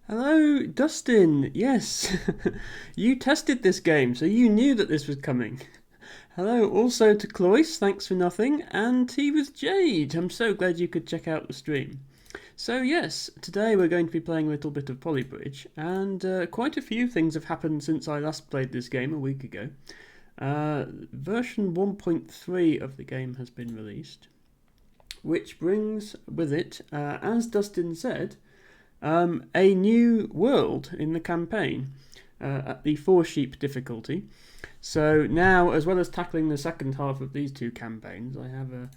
Hello, Dustin. Yes, you tested this game, so you knew that this was coming. Hello, also to Cloyce, thanks for nothing, and Tea with Jade. I'm so glad you could check out the stream. So, yes, today we're going to be playing a little bit of Polybridge, and quite a few things have happened since I last played this game a week ago. Version 1.3 of the game has been released, which brings with it, as Dustin said, a new world in the campaign at the Four Sheep difficulty. So now, as well as tackling the second half of these two campaigns, I have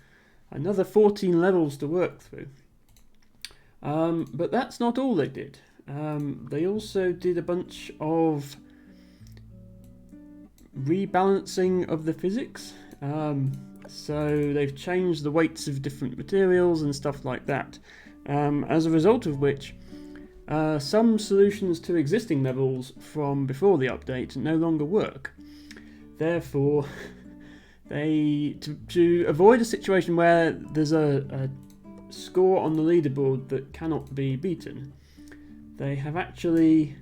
another 14 levels to work through. But that's not all they did. They also did a bunch of rebalancing of the physics. So they've changed the weights of different materials and stuff like that. As a result of which, some solutions to existing levels from before the update no longer work. Therefore, to avoid a situation where there's a score on the leaderboard that cannot be beaten, they have actually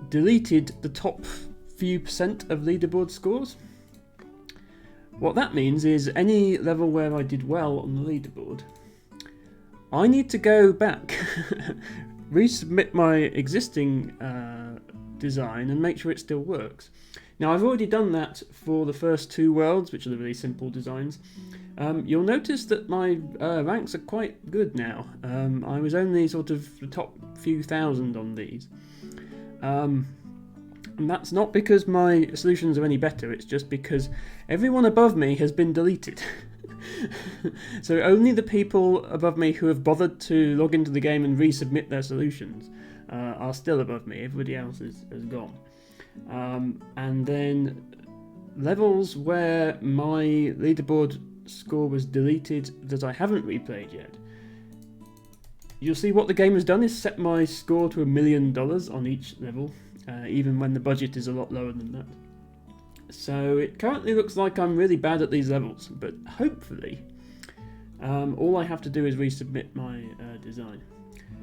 deleted the top few percent of leaderboard scores. What that means is any level where I did well on the leaderboard, I need to go back, resubmit my existing design and make sure it still works. Now, I've already done that for the first two worlds, which are the really simple designs. You'll notice that my ranks are quite good now. I was only sort of the top few thousand on these. And that's not because my solutions are any better, it's just because everyone above me has been deleted. So only the people above me who have bothered to log into the game and resubmit their solutions are still above me. Everybody else has gone. And then levels where my leaderboard score was deleted that I haven't replayed yet, you'll see what the game has done is set my score to $1 million on each level, even when the budget is a lot lower than that. So it currently looks like I'm really bad at these levels, but hopefully all I have to do is resubmit my design.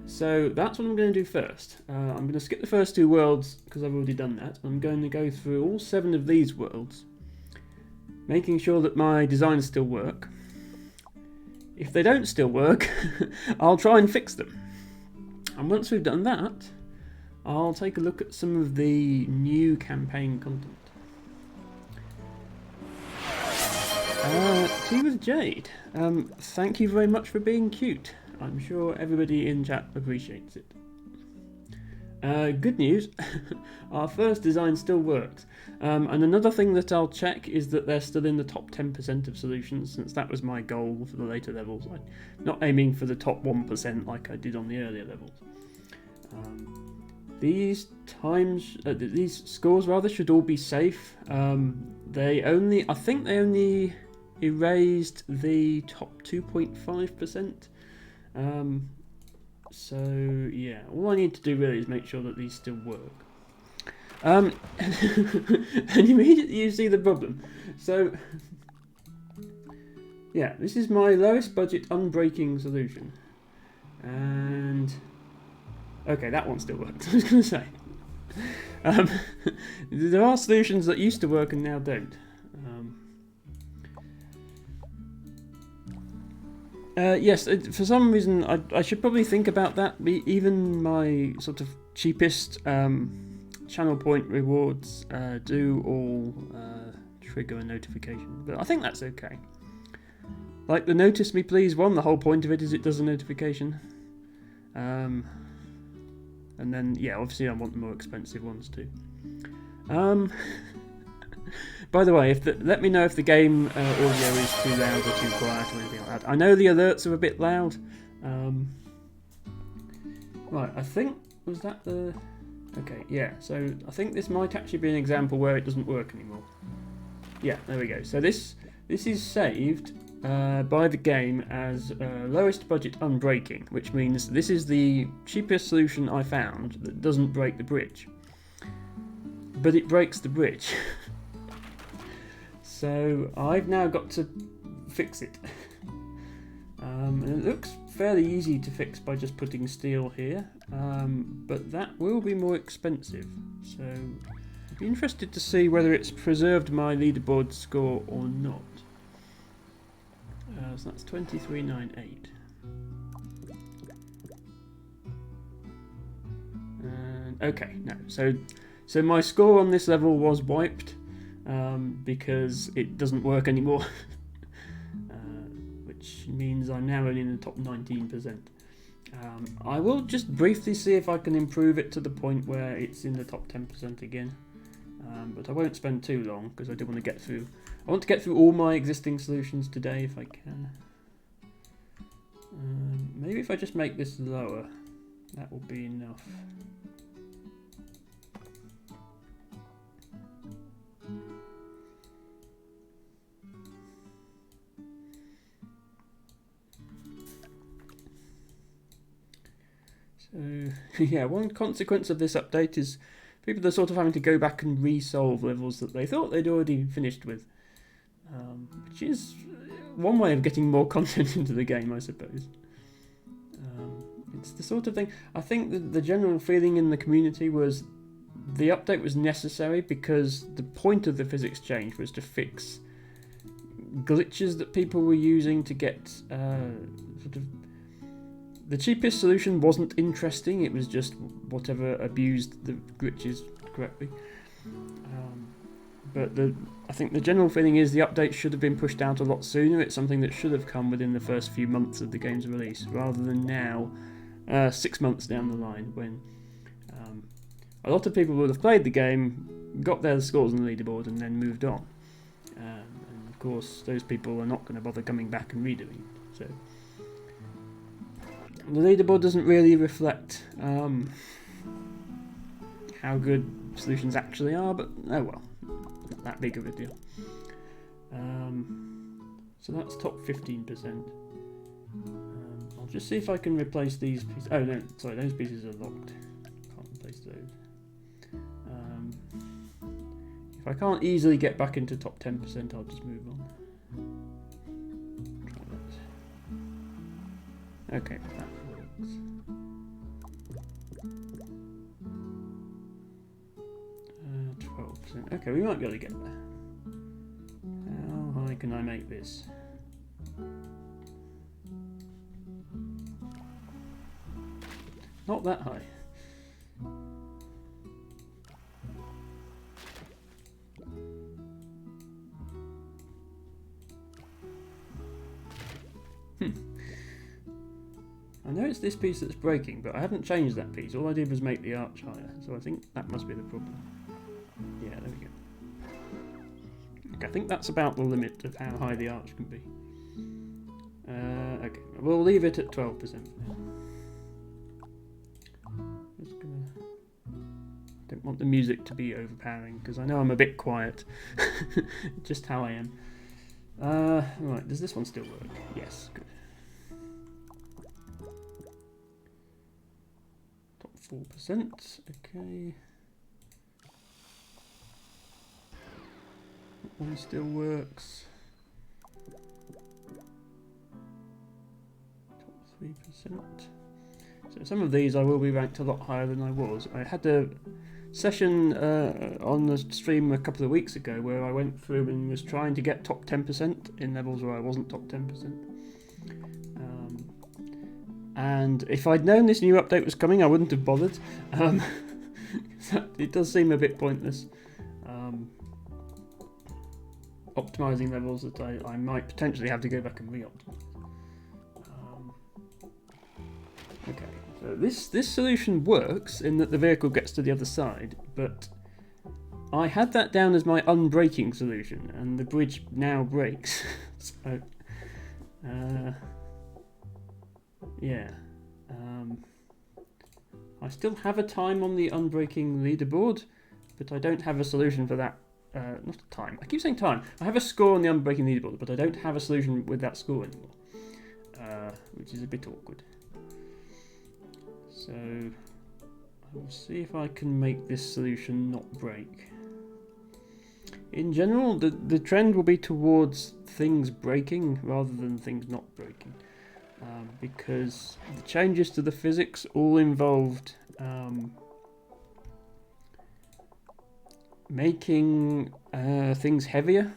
So that's what I'm going to do first. I'm going to skip the first two worlds because I've already done that. I'm going to go through all 7 of these worlds, making sure that my designs still work. If they don't still work, I'll try and fix them. And once we've done that, I'll take a look at some of the new campaign content. Tea with Jade. Thank you very much for being cute. I'm sure everybody in chat appreciates it. Good news, our first design still works. And another thing that I'll check is that they're still in the top 10% of solutions, since that was my goal for the later levels. I'm not aiming for the top 1% like I did on the earlier levels. These scores rather should all be safe. I think they only erased the top 2.5%. So yeah, all I need to do really is make sure that these still work. And immediately you see the problem. So yeah, this is my lowest budget unbreaking solution. And okay, that one still works. I was going to say. There are solutions that used to work and now don't. Yes, for some reason I should probably think about that. Even my sort of cheapest channel point rewards do all trigger a notification, but I think that's okay. Like the Notice Me Please one, the whole point of it is it does a notification. And then, yeah, obviously I want the more expensive ones too. By the way, let me know if the game audio is too loud or too quiet or anything like that. I know the alerts are a bit loud. Right, I think, was that the... Okay, yeah, so I think this might actually be an example where it doesn't work anymore. Yeah, there we go. So this is saved by the game as lowest budget unbreaking, which means this is the cheapest solution I found that doesn't break the bridge. But it breaks the bridge. So I've now got to fix it. And it looks fairly easy to fix by just putting steel here, but that will be more expensive. So I'd be interested to see whether it's preserved my leaderboard score or not. So that's 2398. Okay, no. So my score on this level was wiped because it doesn't work anymore, which means I'm now only in the top 19%. I will just briefly see if I can improve it to the point where it's in the top 10% again, but I won't spend too long because I do want to get through. I want to get through all my existing solutions today if I can. Maybe if I just make this lower, that will be enough. So yeah, one consequence of this update is people are sort of having to go back and re-solve levels that they thought they'd already finished with, which is one way of getting more content into the game, I suppose. It's the sort of thing, I think that the general feeling in the community was the update was necessary because the point of the physics change was to fix glitches that people were using to get sort of... The cheapest solution wasn't interesting, it was just whatever abused the glitches correctly. But I think the general feeling is the update should have been pushed out a lot sooner. It's something that should have come within the first few months of the game's release, rather than now, 6 months down the line, when a lot of people would have played the game, got their scores on the leaderboard, and then moved on. And of course, those people are not going to bother coming back and redoing it. So the leaderboard doesn't really reflect how good solutions actually are, but oh well, not that big of a deal. So that's top 15%. I'll just see if I can replace these pieces. Oh no, sorry, those pieces are locked. Can't replace those. If I can't easily get back into top 10%, I'll just move on. Try that. Okay, that works. 12%. Okay, we might be able to get there. How high can I make this? Not that high. I know it's this piece that's breaking, but I haven't changed that piece. All I did was make the arch higher, so I think that must be the problem. Yeah, there we go. Okay, I think that's about the limit of how high the arch can be. Okay, we'll leave it at 12% for now. Don't want the music to be overpowering because I know I'm a bit quiet. Just how I am. Right, does this one still work? Yes, good. Top 4%, okay. That one still works. Top 3%. So some of these I will be ranked a lot higher than I was. I had a session on the stream a couple of weeks ago where I went through and was trying to get top 10% in levels where I wasn't top 10%. And if I'd known this new update was coming, I wouldn't have bothered. It does seem a bit pointless. Optimizing levels that I might potentially have to go back and re-optimize. Okay. So this solution works in that the vehicle gets to the other side, but I had that down as my unbreaking solution, and the bridge now breaks. So, yeah. I still have a time on the unbreaking leaderboard, but I don't have a solution for that. Not a time. I keep saying time. I have a score on the unbreaking leaderboard, but I don't have a solution with that score anymore, which is a bit awkward. So I'll see if I can make this solution not break. In general, the trend will be towards things breaking rather than things not breaking. because the changes to the physics all involved making things heavier.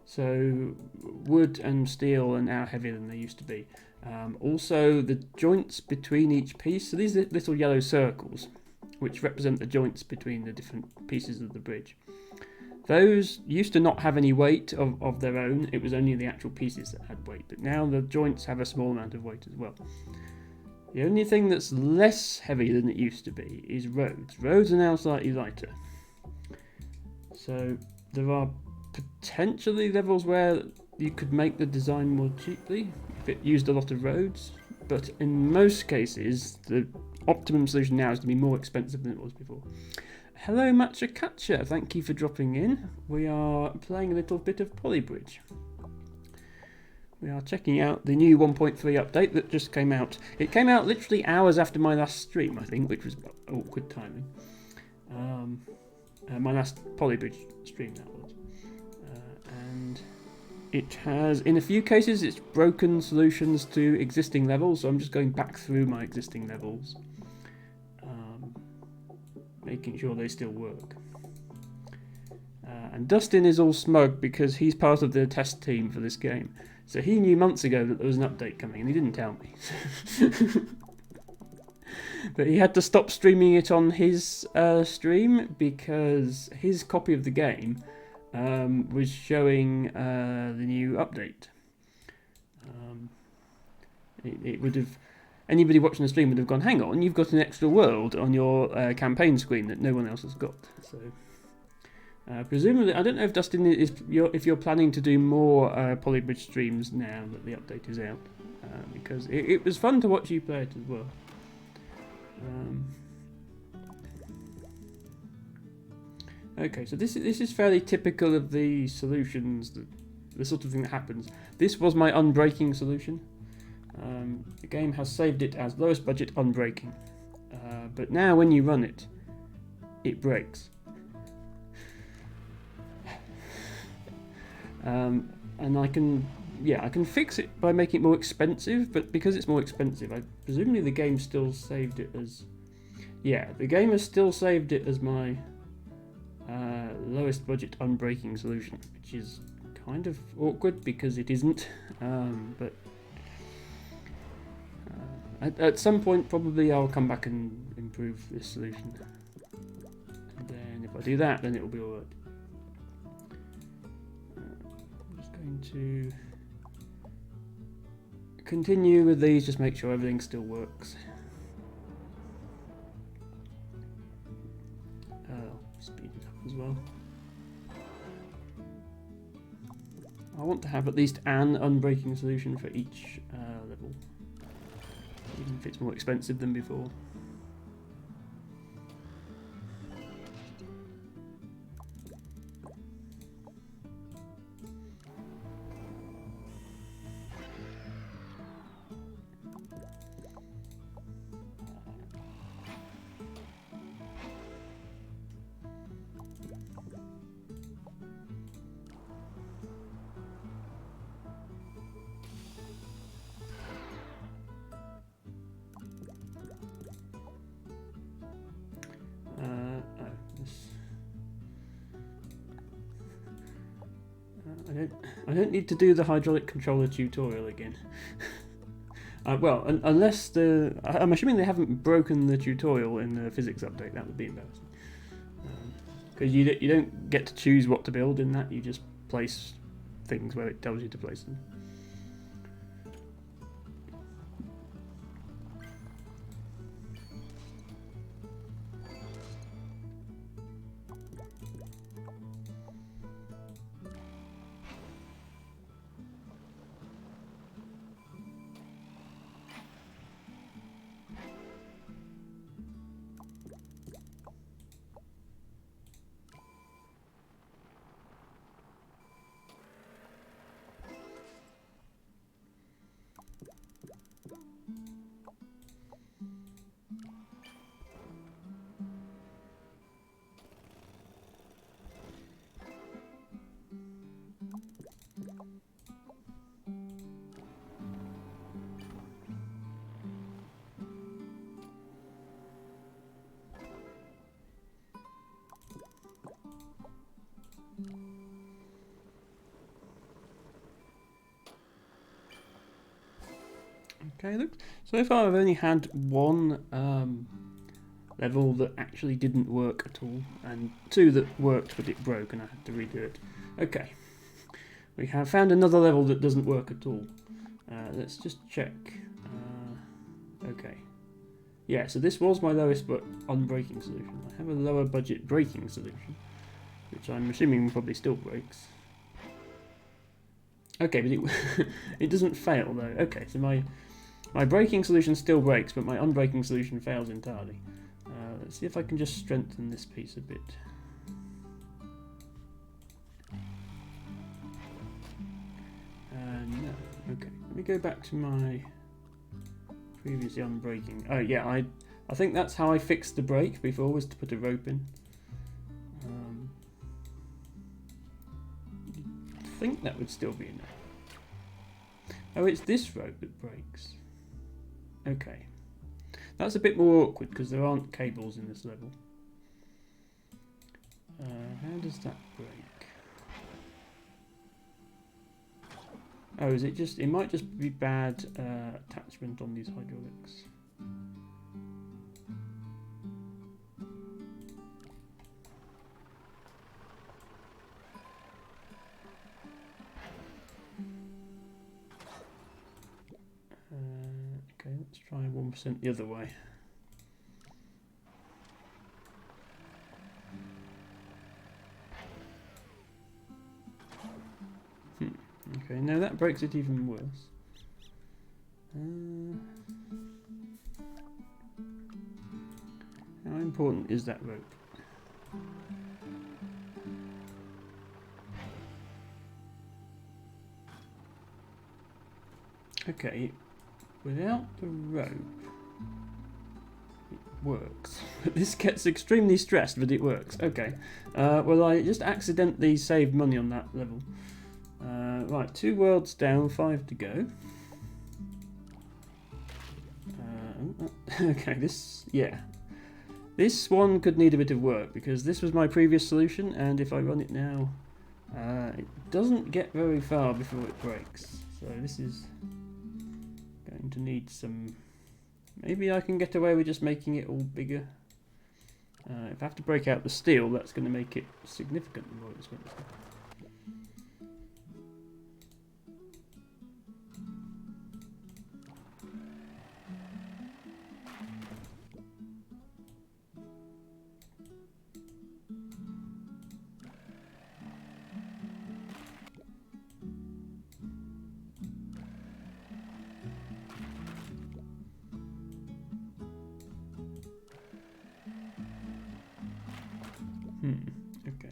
So wood and steel are now heavier than they used to be. Also, the joints between each piece, so these are little yellow circles, which represent the joints between the different pieces of the bridge. Those used to not have any weight of their own, it was only the actual pieces that had weight, but now the joints have a small amount of weight as well. The only thing that's less heavy than it used to be is roads. Roads are now slightly lighter. So there are potentially levels where you could make the design more cheaply if it used a lot of roads, but in most cases the optimum solution now is going to be more expensive than it was before. Hello Matcha, thank you for dropping in. We are playing a little bit of Polybridge. We are checking out the new 1.3 update that just came out. It came out literally hours after my last stream, I think, which was awkward timing. My last Polybridge stream, that was. And it has, in a few cases, it's broken solutions to existing levels, so I'm just going back through my existing levels, making sure they still work. And Dustin is all smug because he's part of the test team for this game. So he knew months ago that there was an update coming and he didn't tell me. But he had to stop streaming it on his stream because his copy of the game was showing the new update. It would have... Anybody watching the stream would have gone, hang on, you've got an extra world on your campaign screen that no one else has got. So presumably, I don't know if Dustin if you're planning to do more Polybridge streams now that the update is out, because it was fun to watch you play it as well. Okay, so this is fairly typical of the solutions, the sort of thing that happens. This was my unbreaking solution. The game has saved it as lowest budget unbreaking, but now when you run it, it breaks. And I can fix it by making it more expensive, but because it's more expensive, presumably the game still saved it as... Yeah, the game has still saved it as my lowest budget unbreaking solution, which is kind of awkward because it isn't, but at some point probably I'll come back and improve this solution, and then if I do that, then it will be alright. I'm just going to continue with these, just make sure everything still works. Speed it up as well. I want to have at least an unbreaking solution for each level, even if it's more expensive than before. I don't need to do the hydraulic controller tutorial again. Well, unless I'm assuming they haven't broken the tutorial in the physics update. That would be embarrassing. Because you don't get to choose what to build in that. You just place things where it tells you to place them. Okay, look. So far I've only had one level that actually didn't work at all, and 2 that worked but it broke and I had to redo it. Okay, we have found another level that doesn't work at all. Let's just check. Okay. Yeah, so this was my lowest but unbreaking solution. I have a lower budget breaking solution, which I'm assuming probably still breaks. Okay, but it doesn't fail though. Okay, so my breaking solution still breaks, but my unbreaking solution fails entirely. Let's see if I can just strengthen this piece a bit. No. Okay, let me go back to my previously unbreaking. Oh yeah, I think that's how I fixed the break before, was to put a rope in. I think that would still be enough. Oh, it's this rope that breaks. Okay. That's a bit more awkward because there aren't cables in this level. How does that break? Oh, is it just... It might just be bad attachment on these hydraulics. Okay, let's try 1% the other way. Okay, now that breaks it even worse. How important is that rope? Okay, without the rope, it works. This gets extremely stressed, but it works. Okay, well I just accidentally saved money on that level. Right, 2 worlds down, 5 to go. Okay, this one could need a bit of work because this was my previous solution, and if I run it now, it doesn't get very far before it breaks. So this is going to need some... Maybe I can get away with just making it all bigger. If I have to break out the steel, that's going to make it significantly more expensive. Okay.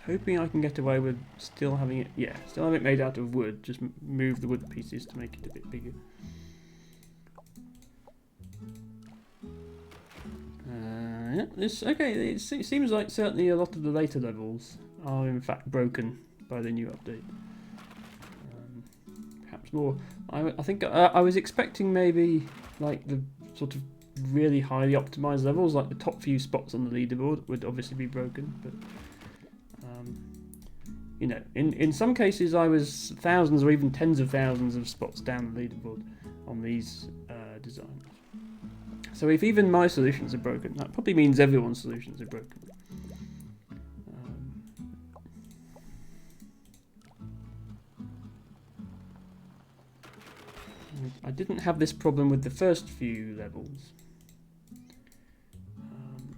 Hoping I can get away with still having it, still have it made out of wood, just move the wood pieces to make it a bit bigger. Okay, it seems like certainly a lot of the later levels are in fact broken by the new update. Perhaps more. I think I was expecting maybe like the sort of really highly optimized levels, like the top few spots on the leaderboard would obviously be broken, but you know, in some cases I was thousands or even tens of thousands of spots down the leaderboard on these designs. So if even my solutions are broken, that probably means everyone's solutions are broken. I didn't have this problem with the first few levels.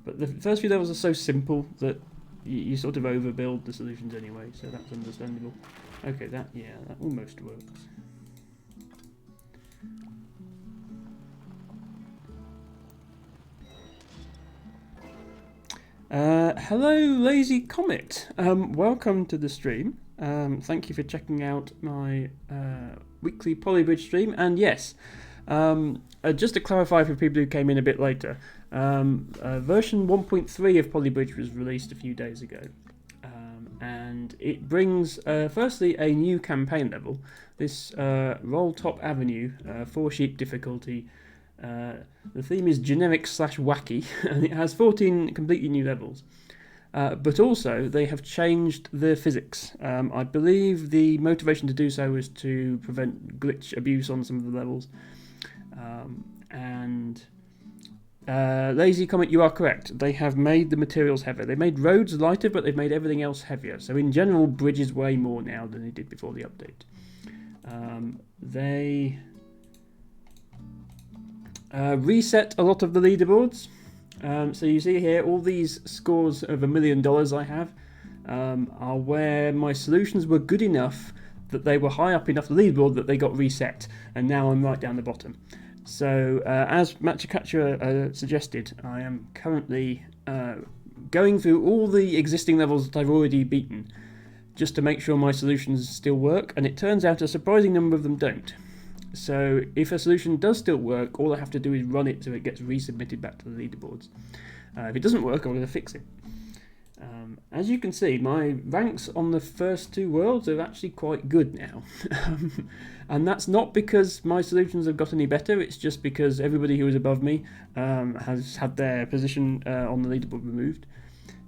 But the first few levels are so simple that you sort of overbuild the solutions anyway, so that's understandable. Okay, that almost works. Hello, Lazy Comet. Welcome to the stream. Thank you for checking out my weekly Polybridge stream. And yes, just to clarify for people who came in a bit later, version 1.3 of Polybridge was released a few days ago. And it brings, firstly, a new campaign level. This Roll Top Avenue, 4 sheep difficulty. The theme is generic/wacky, and it has 14 completely new levels. but also they have changed the physics. I believe the motivation to do so was to prevent glitch abuse on some of the levels. Lazy Comet, you are correct. They have made the materials heavier. They made roads lighter, but they've made everything else heavier. So in general, bridges weigh more now than they did before the update. They reset a lot of the leaderboards. So you see here, all these scores of $1 million I have are where my solutions were good enough that they were high up enough the leaderboard that they got reset, and now I'm right down the bottom. So as Machakacha suggested, I am currently going through all the existing levels that I've already beaten just to make sure my solutions still work, and it turns out a surprising number of them don't. So if a solution does still work, all I have to do is run it so it gets resubmitted back to the leaderboards. If it doesn't work, I'm going to fix it. As you can see, my ranks on the first two worlds are actually quite good now. And that's not because my solutions have got any better, it's just because everybody who is above me has had their position on the leaderboard removed.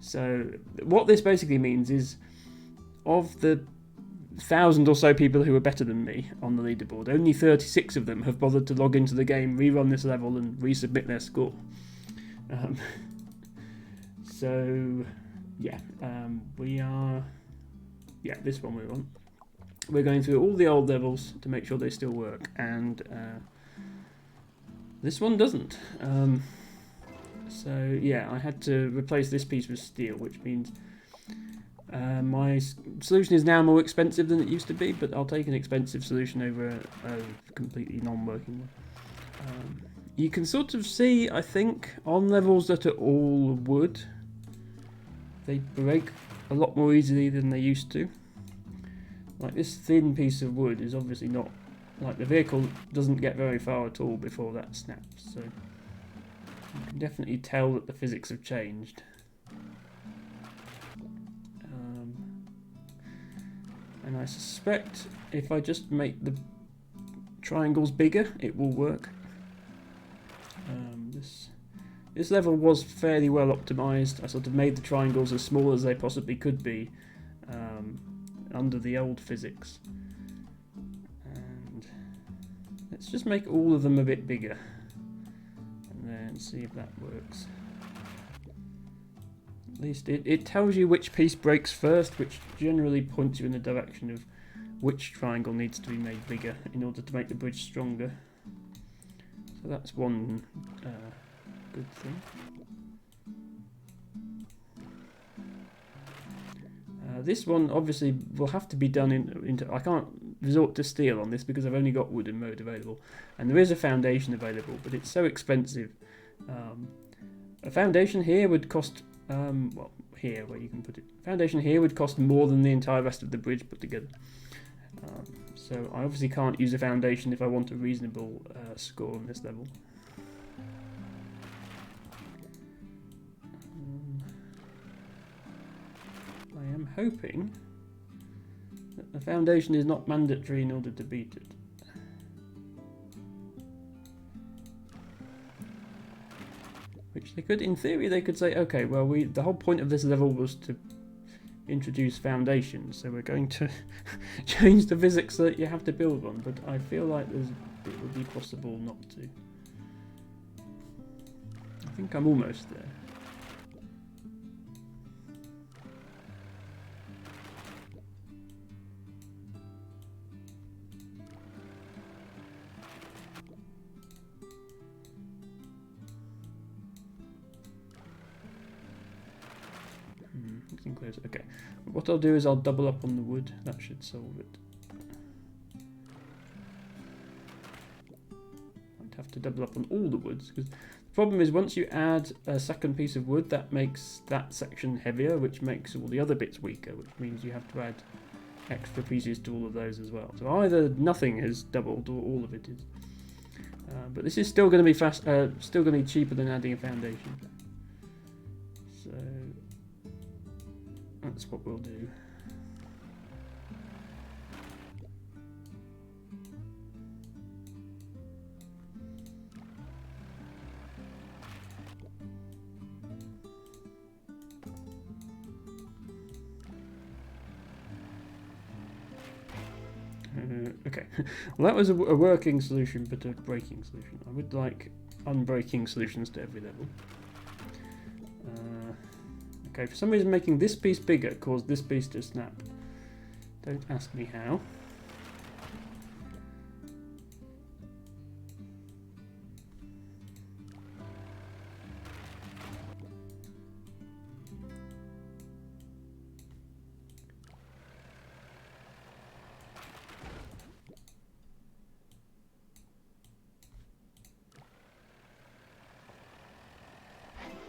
So what this basically means is, of the 1,000 or so people who are better than me on the leaderboard, only 36 of them have bothered to log into the game, rerun this level, and resubmit their score. We are... Yeah, this one we're on. We're going through all the old levels to make sure they still work, and this one doesn't. So yeah, I had to replace this piece with steel, which means my solution is now more expensive than it used to be, but I'll take an expensive solution over a completely non-working one. You can sort of see, I think, on levels that are all wood, they break a lot more easily than they used to. Like this thin piece of wood is obviously not, like the vehicle doesn't get very far at all before that snaps, so you can definitely tell that the physics have changed. And I suspect if I just make the triangles bigger, it will work. This level was fairly well optimized. I sort of made the triangles as small as they possibly could be under the old physics. And let's just make all of them a bit bigger and then see if that works. At least it tells you which piece breaks first, which generally points you in the direction of which triangle needs to be made bigger in order to make the bridge stronger. So that's one good thing. This one obviously will have to be done into... I can't resort to steel on this because I've only got wooden mode available, and there is a foundation available, but it's so expensive. A foundation here would cost... well, here where you can put it. Foundation here would cost more than the entire rest of the bridge put together. So I obviously can't use a foundation if I want a reasonable score on this level. I am hoping that the foundation is not mandatory in order to beat it. Which they could, in theory, they could say, okay, well, the whole point of this level was to introduce foundations, so we're going to change the physics that you have to build on, but I feel like it would be possible not to. I think I'm almost there. Okay, what I'll do is I'll double up on the wood. That should solve it. I'd have to double up on all the woods, because the problem is once you add a second piece of wood, that makes that section heavier, which makes all the other bits weaker, which means you have to add extra pieces to all of those as well. So either nothing is doubled or all of it is. But this is still going to be still going to be cheaper than adding a foundation. So that's what we'll do. Okay, well that was a working solution, but a breaking solution. I would like unbreaking solutions to every level. Okay, for some reason making this piece bigger caused this piece to snap. Don't ask me how.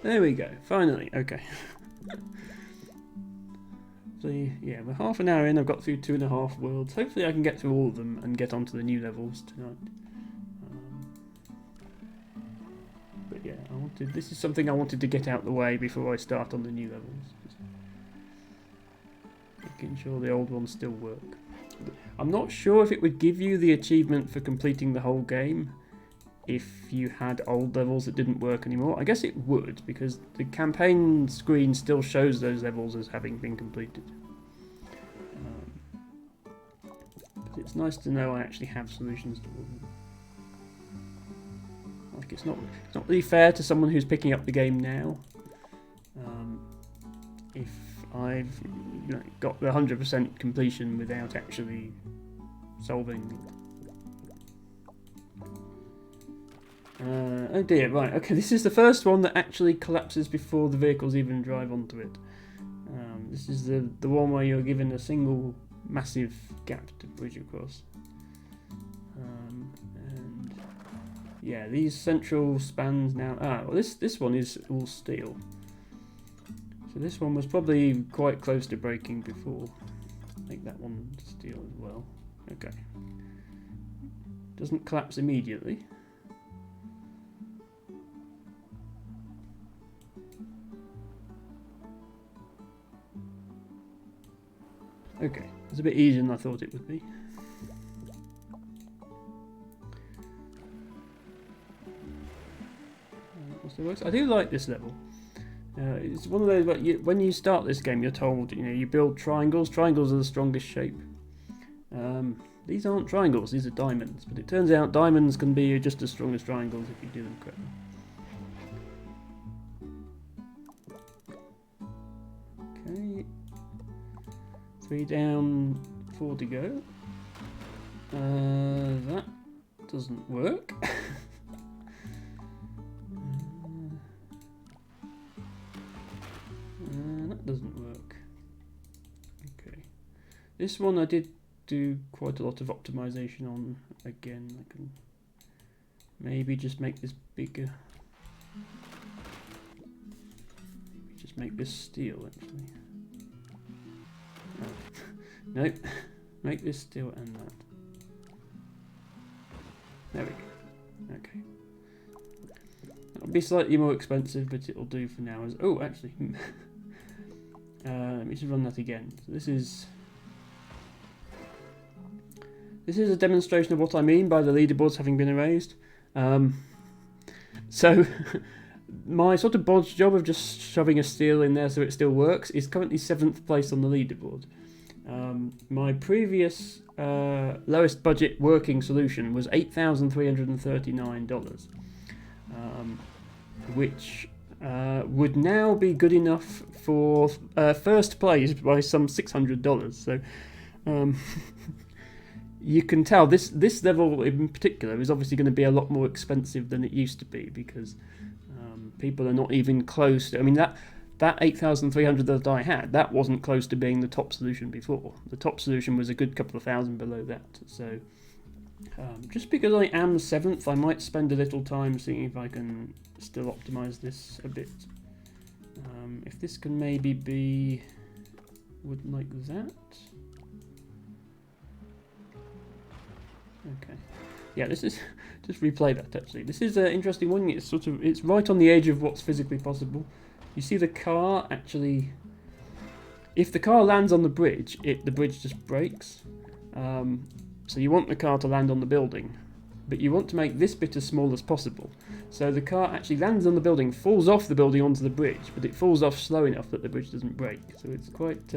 There we go, finally, okay. So yeah, we're half an hour in, I've got through 2.5 worlds. Hopefully I can get through all of them and get onto the new levels tonight. But yeah, this is something I wanted to get out the way before I start on the new levels. Just making sure the old ones still work. I'm not sure if it would give you the achievement for completing the whole game if you had old levels that didn't work anymore. I guess it would, because the campaign screen still shows those levels as having been completed. But it's nice to know I actually have solutions to all of them. Like it's not really fair to someone who's picking up the game now. If I've got the 100% completion without actually solving. Oh dear, right, okay, this is the first one that actually collapses before the vehicles even drive onto it. This is the one where you're given a single massive gap to bridge across. And yeah, these central spans now... well this one is all steel. So this one was probably quite close to breaking before. Make that one steel as well. Okay. Doesn't collapse immediately. Okay, it's a bit easier than I thought it would be. I do like this level. It's one of those, but when you start this game, you're told, you build triangles. Triangles are the strongest shape. These aren't triangles; these are diamonds. But it turns out diamonds can be just as strong as triangles if you do them correctly. Okay. 3 down, 4 to go. That doesn't work. That doesn't work. Okay. This one I did do quite a lot of optimization on. Again, I can maybe just make this bigger. Maybe just make this steel, actually. Oh. Nope. Make this steel and that. There we go. Okay. It'll be slightly more expensive, but it'll do for now. Oh, actually. Let me just run that again. So this is a demonstration of what I mean by the leaderboards having been erased. So my sort of bodge job of just shoving a steel in there so it still works is currently 7th place on the leaderboard. My previous lowest budget working solution was $8,339, which would now be good enough for first place by some $600. So you can tell this level in particular is obviously going to be a lot more expensive than it used to be, because people are not even close to, I mean, that 8,300 that I had, that wasn't close to being the top solution before. The top solution was a good couple of thousand below that. So just because I am 7th, I might spend a little time seeing if I can still optimize this a bit. If this can maybe be would like that. Okay. Yeah, this is just replay that actually. This is an interesting one. It's right on the edge of what's physically possible. You see the car actually, if the car lands on the bridge, the bridge just breaks. So you want the car to land on the building, but you want to make this bit as small as possible. So the car actually lands on the building, falls off the building onto the bridge, but it falls off slow enough that the bridge doesn't break. So it's quite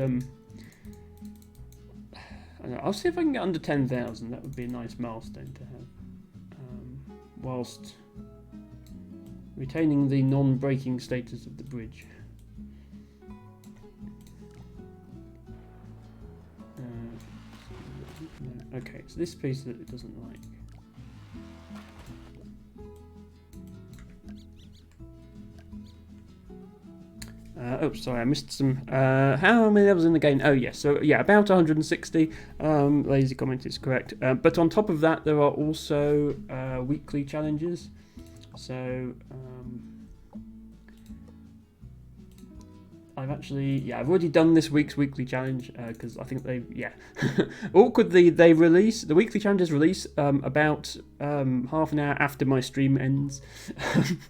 I'll see if I can get under 10,000. That would be a nice milestone to have, whilst retaining the non-breaking status of the bridge. Okay, so this piece that it doesn't like. Oh, sorry, I missed some. How many levels in the game? Oh, yes. So, yeah, about 160. Lazy comment is correct. But on top of that, there are also weekly challenges. So, I've already done this week's weekly challenge because I think awkwardly they release the weekly challenges release about half an hour after my stream ends.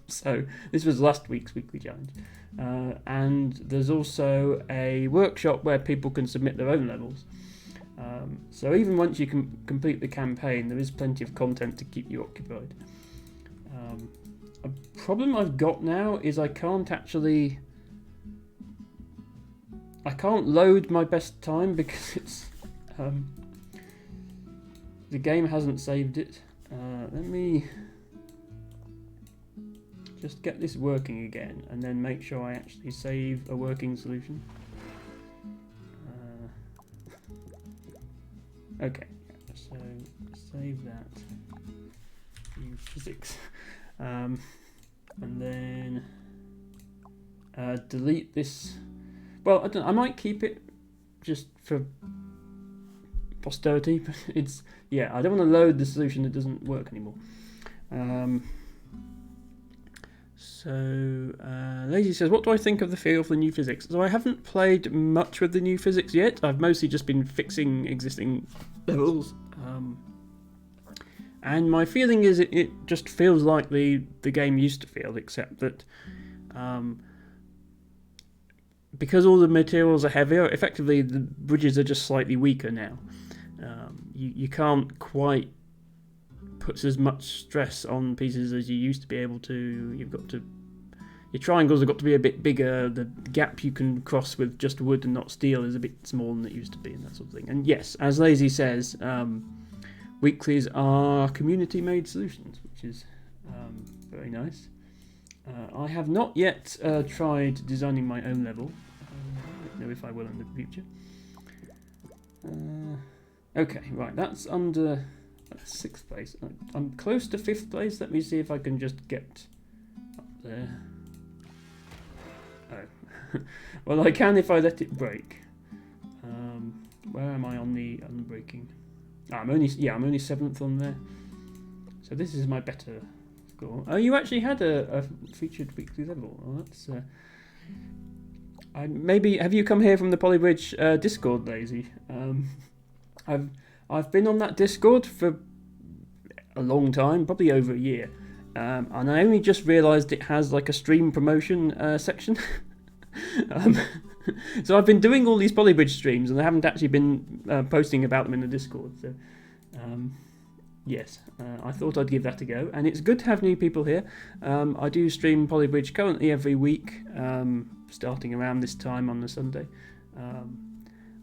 So this was last week's weekly challenge, and there's also a workshop where people can submit their own levels. So even once you can complete the campaign, there is plenty of content to keep you occupied. A problem I've got now is I can't load my best time because it's the game hasn't saved it. Let me just get this working again and then make sure I actually save a working solution. Okay, so save that. Physics. And then delete this. Well, I might keep it just for posterity, but I don't want to load the solution that doesn't work anymore. Lazy says, what do I think of the feel for the new physics? So I haven't played much with the new physics yet. I've mostly just been fixing existing levels. And my feeling is it just feels like the game used to feel, except that because all the materials are heavier, effectively the bridges are just slightly weaker now. You can't quite put as much stress on pieces as you used to be able to. Your triangles have got to be a bit bigger. The gap you can cross with just wood and not steel is a bit smaller than it used to be, and that sort of thing. And yes, as Lazy says, weeklies are community-made solutions, which is very nice. I have not yet tried designing my own level. I don't know if I will in the future. Okay, right, that's 6th place. I'm close to 5th place. Let me see if I can just get up there. Oh. Well, I can if I let it break. Where am I on the breaking? I'm only 7th on there. So this is my better score. Oh, you actually had a featured weekly level. Well, that's maybe have you come here from the Polybridge Discord, Lazy? I've been on that Discord for a long time, probably over a year, and I only just realised it has like a stream promotion section. So I've been doing all these Polybridge streams, and I haven't actually been posting about them in the Discord. So yes, I thought I'd give that a go, and it's good to have new people here. I do stream Polybridge currently every week, starting around this time on the Sunday.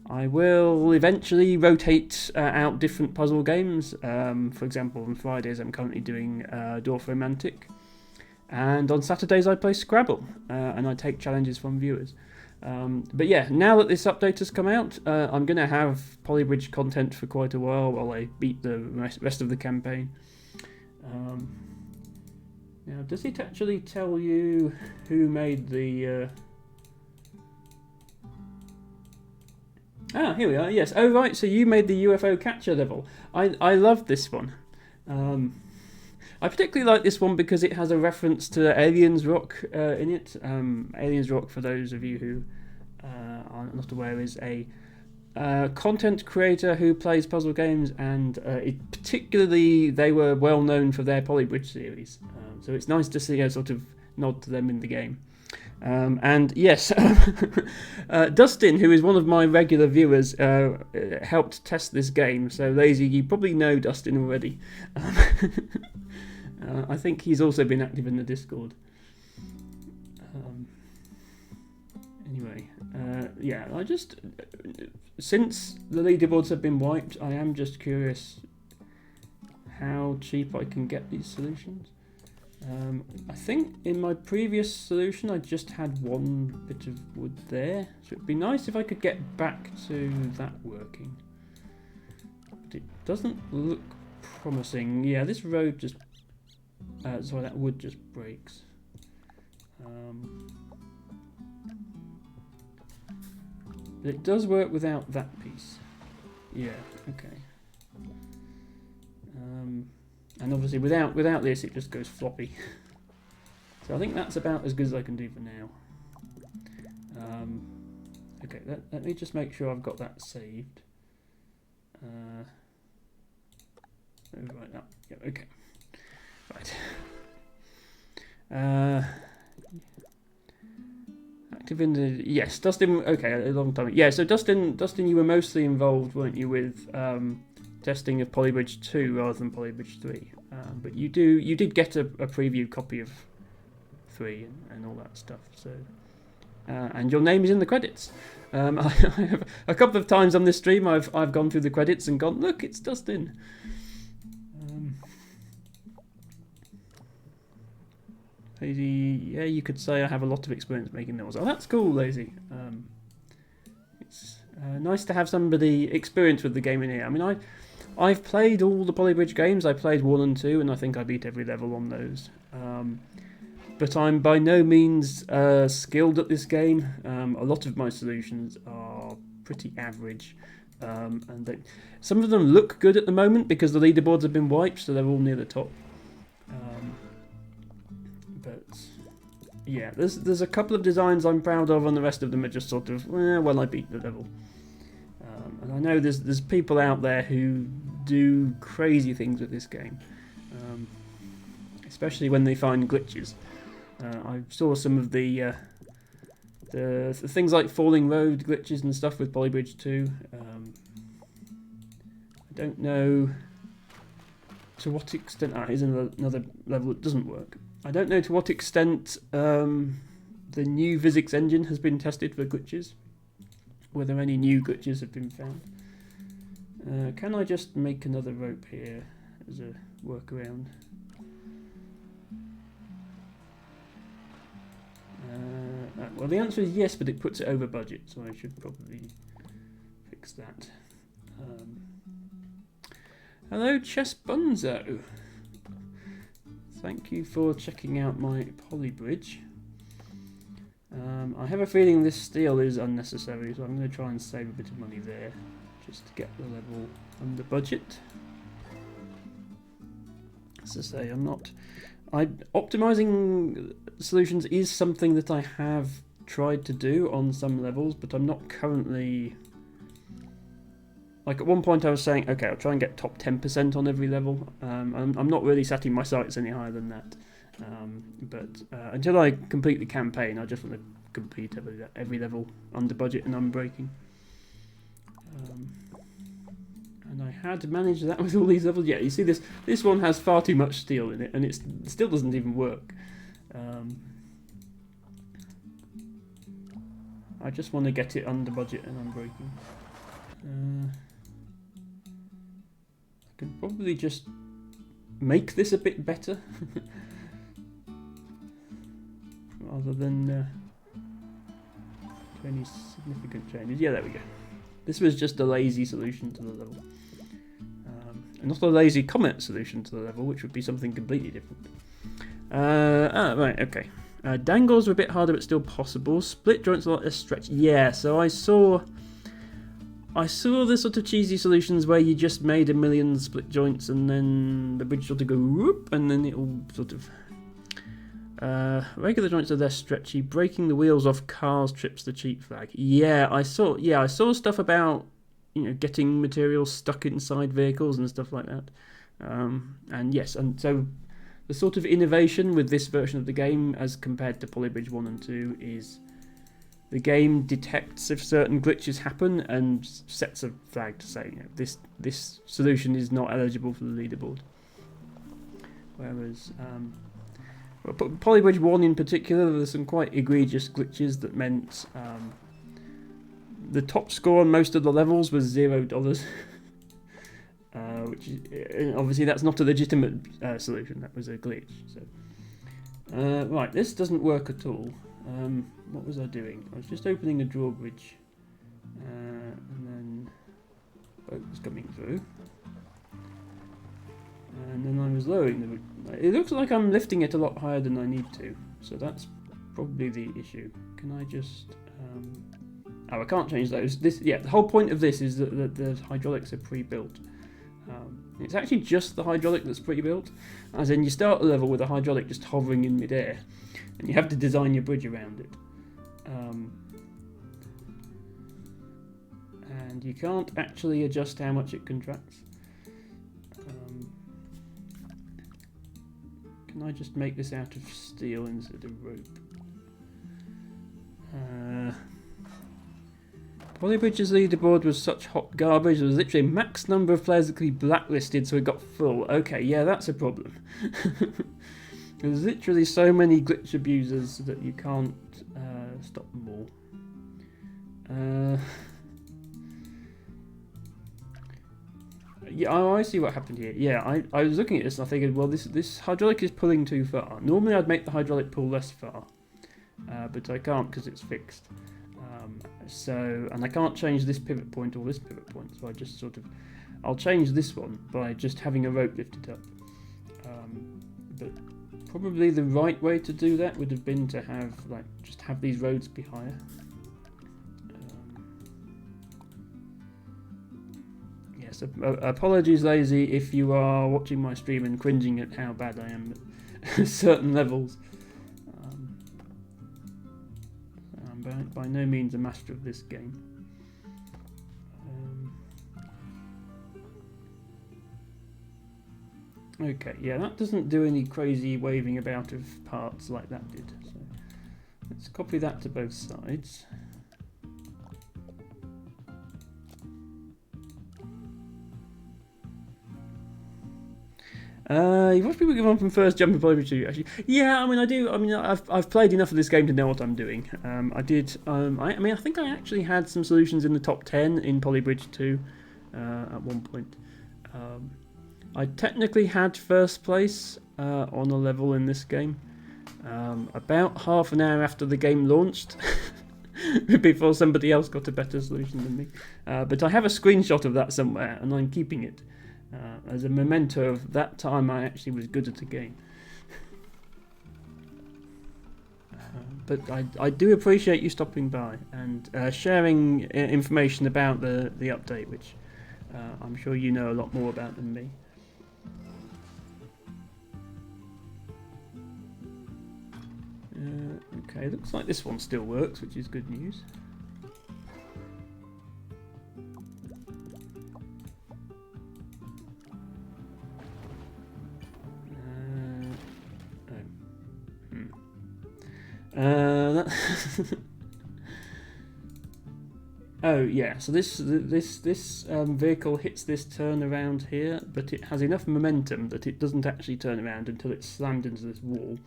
I will eventually rotate out different puzzle games. For example, on Fridays I'm currently doing Dwarf Romantic, and on Saturdays I play Scrabble, and I take challenges from viewers. But yeah, now that this update has come out, I'm going to have Polybridge content for quite a while I beat the rest of the campaign. Now, does it actually tell you who made the... here we are, yes. Oh, right, so you made the UFO catcher level. I love this one. I particularly like this one because it has a reference to Aliens Rock in it. Aliens Rock, for those of you who are not aware, is a content creator who plays puzzle games, and particularly they were well known for their Polybridge series. So it's nice to see a sort of nod to them in the game. And yes, Dustin, who is one of my regular viewers, helped test this game. So Lazy, you probably know Dustin already. I think he's also been active in the Discord. Anyway, yeah, since the leaderboards have been wiped, I am just curious how cheap I can get these solutions. I think in my previous solution I just had one bit of wood there, so it'd be nice if I could get back to that working. But it doesn't look promising. Yeah, this road just... sorry, that wood just breaks. But it does work without that piece. Yeah, okay. And obviously without this it just goes floppy. So I think that's about as good as I can do for now. Okay, let me just make sure I've got that saved. Right now, yeah, okay. Right. Active in the... Yes, Dustin... Okay, a long time. Yeah, so Dustin, you were mostly involved, weren't you, with testing of Polybridge 2 rather than Polybridge 3. But you did get a preview copy of 3 and all that stuff. So, and your name is in the credits. I have, a couple of times on this stream, I've gone through the credits and gone, look, it's Dustin. Lazy, yeah, you could say I have a lot of experience making those. Oh, that's cool, Lazy. It's nice to have somebody experienced with the game in here. I mean, I've played all the Polybridge games. I played 1 and 2, and I think I beat every level on those. But I'm by no means skilled at this game. A lot of my solutions are pretty average. And some of them look good at the moment because the leaderboards have been wiped, so they're all near the top. But yeah, there's a couple of designs I'm proud of, and the rest of them are just sort of, well, I beat the level. And I know there's people out there who do crazy things with this game, especially when they find glitches. I saw some of the things like falling road glitches and stuff with Polybridge 2. I don't know to what extent... here's another level that doesn't work. I don't know to what extent the new Vizix engine has been tested for glitches. Whether any new glitches have been found. Can I just make another rope here as a workaround? Well, the answer is yes, but it puts it over budget, so I should probably fix that. Hello, Chess Bunzo. Thank you for checking out my Polybridge. I have a feeling this steel is unnecessary, so I'm going to try and save a bit of money there, just to get the level under budget. As I say, optimizing solutions is something that I have tried to do on some levels, but I'm not currently... Like at one point I was saying, okay, I'll try and get top 10% on every level. I'm not really setting my sights any higher than that. But until I complete the campaign, I just want to complete every level under budget and unbreaking. And I had to manage that with all these levels. Yeah, you see this one has far too much steel in it, and it still doesn't even work. I just want to get it under budget and unbreaking. I can probably just make this a bit better. Rather than do any significant changes. Yeah, there we go. This was just a lazy solution to the level. And not a lazy comment solution to the level, which would be something completely different. Right, okay. Dangles are a bit harder, but still possible. Split joints a lot less stretch. Yeah, so I saw the sort of cheesy solutions where you just made a million split joints and then the bridge sort of go whoop, and then it'll sort of... regular joints are less stretchy. Breaking the wheels off cars trips the cheat flag. Yeah, I saw stuff about, getting materials stuck inside vehicles and stuff like that. And yes, and so the sort of innovation with this version of the game as compared to Polybridge 1 and 2 is the game detects if certain glitches happen and sets a flag to say, this solution is not eligible for the leaderboard. Whereas Polybridge 1 in particular, there were some quite egregious glitches that meant the top score on most of the levels was $0. Which is, obviously that's not a legitimate solution, that was a glitch. So, right, this doesn't work at all. What was I doing? I was just opening a drawbridge, and then boat was coming through, and then I was lowering the. It looks like I'm lifting it a lot higher than I need to, so that's probably the issue. Can I just? Oh, I can't change those. The whole point of this is that the hydraulics are pre-built. It's actually just the hydraulic that's pre-built, as in you start the level with a hydraulic just hovering in midair, and you have to design your bridge around it. And you can't actually adjust how much it contracts. Can I just make this out of steel instead of rope? Polybridge's leaderboard was such hot garbage, there was literally a max number of players that could be blacklisted, so it got full. Okay, yeah, that's a problem. There's literally so many glitch abusers that you can't stop them all. Yeah, I see what happened here. Yeah, I was looking at this and I figured, well, this hydraulic is pulling too far. Normally I'd make the hydraulic pull less far, but I can't because it's fixed. And I can't change this pivot point or this pivot point, so I just I'll change this one by just having a rope lift it up. But probably the right way to do that would have been to have, just have these roads be higher. Yes, apologies, Lazy, if you are watching my stream and cringing at how bad I am at certain levels. By no means a master of this game. Okay, yeah, that doesn't do any crazy waving about of parts like that did. So let's copy that to both sides. You've watched people give on from first jump in Polybridge 2, actually. Yeah, I mean, I do. I mean, I've played enough of this game to know what I'm doing. I did. I think I actually had some solutions in the top 10 in Polybridge 2 at one point. I technically had first place on a level in this game about half an hour after the game launched. Before somebody else got a better solution than me. But I have a screenshot of that somewhere, and I'm keeping it. As a memento of that time I actually was good at the game. But I do appreciate you stopping by and sharing information about the update, which I'm sure you know a lot more about than me. Okay, looks like this one still works, which is good news. Oh yeah, so this vehicle hits this turn around here, but it has enough momentum that it doesn't actually turn around until it's slammed into this wall.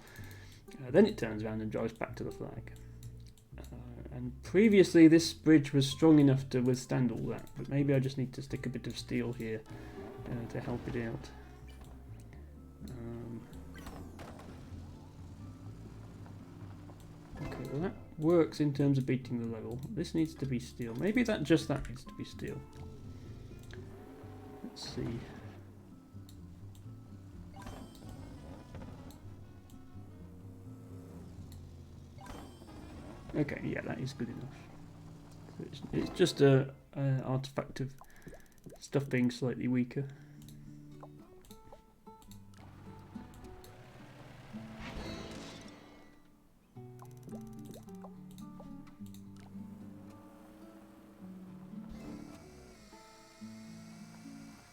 Then it turns around and drives back to the flag. And previously this bridge was strong enough to withstand all that, but maybe I just need to stick a bit of steel here to help it out. Okay, well that works in terms of beating the level. This needs to be steel. Maybe that needs to be steel. Let's see. Okay, yeah, that is good enough. So it's just a artifact of stuff being slightly weaker.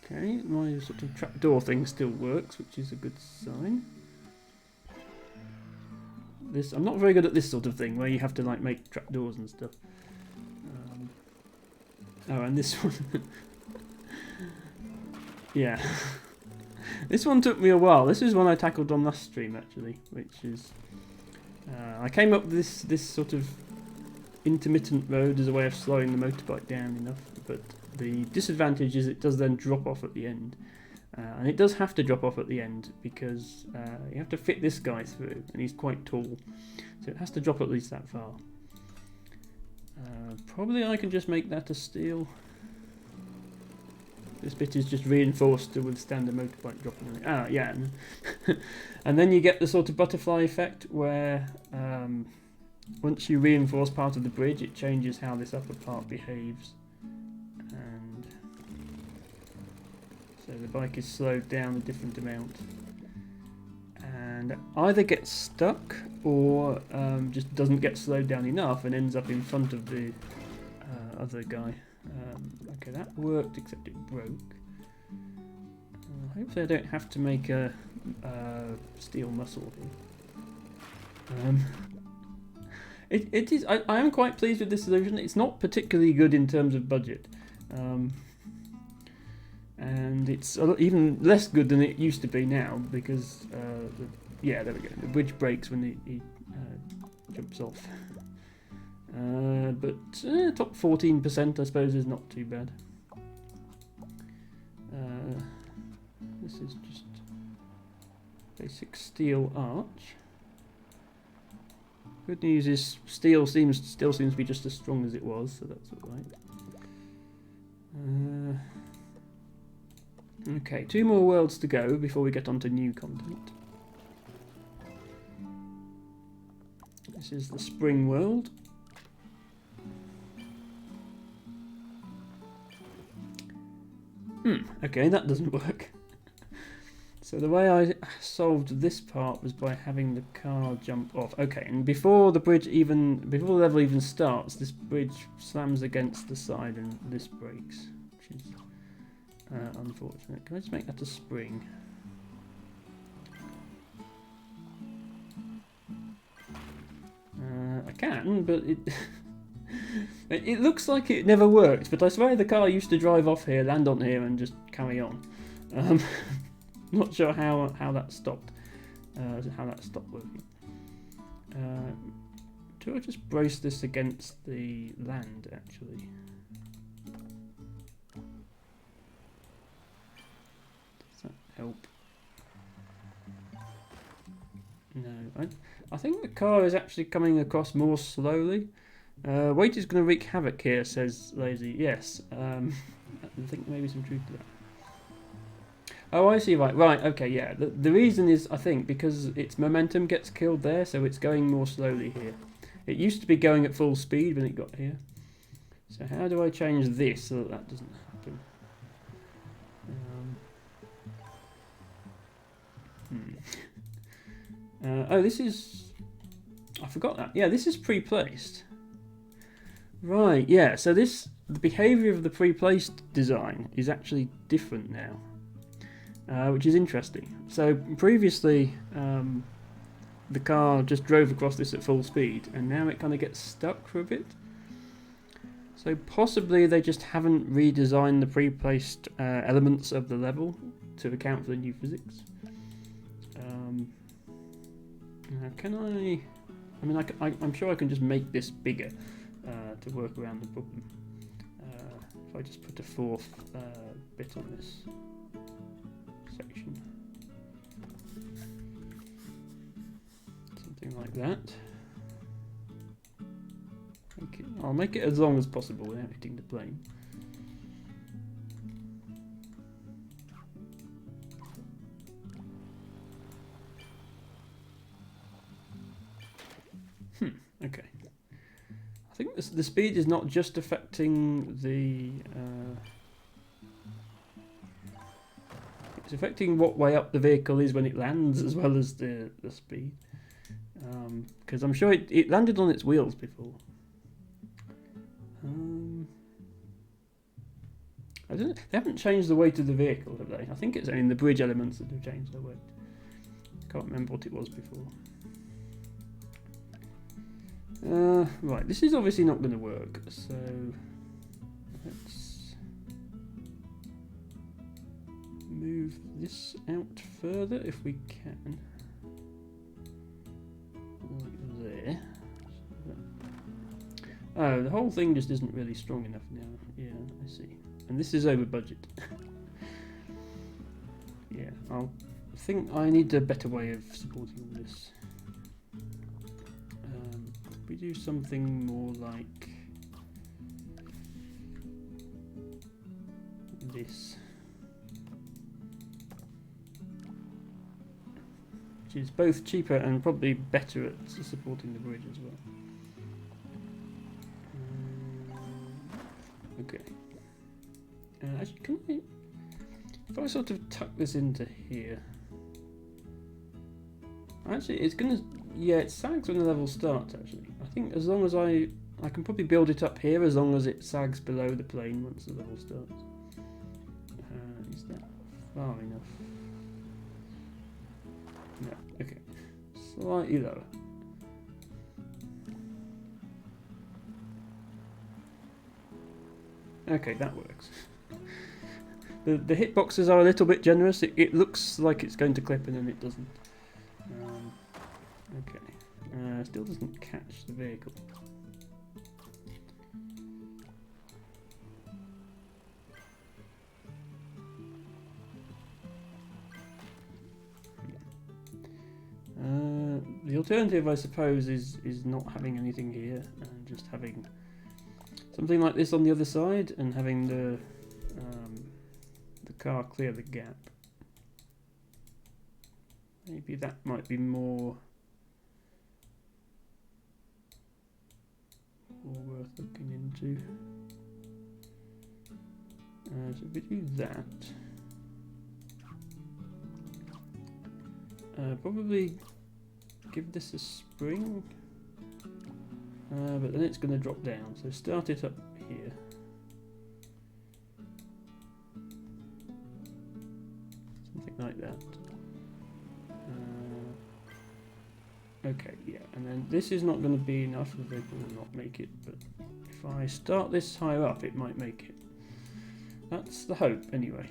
Okay, my sort of trapdoor thing still works, which is a good sign. I'm not very good at this sort of thing, where you have to like make trapdoors and stuff. Oh, and this one. Yeah. This one took me a while. This is one I tackled on last stream, actually, which is... I came up with this sort of intermittent road as a way of slowing the motorbike down enough, but the disadvantage is it does then drop off at the end. And it does have to drop off at the end because you have to fit this guy through, and he's quite tall, so it has to drop at least that far. Probably I can just make that a steel. This bit is just reinforced to withstand the motorbike dropping. Yeah. And then you get the sort of butterfly effect where once you reinforce part of the bridge, it changes how this upper part behaves. And so the bike is slowed down a different amount. And either gets stuck or just doesn't get slowed down enough and ends up in front of the other guy. Okay, that worked, except it broke. Hopefully I don't have to make a steel muscle here. It is. I am quite pleased with this solution. It's not particularly good in terms of budget. And it's even less good than it used to be now because, yeah, there we go. The bridge breaks when he jumps off. But top 14% I suppose is not too bad. This is just basic steel arch. Good news is steel still seems to be just as strong as it was, so that's alright. Okay, 2 more worlds to go before we get onto new content. This is the spring world. Okay, that doesn't work. So the way I solved this part was by having the car jump off. Okay, and before the level even starts, this bridge slams against the side and this breaks, which is unfortunate. Can I just make that a spring? I can, but it it looks like it never worked. But I swear the car used to drive off here, land on here, and just carry on. Not sure how that stopped. How that stopped working. Do I just brace this against the land actually? Does that help? No, I think the car is actually coming across more slowly. Weight is going to wreak havoc here, says Lazy. Yes, I think maybe some truth to that. Oh, I see, right, okay, yeah. The reason is, I think, because its momentum gets killed there, so it's going more slowly here. It used to be going at full speed when it got here. So how do I change this so that doesn't happen? Oh, this is... I forgot that. Yeah, this is pre-placed. Right, yeah, so the behaviour of the pre-placed design is actually different now. Which is interesting. So previously the car just drove across this at full speed, and now it kind of gets stuck for a bit. So possibly they just haven't redesigned the pre-placed elements of the level to account for the new physics. Can I mean, I'm sure I can just make this bigger to work around the problem. If I just put a 4th bit on this section. Something like that. I'll make it as long as possible without hitting the plane. Okay. I think the speed is not just affecting the... it's affecting what way up the vehicle is when it lands, as well as the speed. Because I'm sure it landed on its wheels before. I don't. They haven't changed the weight of the vehicle, have they? I think it's only the bridge elements that have changed the weight. I can't remember what it was before. Right, this is obviously not going to work, so let's move this out further if we can. Like there. Oh, the whole thing just isn't really strong enough now. Yeah, I see. And this is over budget. Yeah, I think I need a better way of supporting all this. We do something more like this, which is both cheaper and probably better at supporting the bridge as well. Okay. Actually, can I, if I sort of tuck this into here, actually it's gonna, yeah, it sags when the level starts. Actually, I think as long as I can probably build it up here as long as it sags below the plane once the level starts. Is that far enough? No. Okay. Slightly lower. Okay, that works. The hitboxes are a little bit generous. It looks like it's going to clip and then it doesn't. Okay. Still doesn't catch the vehicle. The alternative, I suppose, is not having anything here and just having something like this on the other side and having the car clear the gap. Maybe that might be more worth looking into. So if we do that, probably give this a spring, but then it's going to drop down, so start it up here. Something like that. Okay, yeah, and then this is not going to be enough, the vehicle will not make it, but if I start this higher up it might make it. That's the hope, anyway.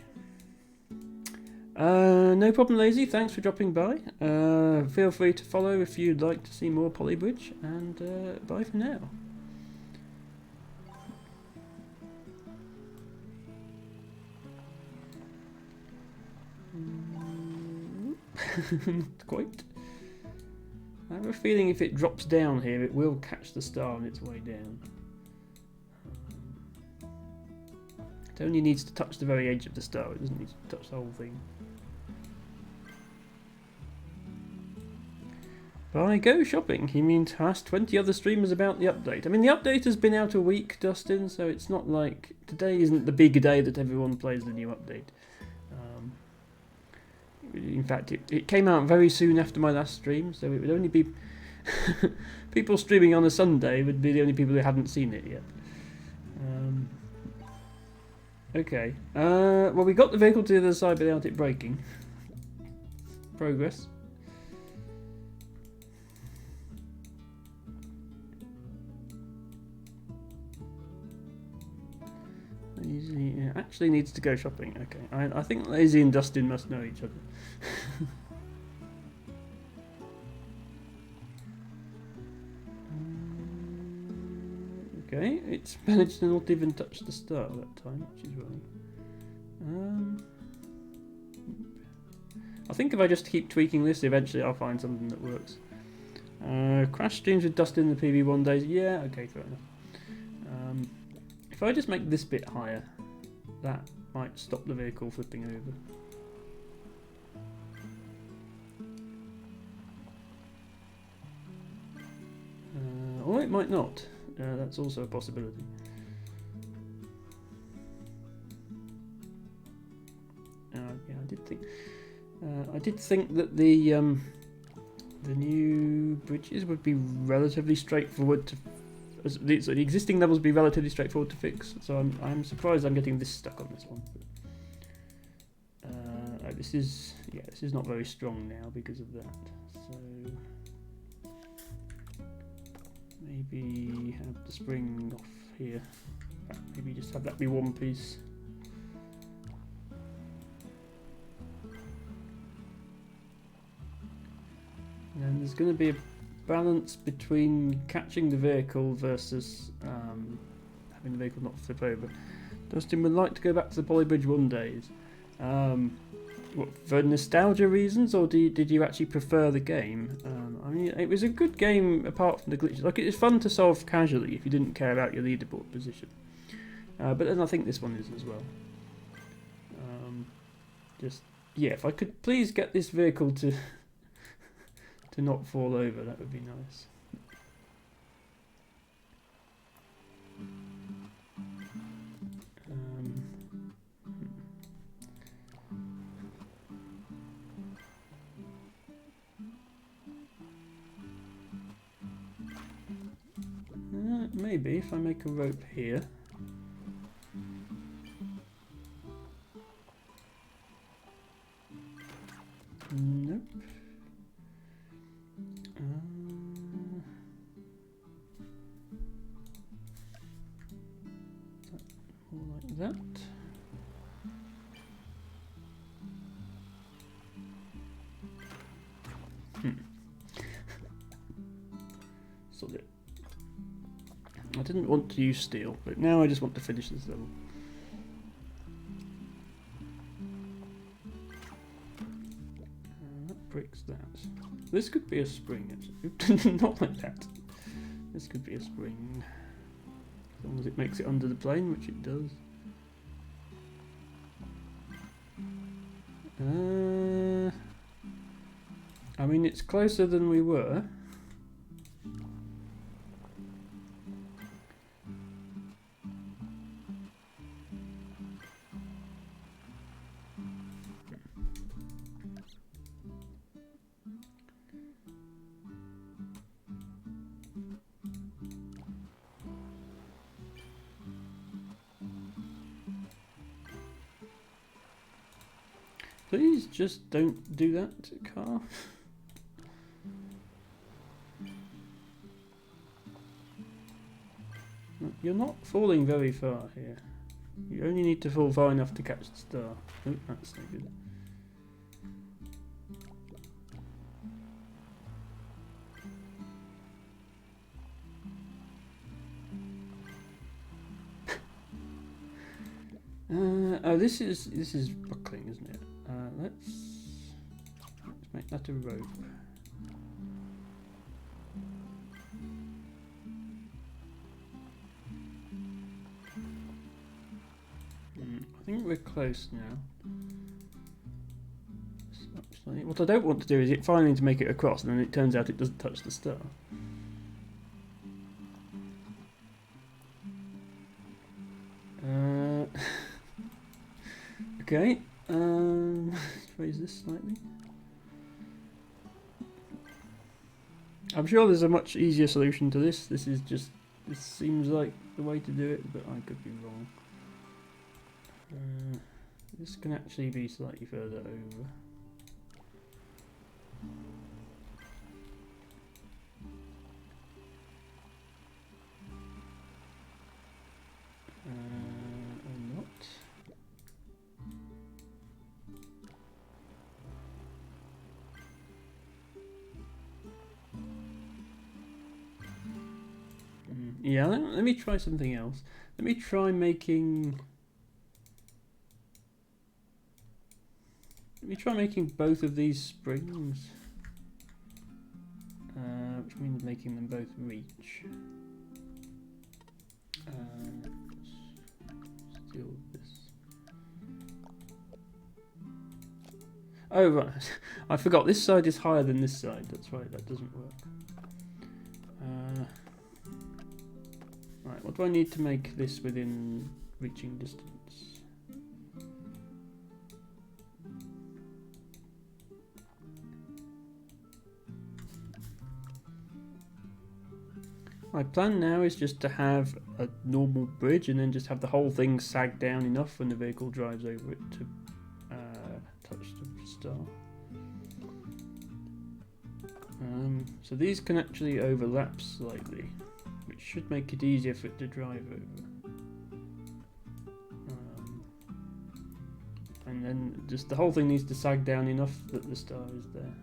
No problem, Lazy, thanks for dropping by. Feel free to follow if you'd like to see more Polybridge, and bye for now. Not quite. I have a feeling if it drops down here it will catch the star on its way down. It only needs to touch the very edge of the star, it doesn't need to touch the whole thing. By go shopping, he means to ask 20 other streamers about the update. I mean, the update has been out a week, Dustin, so it's not like today isn't the big day that everyone plays the new update. In fact, it came out very soon after my last stream, so it would only be people streaming on a Sunday would be the only people who hadn't seen it yet. Okay. Well, we got the vehicle to the other side without it breaking. Progress. Lazy actually needs to go shopping. Okay, I think Lazy and Dustin must know each other. Okay, it's managed to not even touch the star that time, which is wrong. I think if I just keep tweaking this, eventually I'll find something that works. Crash streams with Dustin in the PB1 days. Yeah, okay, fair enough. If I just make this bit higher, that might stop the vehicle flipping over. Or it might not. That's also a possibility. Yeah, I did think that the new bridges would be relatively straightforward to. So the existing levels would be relatively straightforward to fix. So I'm surprised I'm getting this stuck on this one. But, this is not very strong now because of that. So maybe have the spring off here. Maybe just have that be one piece. And there's going to be balance between catching the vehicle versus having the vehicle not flip over. Dustin would like to go back to the Polybridge 1 days. What, for nostalgia reasons, or did you actually prefer the game? I mean, it was a good game apart from the glitches. Like, it's fun to solve casually if you didn't care about your leaderboard position. But then I think this one is as well. Just, yeah, if I could please get this vehicle to to not fall over, that would be nice. Maybe if I make a rope here. Nope. More like that. Solid. I didn't want to use steel, but now I just want to finish this level. That breaks that. This could be a spring, actually. Not like that. This could be a spring. As long as it makes it under the plane, which it does. I mean, it's closer than we were. Please just don't do that, car. You're not falling very far here. You only need to fall far enough to catch the star. Oh, that's no good. Oh, this is buckling, isn't it? Let's make that a rope. I think we're close now. What I don't want to do is it finally to make it across, and then it turns out it doesn't touch the star. Okay. Let's raise this slightly. I'm sure there's a much easier solution to this. This seems like the way to do it, but I could be wrong. This can actually be slightly further over. Or not. Yeah, let me try something else. Let me try making... Let me try making both of these springs. Which means making them both reach. Steal this. Oh, right. I forgot. This side is higher than this side. That's right. That doesn't work. Right. What do I need to make this within reaching distance? My plan now is just to have a normal bridge and then just have the whole thing sag down enough when the vehicle drives over it to touch the star. So these can actually overlap slightly, which should make it easier for it to drive over. And then just the whole thing needs to sag down enough that the star is there.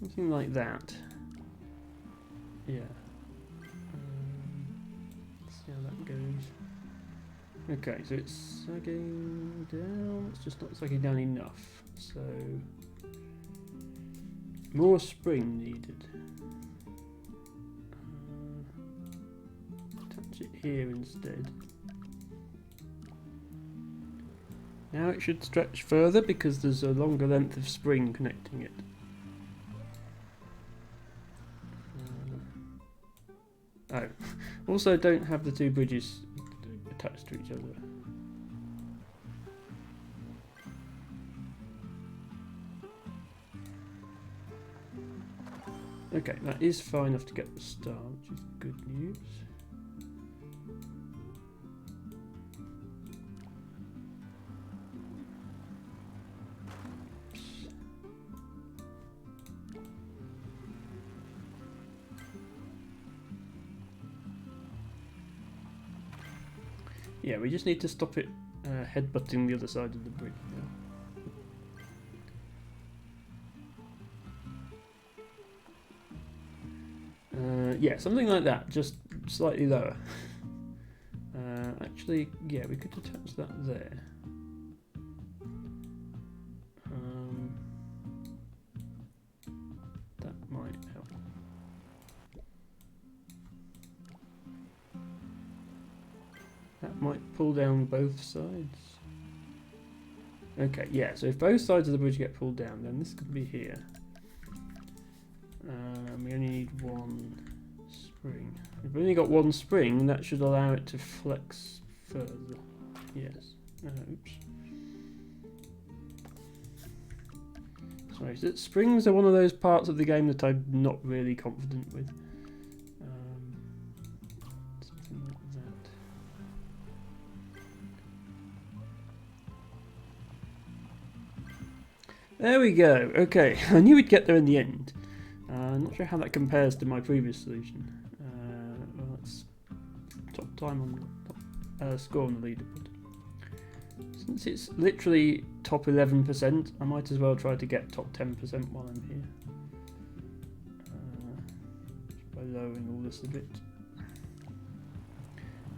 Something like that. Yeah. Let's see how that goes. Okay, so it's sagging down. It's just not sagging down enough. So more spring needed. Attach it here instead. Now it should stretch further because there's a longer length of spring connecting it. Oh, also don't have the two bridges attached to each other. Okay, that is far enough to get the star, which is good news. Yeah, we just need to stop it headbutting the other side of the bridge now. Yeah, something like that, just slightly lower. Actually, yeah, we could attach that there. That might help. That might pull down both sides. Okay, yeah, so if both sides of the bridge get pulled down, then this could be here. We only need one spring. If we've only got one spring, that should allow it to flex further. Yes. Oops. Sorry, so springs are one of those parts of the game that I'm not really confident with. Something like that. There we go. Okay, I knew we'd get there in the end. I'm not sure how that compares to my previous solution. Well, that's top time on score on the leaderboard. Since it's literally top 11%, I might as well try to get top 10% while I'm here. Just by lowering all this a bit.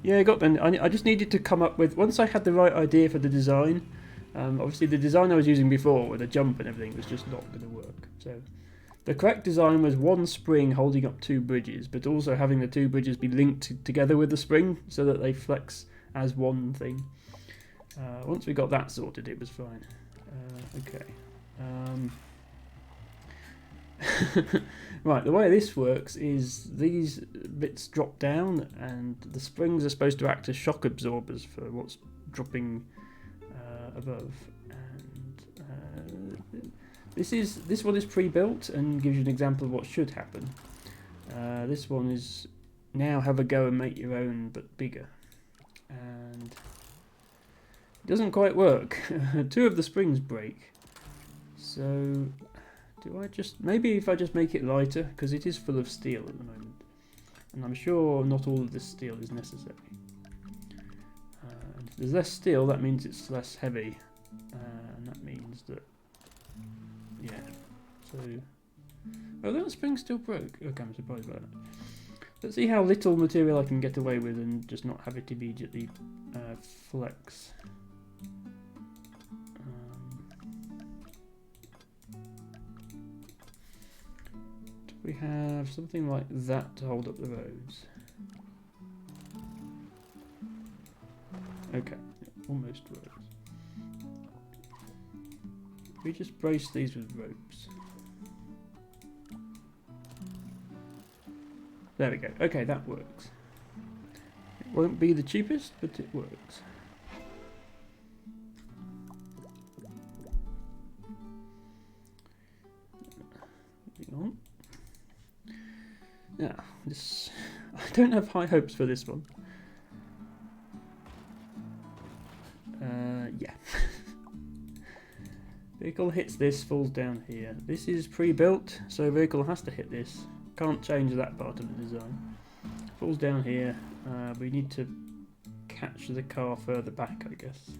Yeah, I got then. I just needed to come up with, once I had the right idea for the design. Obviously, the design I was using before with a jump and everything was just not going to work. So the correct design was one spring holding up two bridges, but also having the two bridges be linked together with the spring so that they flex as one thing. Once we got that sorted, it was fine. Okay. Right, the way this works is these bits drop down and the springs are supposed to act as shock absorbers for what's dropping above. And this one is pre-built and gives you an example of what should happen. This one is now have a go and make your own but bigger. And it doesn't quite work. Two of the springs break. So do I just, maybe if I just make it lighter, because it is full of steel at the moment. And I'm sure not all of this steel is necessary. And if there's less steel, that means it's less heavy. And that means that, yeah. So, oh, that spring still broke. Okay, I'm surprised by that. Let's see how little material I can get away with and just not have it immediately flex. We have something like that to hold up the roads. Okay, it almost works. We just brace these with ropes. There we go. Okay, that works. It won't be the cheapest, but it works. Moving on. Yeah, this. I don't have high hopes for this one. Yeah. Vehicle hits this, falls down here. This is pre-built, so vehicle has to hit this. Can't change that part of the design. Falls down here. We need to catch the car further back, I guess.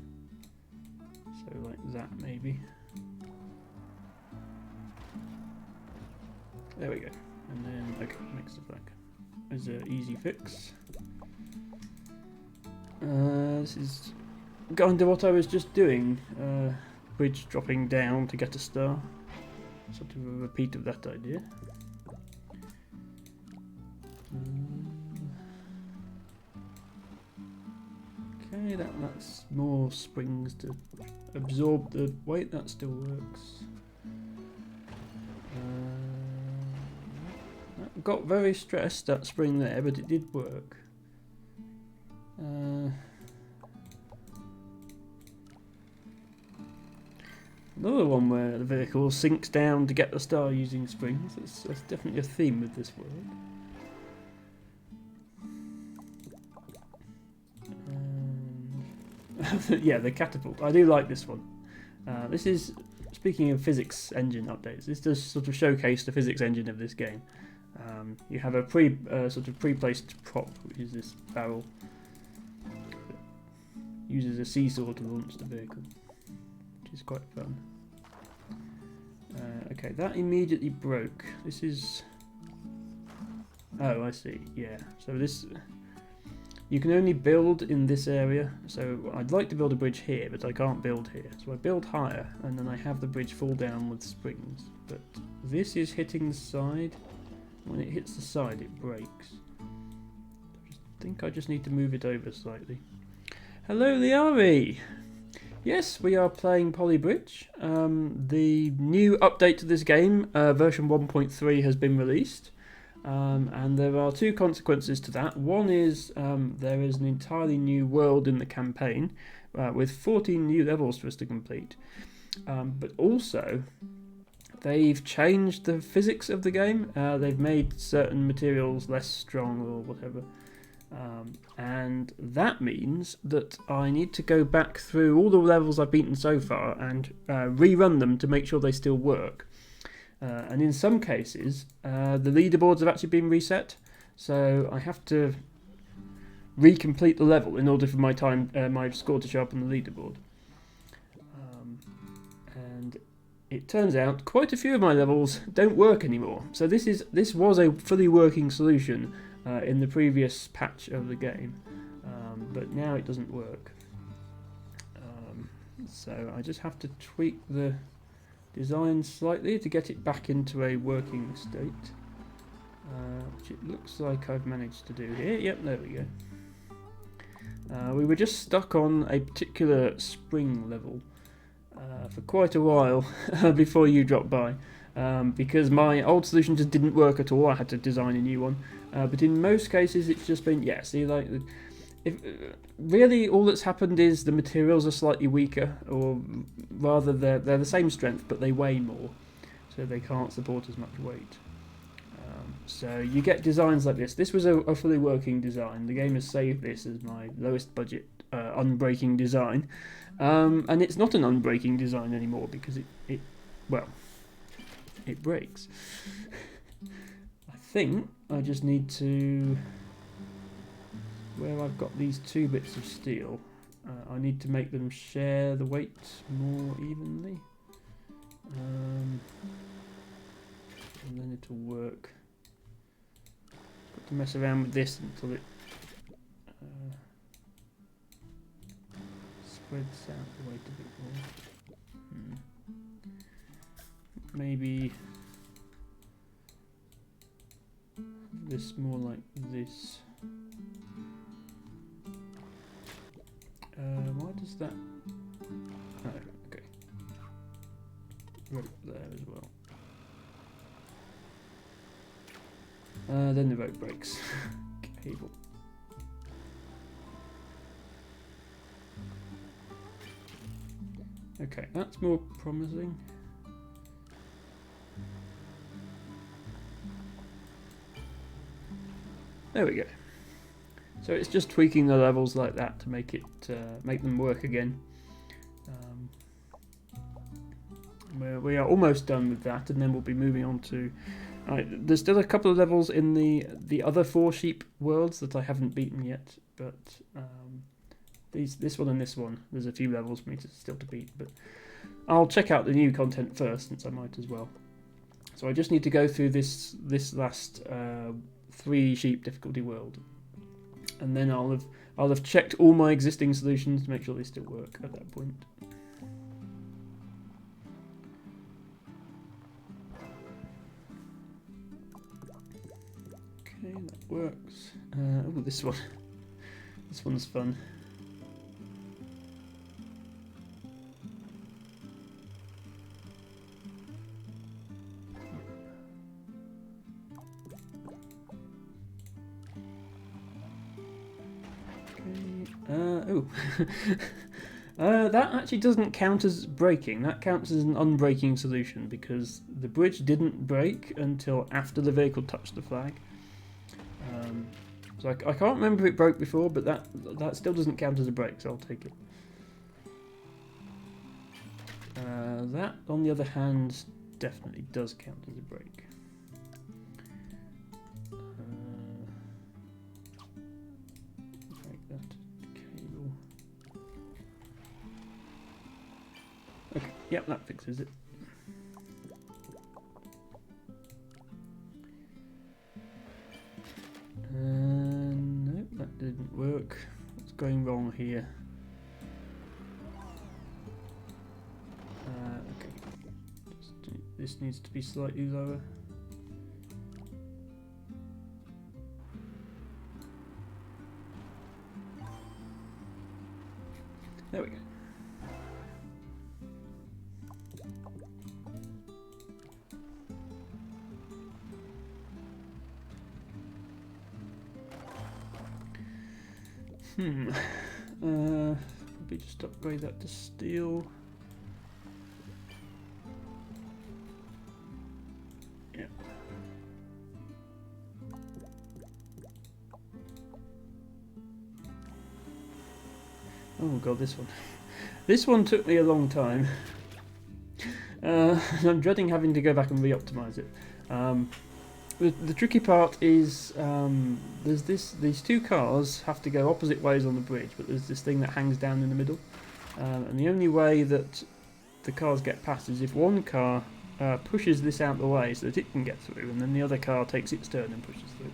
So like that, maybe. There we go. And then, okay, mix it back. There's an easy fix. This is kind of what I was just doing. Bridge dropping down to get a star. Sort of a repeat of that idea. Okay, that's more springs to absorb the weight. That still works. That got very stressed, that spring there, but it did work. Another one where the vehicle sinks down to get the star using springs. That's definitely a theme with this world. Yeah, the catapult. I do like this one. This is, speaking of physics engine updates, this does sort of showcase the physics engine of this game. You have a sort of pre-placed prop, which is this barrel that uses a seesaw to launch the vehicle, which is quite fun. Okay, that immediately broke. This is... Oh, I see. Yeah. So this... You can only build in this area, so I'd like to build a bridge here, but I can't build here. So I build higher, and then I have the bridge fall down with springs. But this is hitting the side. When it hits the side, it breaks. I think I just need to move it over slightly. Hello, Liari! Yes, we are playing Polybridge. The new update to this game, version 1.3, has been released. And there are two consequences to that. One is there is an entirely new world in the campaign with 14 new levels for us to complete. But also, they've changed the physics of the game. They've made certain materials less strong or whatever. And that means that I need to go back through all the levels I've beaten so far and rerun them to make sure they still work. And in some cases, the leaderboards have actually been reset, so I have to recomplete the level in order for my score to show up on the leaderboard. And it turns out quite a few of my levels don't work anymore. So this was a fully working solution in the previous patch of the game, but now it doesn't work. So I just have to tweak the design slightly to get it back into a working state, which it looks like I've managed to do here. Yep, there we go. We were just stuck on a particular spring level for quite a while before you dropped by, because my old solution just didn't work at all. I had to design a new one, but in most cases it's just been, yeah, see, like, really all that's happened is the materials are slightly weaker, or rather they're the same strength but they weigh more, so they can't support as much weight. So you get designs like this. This was a fully working design. The game has saved this as my lowest budget unbreaking design, and it's not an unbreaking design anymore because it breaks. I think I just need to, where I've got these two bits of steel, I need to make them share the weight more evenly, and then it'll work. Got to mess around with this until it spreads out the weight a bit more. Maybe this more like this. Why does that... Oh, okay. Rope there as well. Then the rope breaks. Cable. Okay, that's more promising. There we go. So it's just tweaking the levels like that to make it make them work again. We are almost done with that, and then we'll be moving on to. There's still a couple of levels in the other 4 sheep worlds that I haven't beaten yet, but this one and this one, there's a few levels for me still to beat. But I'll check out the new content first, since I might as well. So I just need to go through this last 3 sheep difficulty world, and then I'll have checked all my existing solutions to make sure they still work at that point. Okay, that works. Oh, this one. This one's fun. That actually doesn't count as breaking. That counts as an unbreaking solution because the bridge didn't break until after the vehicle touched the flag. So I can't remember if it broke before, but that still doesn't count as a break, so I'll take it. That, on the other hand, definitely does count as a break. Make that cable. Okay, yep, that fixes it. Nope, that didn't work. What's going wrong here? Okay, this needs to be slightly lower. There we go. Probably just upgrade that to steel. Yeah. Oh god, this one. This one took me a long time. I'm dreading having to go back and re-optimize it. The tricky part is there's these 2 cars have to go opposite ways on the bridge, but there's this thing that hangs down in the middle, and the only way that the cars get past is if one car pushes this out the way so that it can get through, and then the other car takes its turn and pushes through.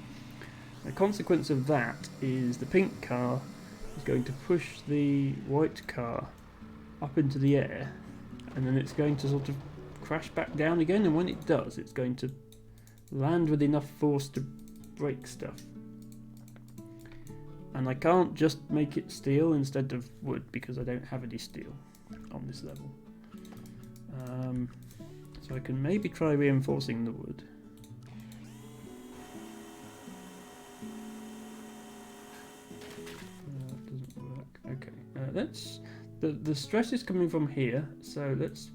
The consequence of that is the pink car is going to push the white car up into the air, and then it's going to sort of crash back down again, and when it does, it's going to land with enough force to break stuff. And I can't just make it steel instead of wood because I don't have any steel on this level. So I can maybe try reinforcing the wood. Doesn't work. Okay, let's. The stress is coming from here, so let's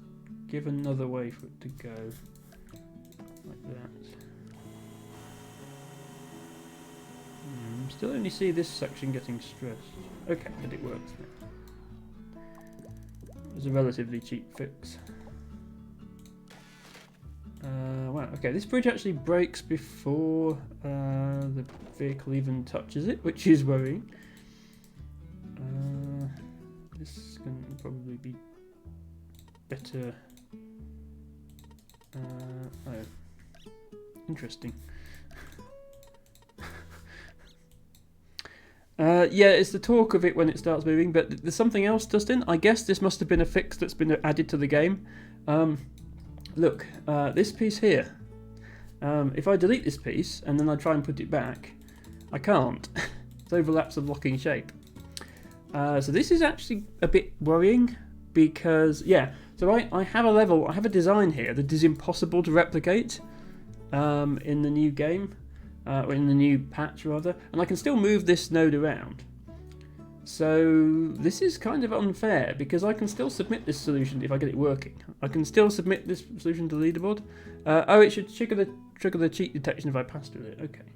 give another way for it to go, like that. Still only see this section getting stressed. Okay, but it works now. It was a relatively cheap fix. Wow, okay, this bridge actually breaks before the vehicle even touches it, which is worrying. This can probably be better. Oh, interesting. Yeah, it's the talk of it when it starts moving, but there's something else, Dustin. I guess this must have been a fix that's been added to the game. Look, this piece here. If I delete this piece and then I try and put it back, I can't. It overlaps the blocking shape. So this is actually a bit worrying because, yeah, so I have a level, I have a design here that is impossible to replicate in the new game. Or in the new patch rather, and I can still move this node around. So this is kind of unfair because I can still submit this solution if I get it working. I can still submit this solution to the leaderboard. Oh, it should trigger the cheat detection if I pass through it. Okay,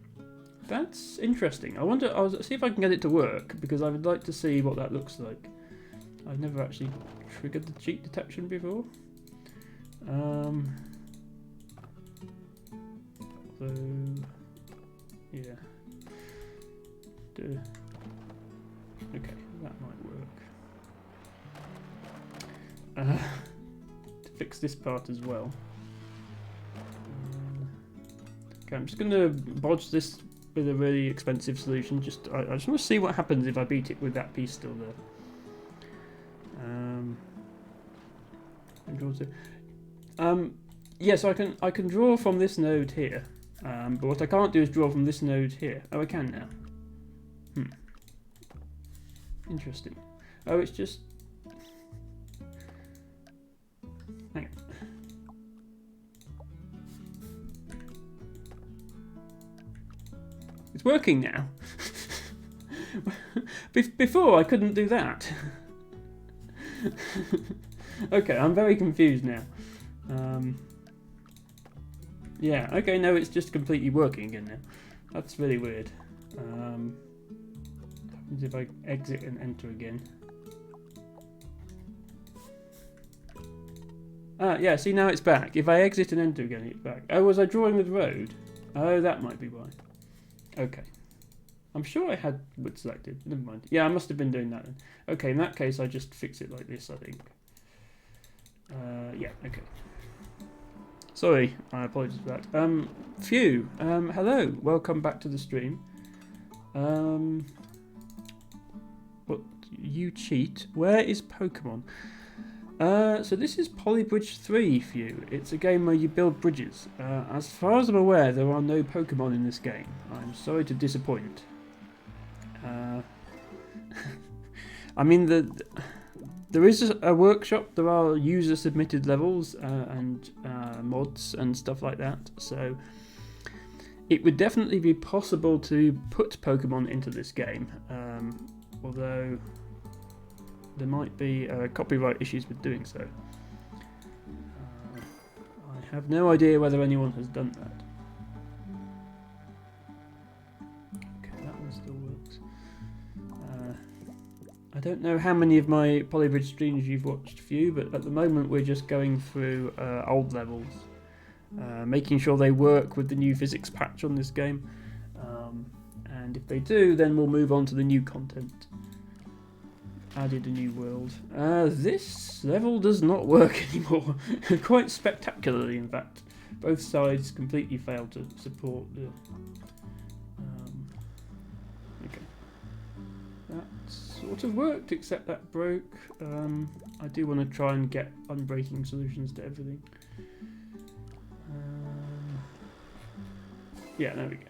that's interesting. I'll see if I can get it to work because I would like to see what that looks like. I've never actually triggered the cheat detection before. So. Yeah. Okay, that might work. To fix this part as well. Okay, I'm just going to bodge this with a really expensive solution. I just want to see what happens if I beat it with that piece still there. Yeah, so I can draw from this node here, but what I can't do is draw from this node here. Oh, I can now. Interesting. Oh, it's just... Hang on. It's working now. Before I couldn't do that. Okay, I'm very confused now. Yeah, okay, no, it's just completely working again now. That's really weird. What happens if I exit and enter again? Yeah, see, now it's back. If I exit and enter again, it's back. Oh, was I drawing with road? Oh, that might be why. Okay. I'm sure I had wood selected. Never mind. Yeah, I must have been doing that then. Okay, in that case, I just fix it like this, I think. Yeah, okay. Sorry, I apologize for that. Phew, hello, welcome back to the stream. What, you cheat? Where is Pokemon? So this is Polybridge 3, Phew. It's a game where you build bridges. As far as I'm aware, there are no Pokemon in this game. I'm sorry to disappoint. I mean, there is a workshop, there are user-submitted levels and mods and stuff like that, so it would definitely be possible to put Pokemon into this game, although there might be copyright issues with doing so. I have no idea whether anyone has done that. Okay, that one still works. I don't know how many of my Polybridge streams you've watched, Few, but at the moment we're just going through old levels, making sure they work with the new physics patch on this game, and if they do, then we'll move on to the new content. Added a new world. This level does not work anymore, quite spectacularly in fact. Both sides completely failed to support the... okay. That sort of worked, except that broke. I do want to try and get unbreaking solutions to everything. Yeah, there we go.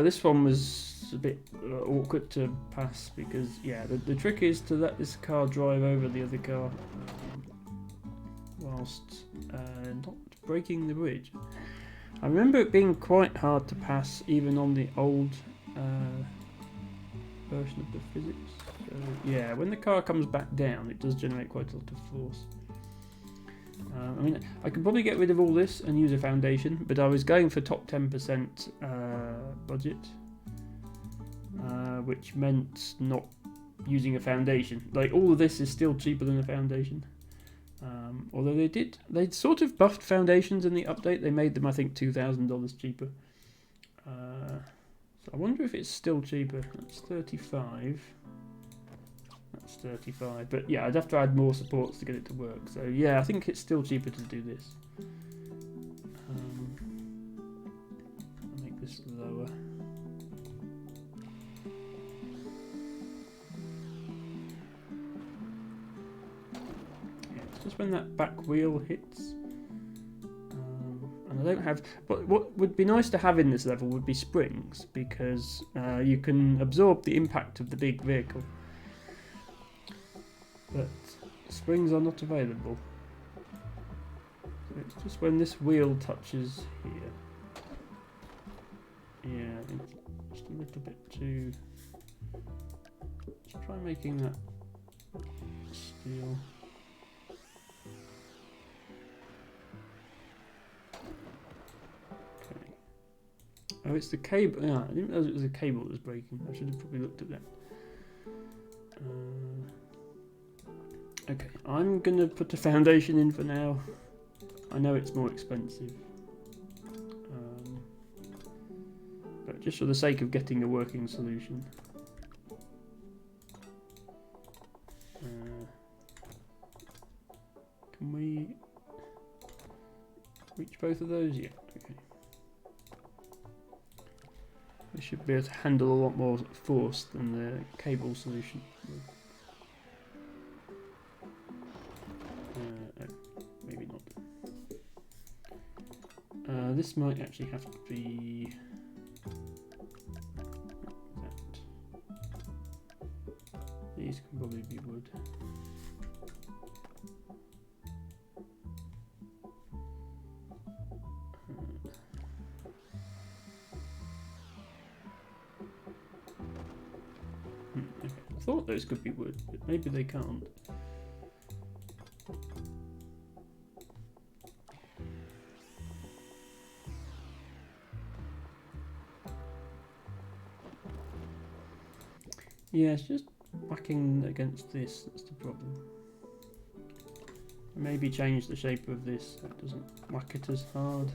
This one was a bit awkward to pass because, yeah, the trick is to let this car drive over the other car whilst not breaking the bridge. I remember it being quite hard to pass even on the old version of the physics. So, yeah, when the car comes back down, it does generate quite a lot of force. I mean, I could probably get rid of all this and use a foundation, but I was going for top 10% budget, which meant not using a foundation. Like, all of this is still cheaper than a foundation. Although they'd sort of buffed foundations in the update. They made them, I think, $2,000 cheaper. So I wonder if it's still cheaper. That's 35. That's 35, but yeah, I'd have to add more supports to get it to work. So yeah, I think it's still cheaper to do this. I'll make this lower. Yeah, it's just when that back wheel hits. And I don't have... But what would be nice to have in this level would be springs, because you can absorb the impact of the big vehicle. But springs are not available. So it's just when this wheel touches here. Yeah, it's just a little bit too... Let's try making that steel. Okay. Oh, it's the cable. Yeah, I didn't realize it was a cable that was breaking. I should have probably looked at that. Okay, I'm going to put a foundation in for now. I know it's more expensive. But just for the sake of getting a working solution. switch both of those? Yeah, okay. They should be able to handle a lot more force than the cable solution. Oh, maybe not. This might actually have to be that. These can probably be wood. Okay. I thought those could be wood, but maybe they can't. Yeah, it's just whacking against this, that's the problem. Maybe change the shape of this so it doesn't whack it as hard.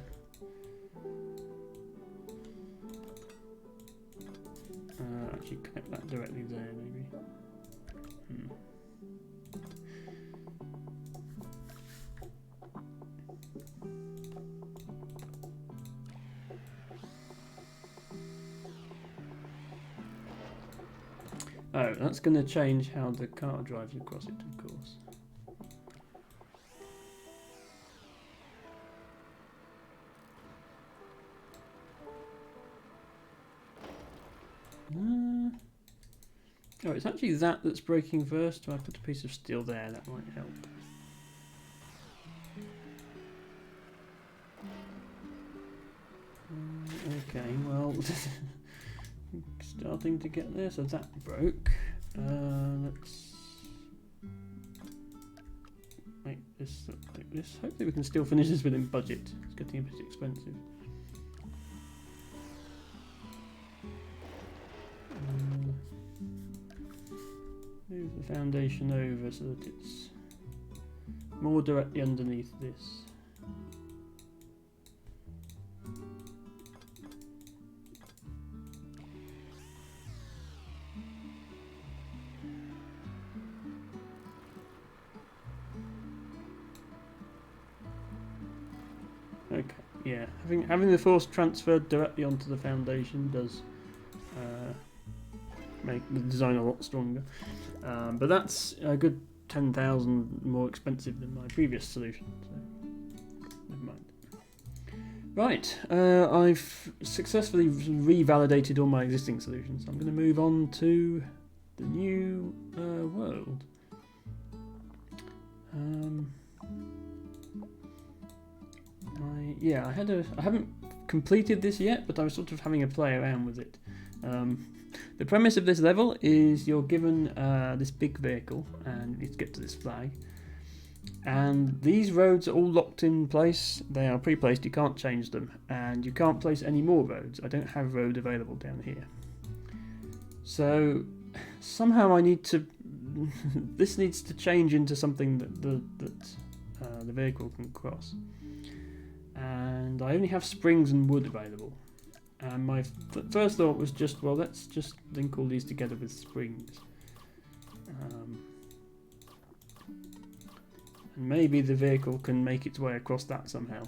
Actually connect that directly there, maybe. Oh, that's going to change how the car drives across it, of course. Oh, it's actually that that's breaking first. So I put a piece of steel there, that might help. Okay, well, starting to get there, so that broke. Let's make this look like this. Hopefully we can still finish this within budget. It's getting a bit expensive. Move the foundation over so that it's more directly underneath this. Okay, yeah, having the force transferred directly onto the foundation does make the design a lot stronger. But that's a good 10,000 more expensive than my previous solution, so never mind. Right, I've successfully revalidated all my existing solutions. I'm going to move on to the new world. I haven't completed this yet, but I was sort of having a play around with it. The premise of this level is you're given this big vehicle and you need to get to this flag. And these roads are all locked in place. They are pre-placed, you can't change them. And you can't place any more roads. I don't have road available down here. So somehow I need to... this needs to change into something that the vehicle can cross. And I only have springs and wood available. And my first thought was just, well, let's just link all these together with springs. And maybe the vehicle can make its way across that somehow.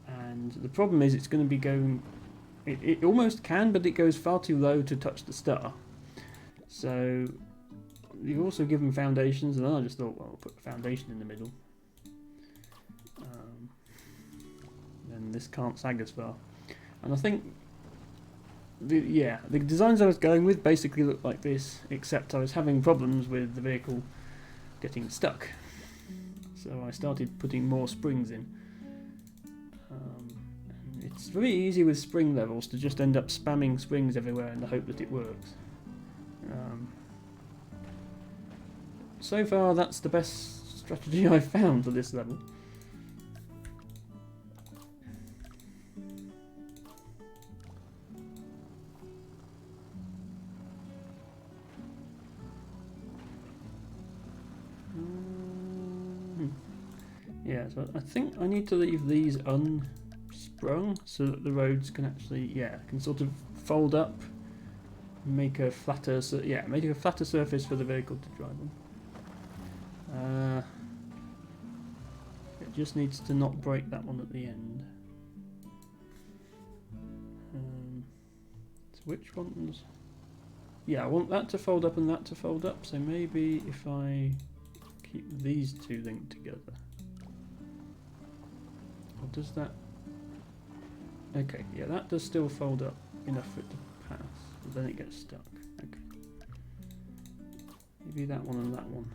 And the problem is it's going to be going... It almost can, but it goes far too low to touch the star. So you've also given foundations, and then I just thought, well, I'll put a foundation in the middle. And this can't sag as far. And I think, the designs I was going with basically looked like this, except I was having problems with the vehicle getting stuck. So I started putting more springs in. And it's very easy with spring levels to just end up spamming springs everywhere in the hope that it works. So far, that's the best strategy I've found for this level. Yeah, so I think I need to leave these unsprung so that the roads can actually, can sort of fold up, make a flatter, make a flatter surface for the vehicle to drive on. it just needs to not break that one at the end. So which ones? Yeah, I want that to fold up and that to fold up, so maybe if I keep these two linked together. Or does that... Okay, yeah, that does still fold up enough for it to pass, but then it gets stuck. Okay. Maybe that one and that one.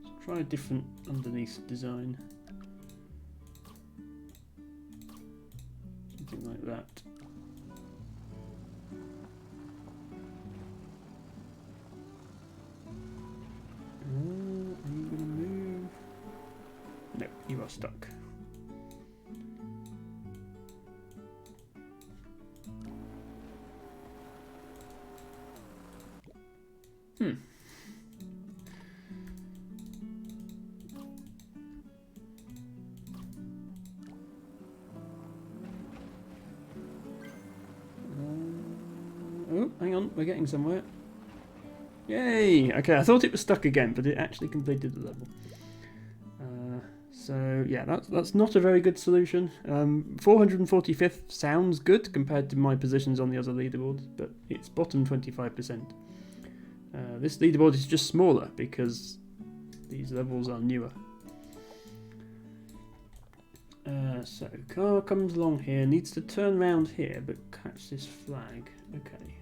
Let's try a different underneath design. Something like that. Are you going to move? No, you are stuck. Oh, hang on, we're getting somewhere. Yay! Okay, I thought it was stuck again, but it actually completed the level. So yeah, that's not a very good solution. 445th sounds good compared to my positions on the other leaderboards, but it's bottom 25%. This leaderboard is just smaller because these levels are newer. So car comes along here, needs to turn round here, but catch this flag. Okay.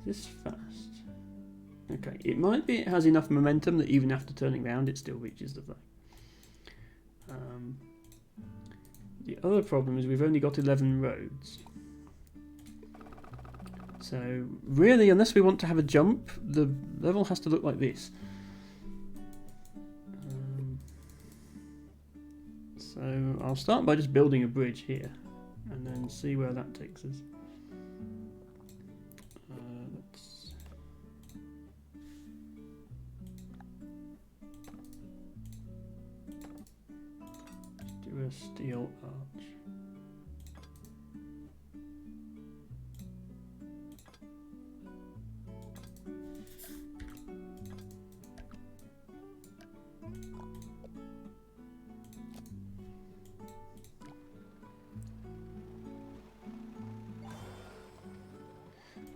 Is this fast? Okay, it might be it has enough momentum that even after turning round it still reaches the flag. The other problem is we've only got 11 roads. So really, unless we want to have a jump, the level has to look like this. So I'll start by just building a bridge here and then see where that takes us. Let's do a steel arch.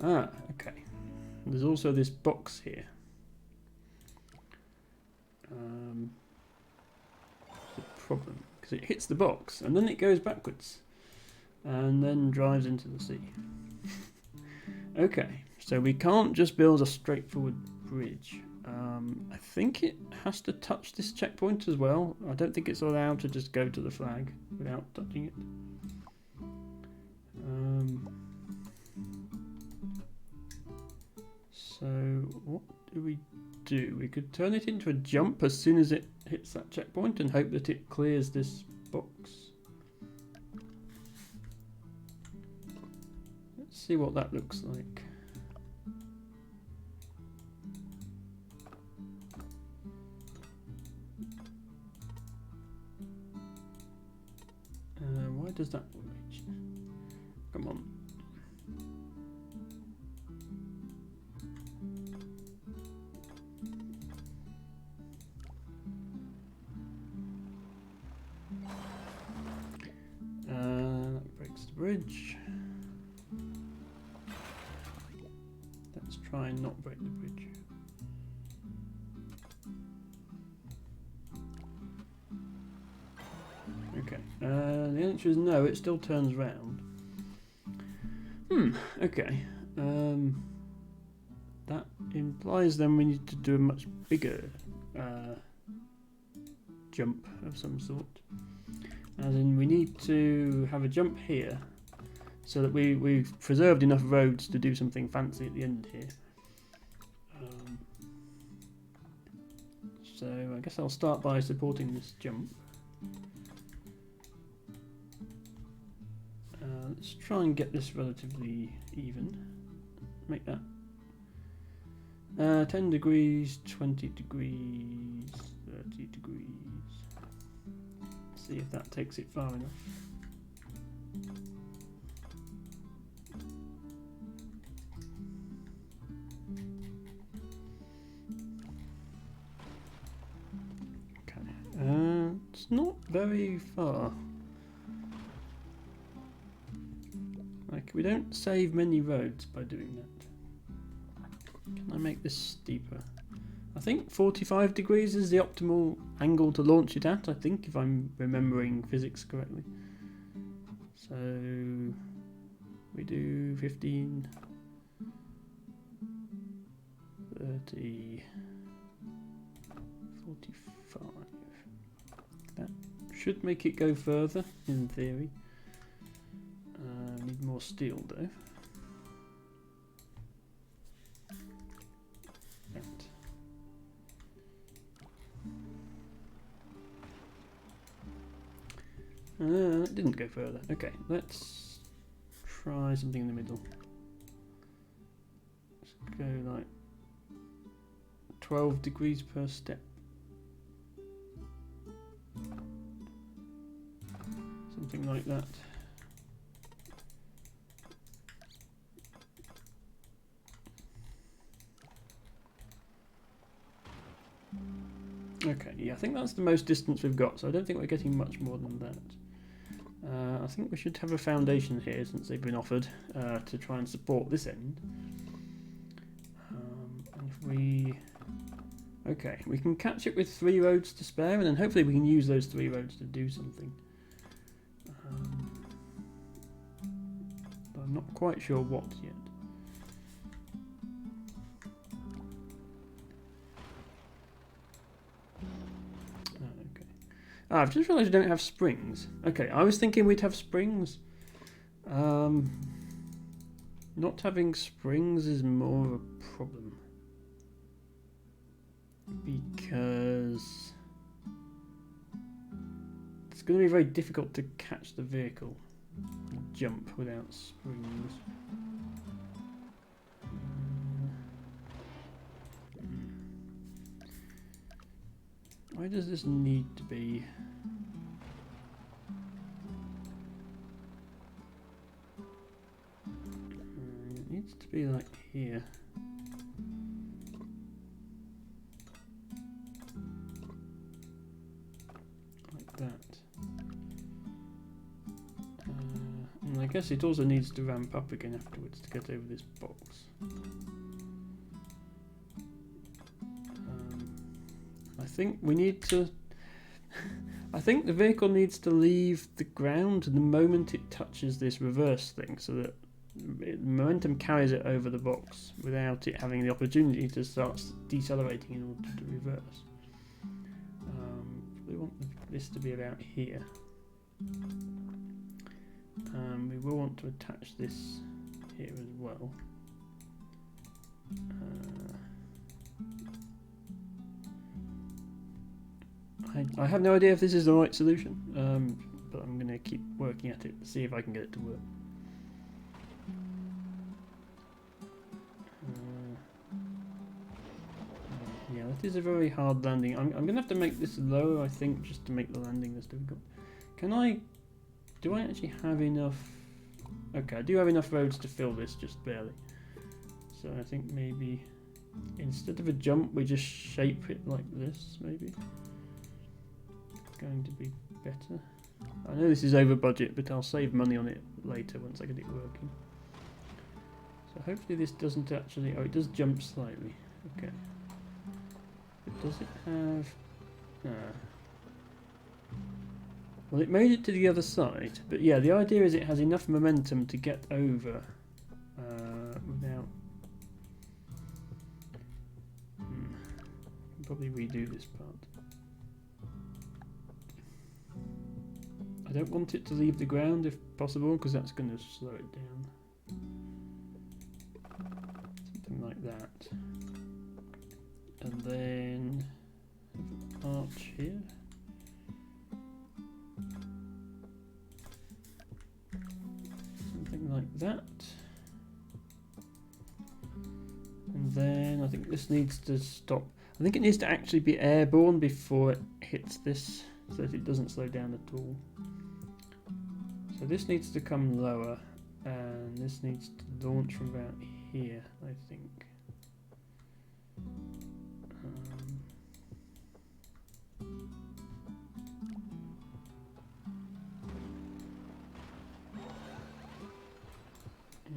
Ah, okay. There's also this box here. It's a problem because it hits the box and then it goes backwards and then drives into the sea. Okay, so we can't just build a straightforward bridge. I think it has to touch this checkpoint as well. I don't think it's allowed to just go to the flag without touching it. So what do? We could turn it into a jump as soon as it hits that checkpoint and hope that it clears this box. Let's see what that looks like. Why does that one reach? Come on. That breaks the bridge. Let's try and not break the bridge. Okay, the answer is no, it still turns round. Okay. That implies then we need to do a much bigger jump of some sort. As in, we need to have a jump here so that we've preserved enough roads to do something fancy at the end here. So I guess I'll start by supporting this jump. Let's try and get this relatively even. Make that 10 degrees, 20 degrees, 30 degrees. See if that takes it far enough. Okay, it's not very far. Like, we don't save many roads by doing that. Can I make this steeper? I think 45 degrees is the optimal angle to launch it at, I think, if I'm remembering physics correctly. So we do 15, 30, 45. That should make it go further, in theory. Need more steel though. It didn't go further. Okay, let's try something in the middle. Let's go like 12 degrees per step. Something like that. Okay, yeah, I think that's the most distance we've got, so I don't think we're getting much more than that. I think we should have a foundation here, since they've been offered, to try and support this end. And if we... Okay, we can catch it with 3 roads to spare, and then hopefully we can use those 3 roads to do something. But I'm not quite sure what yet. I've just realised I don't have springs. Okay, I was thinking we'd have springs. Not having springs is more of a problem. Because it's going to be very difficult to catch the vehicle and jump without springs. Why does this need to be? It needs to be like here. Like that. And I guess it also needs to ramp up again afterwards to get over this box. I think we need to... I think the vehicle needs to leave the ground the moment it touches this reverse thing, so that momentum carries it over the box without it having the opportunity to start decelerating in order to reverse. We want this to be about here. We will want to attach this here as well. I have no idea if this is the right solution, but I'm going to keep working at it to see if I can get it to work. Yeah, that is a very hard landing. I'm going to have to make this lower, I think, just to make the landing less difficult. Do I actually have enough? Okay, I do have enough roads to fill this, just barely. So I think maybe instead of a jump, we just shape it like this, maybe. Going to be better. I know this is over budget, but I'll save money on it later once I get it working. So hopefully this doesn't actually... Oh, it does jump slightly. Okay. But does it have... Well, it made it to the other side, but yeah, the idea is it has enough momentum to get over without... Probably redo this part. I don't want it to leave the ground if possible, because that's going to slow it down. Something like that. And then have an arch here. Something like that. And then I think this needs to stop. I think it needs to actually be airborne before it hits this so that it doesn't slow down at all. So this needs to come lower, and this needs to launch from about here, I think. Yeah,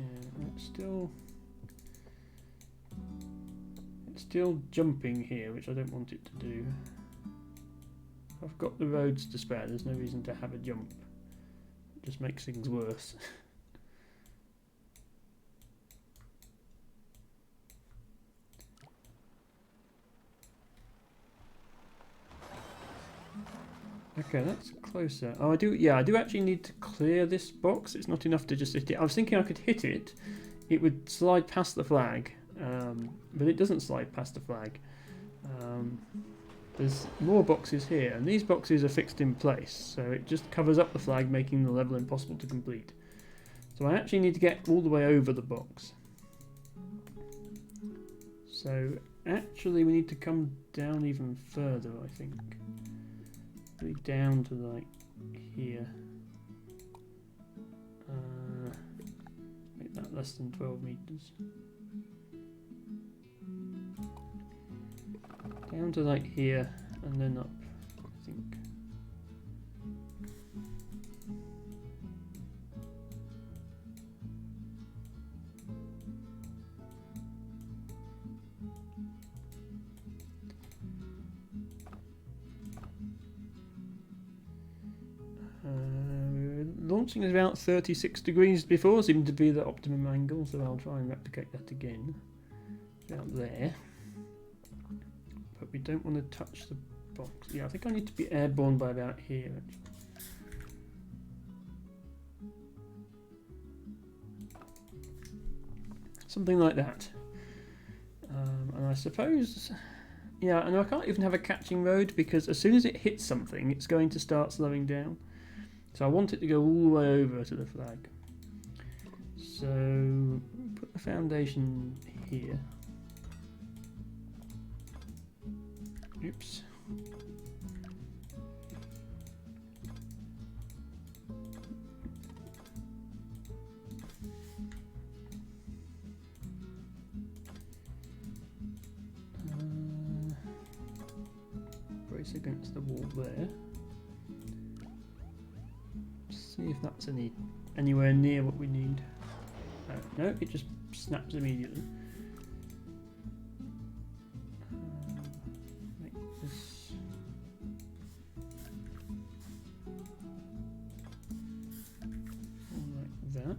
it's still jumping here, which I don't want it to do. I've got the roads to spare, there's no reason to have a jump. It just makes things worse. Okay, that's closer. Oh, I do actually need to clear this box. It's not enough to just hit it. I was thinking I could hit it, it would slide past the flag, but it doesn't slide past the flag. There's more boxes here, and these boxes are fixed in place, so it just covers up the flag, making the level impossible to complete. So I actually need to get all the way over the box. So actually we need to come down even further, I think. Maybe down to like here. Make that less than 12 meters. Down to like here and then up, I think. Launching is about 36 degrees before, seemed to be the optimum angle, so I'll try and replicate that again. About there. But we don't want to touch the box. Yeah, I think I need to be airborne by about here. Something like that. And I suppose... Yeah, and I can't even have a catching road because as soon as it hits something, it's going to start slowing down. So I want it to go all the way over to the flag. So put the foundation here. Oops. Brace against the wall there. See if that's anywhere near what we need. No, it just snaps immediately. Make this like that.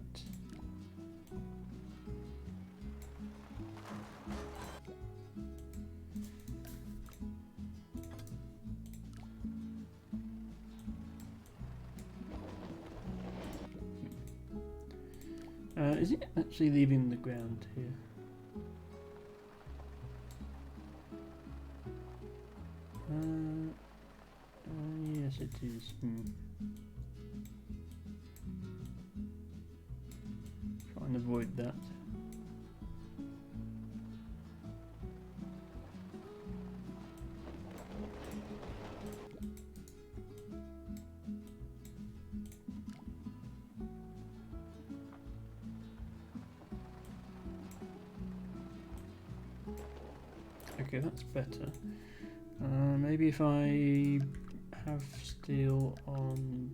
Is it actually leaving the ground here? Yes it is. Try and avoid that. Okay, that's better. Maybe if I have steel on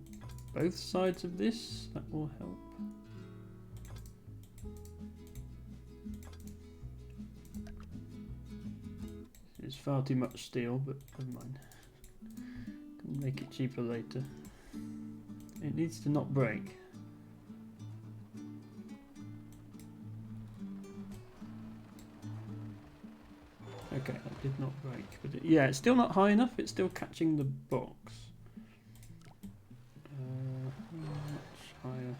both sides of this, that will help. It's far too much steel, but never mind. Can make it cheaper later. It needs to not break. Okay, that did not break, but yeah, it's still not high enough. It's still catching the box. Much higher.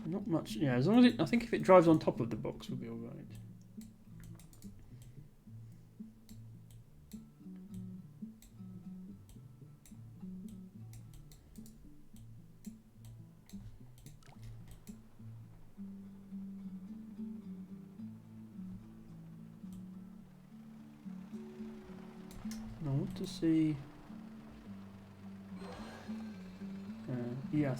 Not much. Yeah, as long as I think if it drives on top of the box, we'll be all right. I want to see Yeah,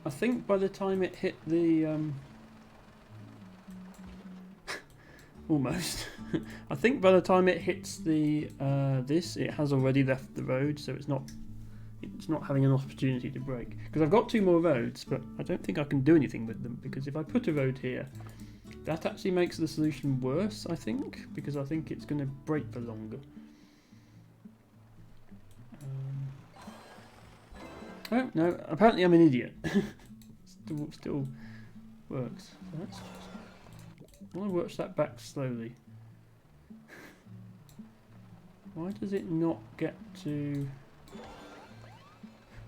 I think by the time it hit the almost, I think by the time it hits the this, it has already left the road, so it's not having an opportunity to break. Because I've got 2 more roads, but I don't think I can do anything with them, because if I put a road here, that actually makes the solution worse, I think, because I think it's going to break for longer. Oh, no, apparently I'm an idiot. still works. So that's just, I want to work that back slowly. Why does it not get to...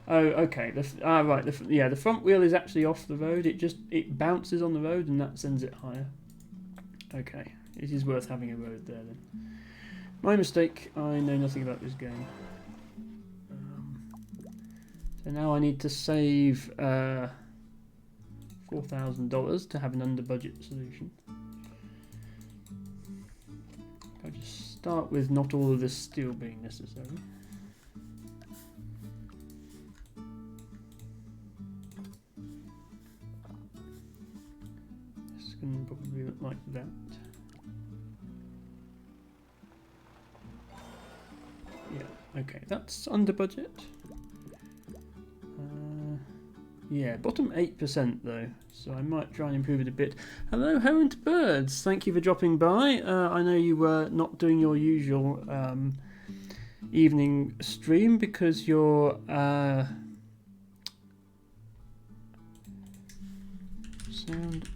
Oh, okay. Right. The front wheel is actually off the road. It bounces on the road and that sends it higher. Okay, it is worth having a road there then. My mistake. I know nothing about this game. So now I need to save $4,000 to have an under budget solution. I'll just start with not all of this steel being necessary. This can probably look like that. Yeah, okay, that's under budget. Yeah, bottom 8% though, so I might try and improve it a bit. Hello, Herent Birds, thank you for dropping by. I know you were not doing your usual evening stream because you're sound.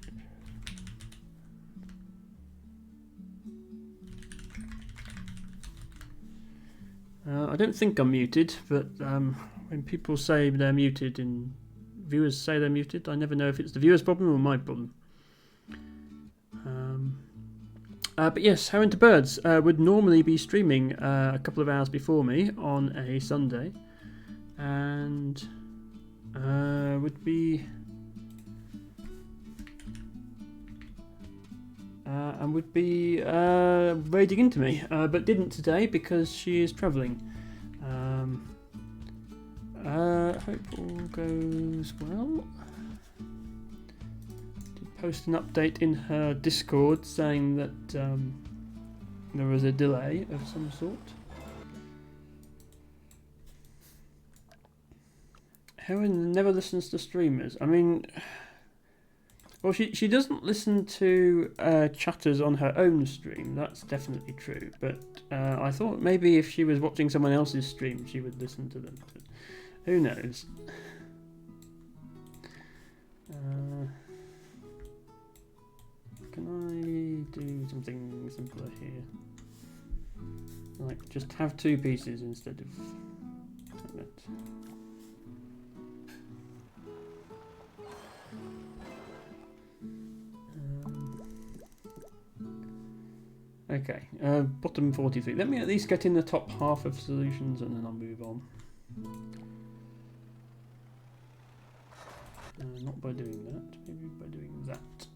I don't think I'm muted, but when people say they're muted and viewers say they're muted, I never know if it's the viewer's problem or my problem. But yes, How Into Birds would normally be streaming a couple of hours before me on a Sunday, and would be raiding into me, but didn't today because she is travelling. Hope all goes well. Did post an update in her Discord saying that there was a delay of some sort. Helen never listens to streamers. I mean, well, she doesn't listen to chatters on her own stream. That's definitely true. But I thought maybe if she was watching someone else's stream, she would listen to them. But who knows? Can I do something simpler here? Like just have 2 pieces instead of that. Okay, bottom 43. Let me at least get in the top half of solutions and then I'll move on. Not by doing that, maybe by doing that.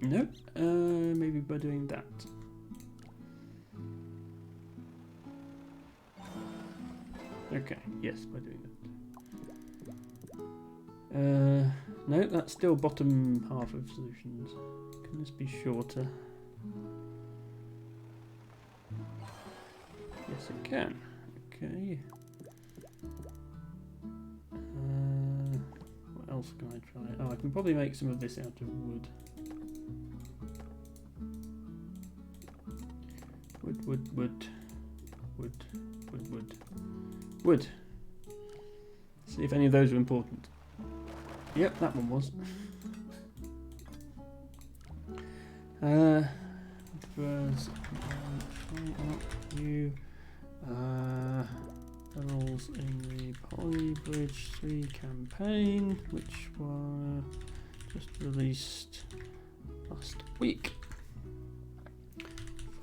No, maybe by doing that. Okay, yes, by doing that. No, that's still bottom half of solutions. Can this be shorter? Yes, it can. Okay. What else can I try? Oh, I can probably make some of this out of wood. Wood. See if any of those are important. Yep, that one was. Levels in the Poly Bridge 3 campaign, which were just released last week.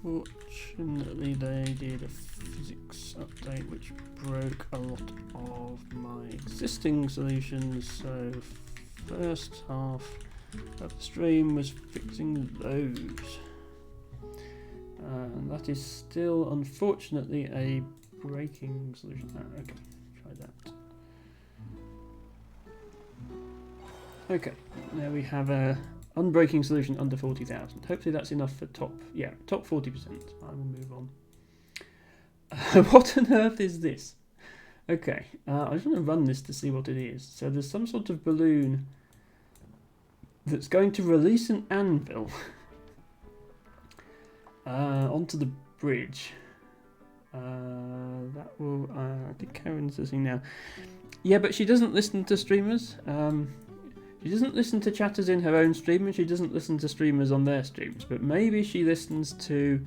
Fortunately, they did a physics update which broke a lot of my existing solutions, so first half of the stream was fixing those. And that is still, unfortunately, a breaking solution. Okay, try that. Okay, there we have a unbreaking solution under 40,000. Hopefully that's enough for top 40%. I will move on. What on earth is this? Okay, I just want to run this to see what it is. So there's some sort of balloon that's going to release an anvil onto the bridge. That will. I think Karen's listening now. Yeah, but she doesn't listen to streamers. She doesn't listen to chatters in her own stream, and she doesn't listen to streamers on their streams. But maybe she listens to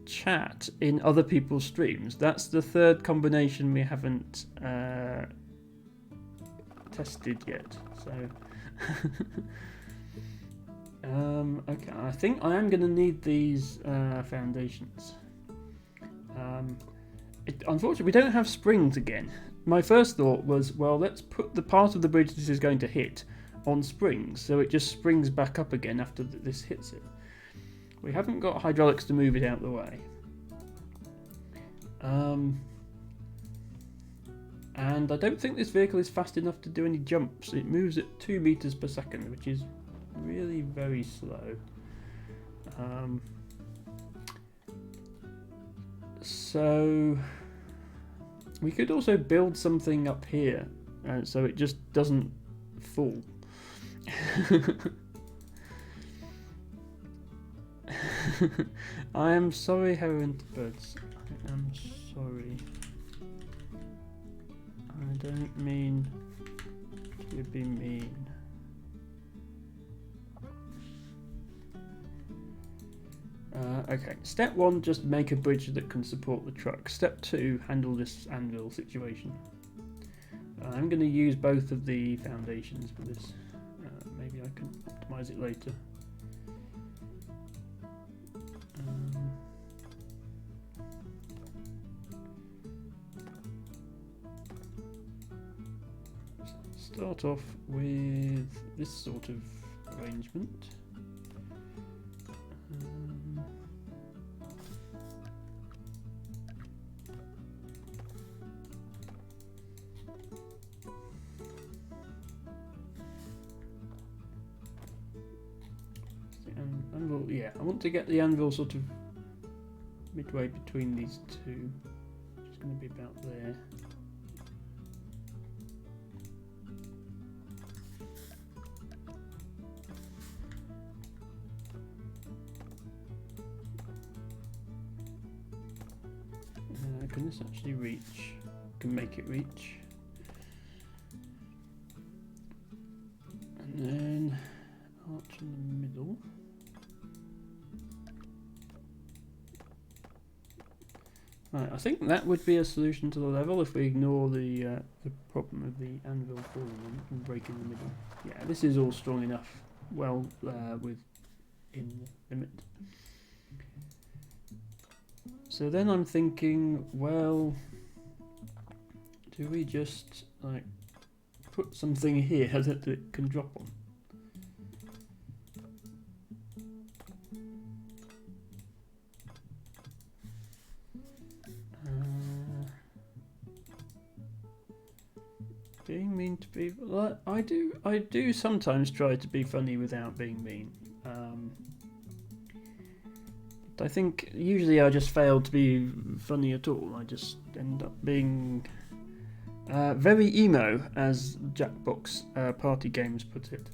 chat in other people's streams. That's the third combination we haven't tested yet. So, okay, I think I am going to need these foundations. Unfortunately, we don't have springs again. My first thought was, well, let's put the part of the bridge this is going to hit on springs, so it just springs back up again after this hits it. We haven't got hydraulics to move it out of the way. And I don't think this vehicle is fast enough to do any jumps. It moves at 2 meters per second, which is really very slow. So we could also build something up here, so it just doesn't fall. I am sorry, Herent Birds. I am sorry. I don't mean to be mean. Okay, step 1, just make a bridge that can support the truck. Step 2, handle this anvil situation. I'm going to use both of the foundations for this. Maybe I can optimize it later. Start off with this sort of arrangement. Anvil, yeah, I want to get the anvil sort of midway between these two. It's going to be about there. Can this actually reach? Can make it reach. And then arch in the middle. Right, I think that would be a solution to the level if we ignore the problem of the anvil falling and breaking the middle. Yeah, this is all strong enough, well, within the limit. So then I'm thinking, well, do we just like put something here that it can drop on? Being mean to be, well, I do sometimes try to be funny without being mean. I think usually I just fail to be funny at all. I just end up being very emo, as Jackbox Party Games put it.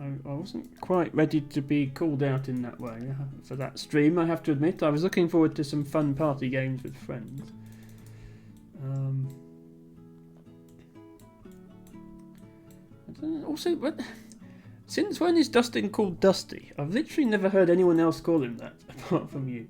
I wasn't quite ready to be called out in that way for that stream, I have to admit. I was looking forward to some fun party games with friends. Also, since when is Dustin called Dusty? I've literally never heard anyone else call him that, apart from you.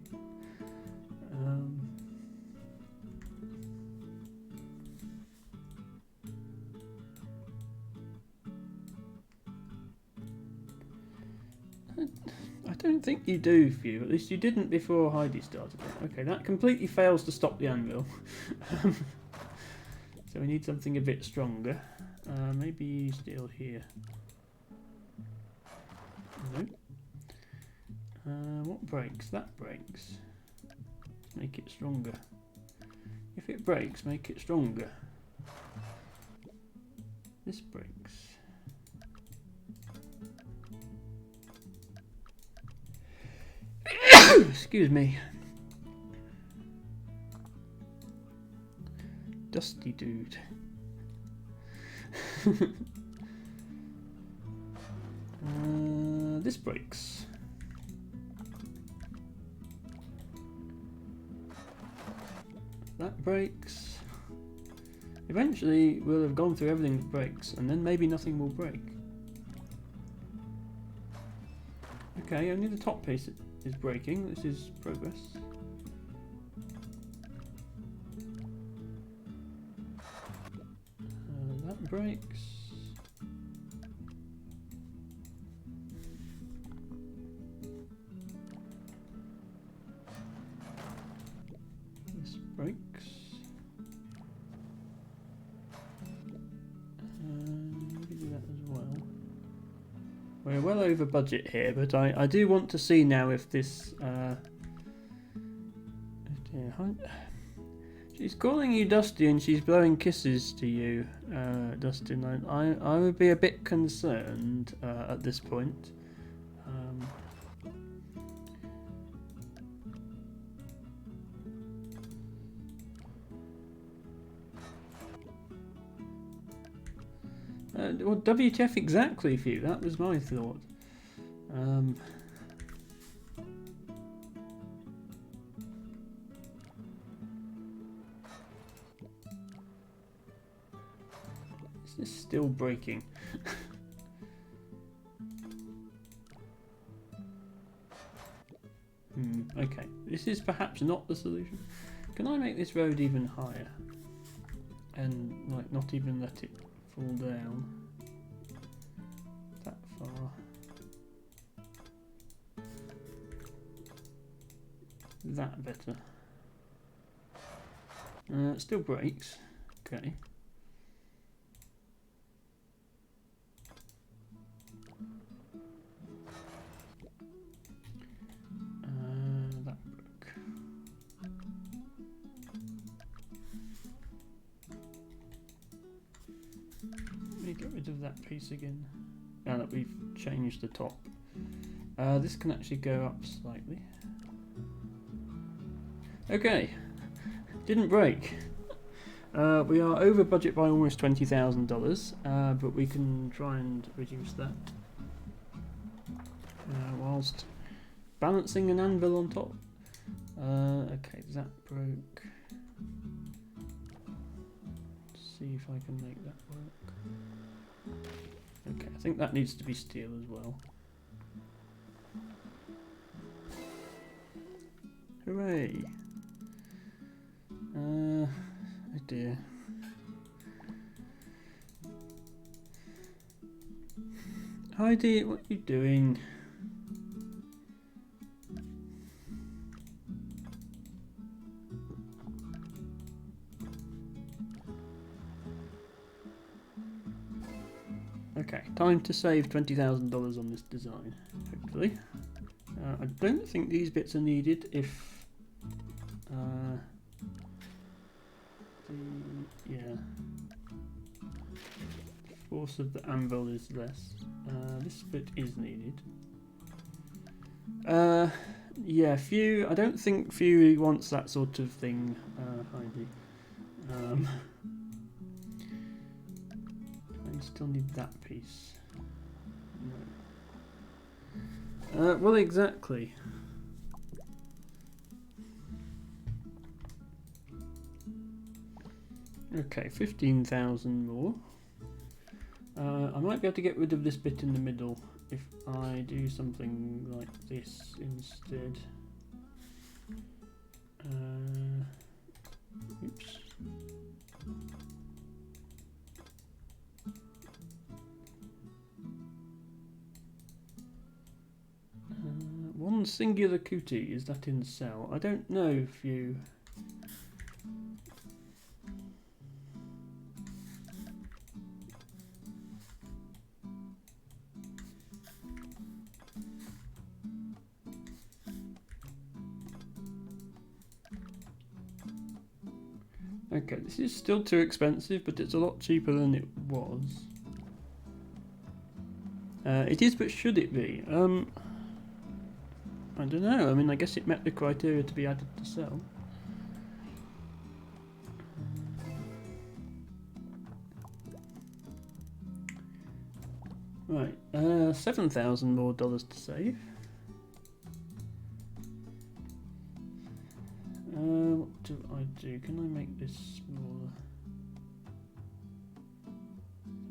I don't think you do, Few. At least you didn't before Heidi started. Okay, that completely fails to stop the anvil. So we need something a bit stronger. Maybe steel here. Nope. What breaks? That breaks. make it stronger. If it breaks, make it stronger. This breaks. Excuse me. Dusty dude. This breaks. That breaks. Eventually we'll have gone through everything that breaks, and then maybe nothing will break. Okay, only the top piece is breaking. This is progress. That breaks. This breaks. We do that as well. We're well over budget here, but I do want to see now if this. She's calling you Dusty and she's blowing kisses to you, Dustin. I would be a bit concerned at this point. Well, WTF exactly for you? That was my thought. Is still breaking? Okay, this is perhaps not the solution. Can I make this road even higher? And like not even let it fall down that far. That better. It still breaks. Okay. That broke. Let me get rid of that piece again. Now that we've changed the top. This can actually go up slightly. Okay. Didn't break. We are over budget by almost $20,000, but we can try and reduce that whilst balancing an anvil on top. Okay, that broke. Let's see if I can make that work. Okay, I think that needs to be steel as well. Hooray! Oh dear. Heidi, what are you doing? Okay, time to save $20,000 on this design, hopefully. I don't think these bits are needed if force of the anvil is less. This bit is needed. Yeah, Few. I don't think Few wants that sort of thing, Heidi. I still need that piece. No. Well, exactly. Okay, 15,000 more. I might be able to get rid of this bit in the middle if I do something like this instead. Oops. One singular cootie, is that in cell? I don't know if you... Okay, this is still too expensive, but it's a lot cheaper than it was. It is, but should it be? I don't know. I mean, I guess it met the criteria to be added to sell. Right, $7,000 more to save. What do I do? Can I make this smaller?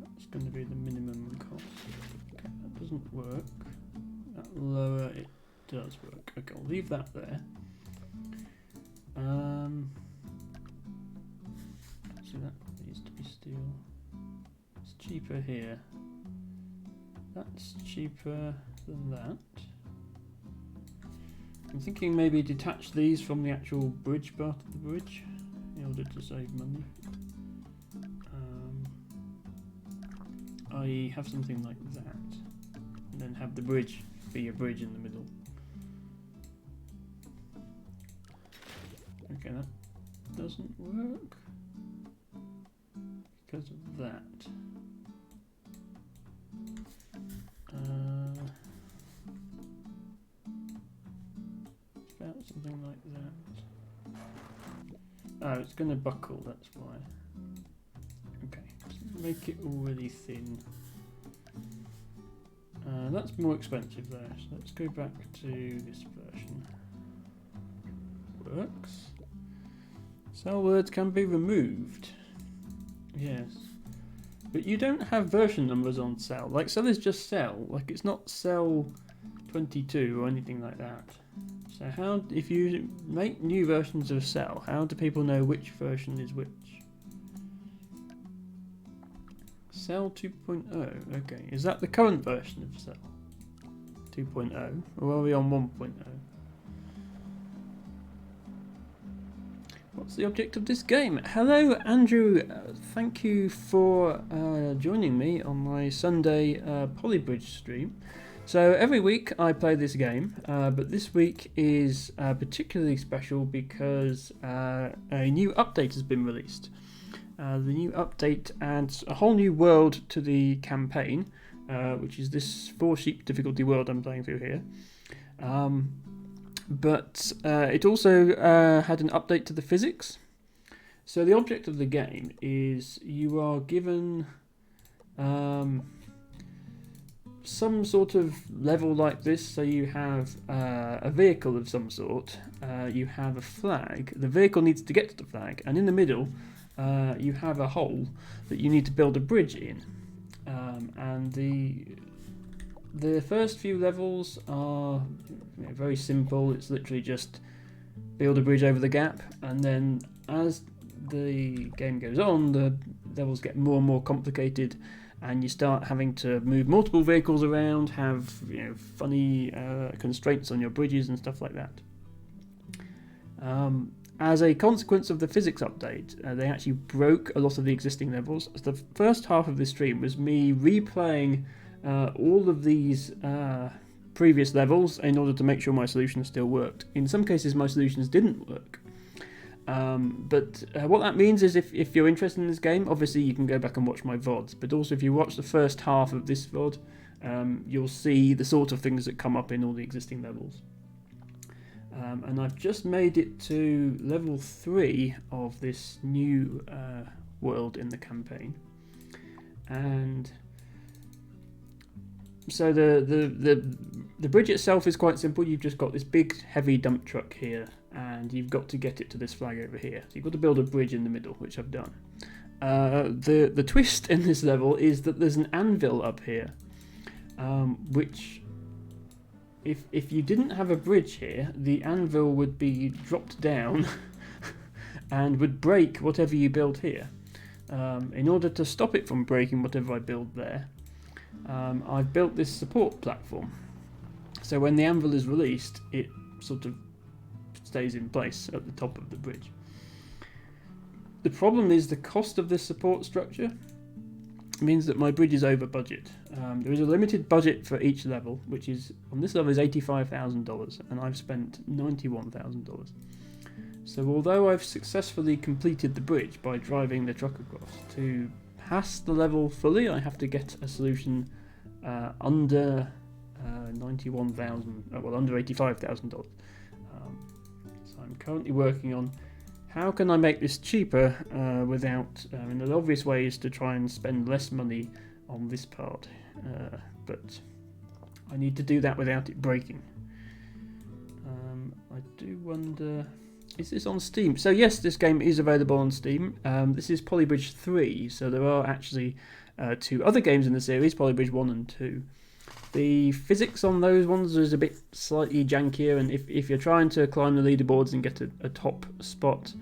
That's going to be the minimum cost. Okay, that doesn't work. That lower, it does work. Okay, I'll leave that there. So that needs to be steel. It's cheaper here. That's cheaper than that. I'm thinking maybe detach these from the actual bridge part of the bridge in order to save money. I have something like that, and then have the bridge be a bridge in the middle. Okay, that doesn't work because of that. About something like that. Oh, it's going to buckle, that's why. Okay, make it already thin. That's more expensive there, so let's go back to this version. Works. Cell words can be removed. Yes. But you don't have version numbers on cell. Like, cell is just cell. Like, it's not cell 22 or anything like that. So how, if you make new versions of cell, how do people know which version is which? Cell 2.0, okay. Is that the current version of cell 2.0, or are we on 1.0? What's the object of this game? Hello, Andrew. Thank you for joining me on my Sunday Polybridge stream. So every week I play this game, but this week is particularly special because a new update has been released. The new update adds a whole new world to the campaign, which is this 4-sheep difficulty world I'm playing through here. But it also had an update to the physics. So the object of the game is you are given some sort of level like this. So you have a vehicle of some sort, you have a flag, the vehicle needs to get to the flag, and in the middle you have a hole that you need to build a bridge in. And the first few levels are very simple. It's literally just build a bridge over the gap, and then as the game goes on, the levels get more and more complicated, and you start having to move multiple vehicles around, have funny constraints on your bridges and stuff like that. As a consequence of the physics update, they actually broke a lot of the existing levels. So the first half of this stream was me replaying all of these previous levels in order to make sure my solutions still worked. In some cases my solutions didn't work. But what that means is if you're interested in this game, obviously you can go back and watch my VODs, but also if you watch the first half of this VOD, you'll see the sort of things that come up in all the existing levels. And I've just made it to level 3 of this new world in the campaign. And so the bridge itself is quite simple. You've just got this big heavy dump truck here, and you've got to get it to this flag over here. So you've got to build a bridge in the middle, which I've done. The twist in this level is that there's an anvil up here, which if you didn't have a bridge here, the anvil would be dropped down and would break whatever you build here. In order to stop it from breaking whatever I build there, I've built this support platform. So when the anvil is released, it sort of stays in place at the top of the bridge. The problem is the cost of this support structure means that my bridge is over budget. There is a limited budget for each level, which is on this level is $85,000, and I've spent $91,000. So although I've successfully completed the bridge by driving the truck across, to pass the level fully I have to get a solution under $91,000, well, under $85,000. So I'm currently working on how can I make this cheaper without, and the obvious way is to try and spend less money on this part, but I need to do that without it breaking. I do wonder, is this on Steam? So yes, this game is available on Steam. This is Polybridge 3, so there are actually 2 other games in the series, Polybridge 1 and 2. The physics on those ones is a bit slightly jankier, and if you're trying to climb the leaderboards and get a top spot,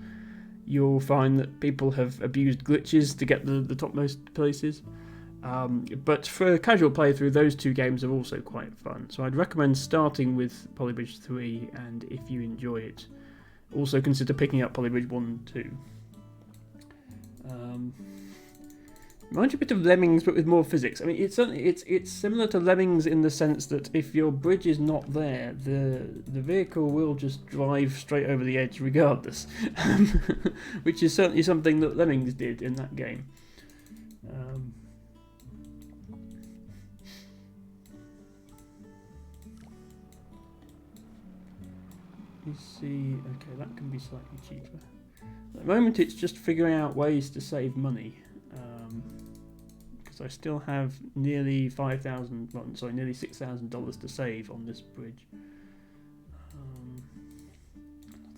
you'll find that people have abused glitches to get the topmost places. But for a casual playthrough, those 2 games are also quite fun. So I'd recommend starting with Polybridge 3, and if you enjoy it, also consider picking up Polybridge 1 and 2. Reminds you a bit of Lemmings, but with more physics. I mean, it's similar to Lemmings in the sense that if your bridge is not there, the vehicle will just drive straight over the edge regardless, which is certainly something that Lemmings did in that game. You see, okay, that can be slightly cheaper. At the moment, it's just figuring out ways to save money. Because I still have nearly nearly $6,000 to save on this bridge. I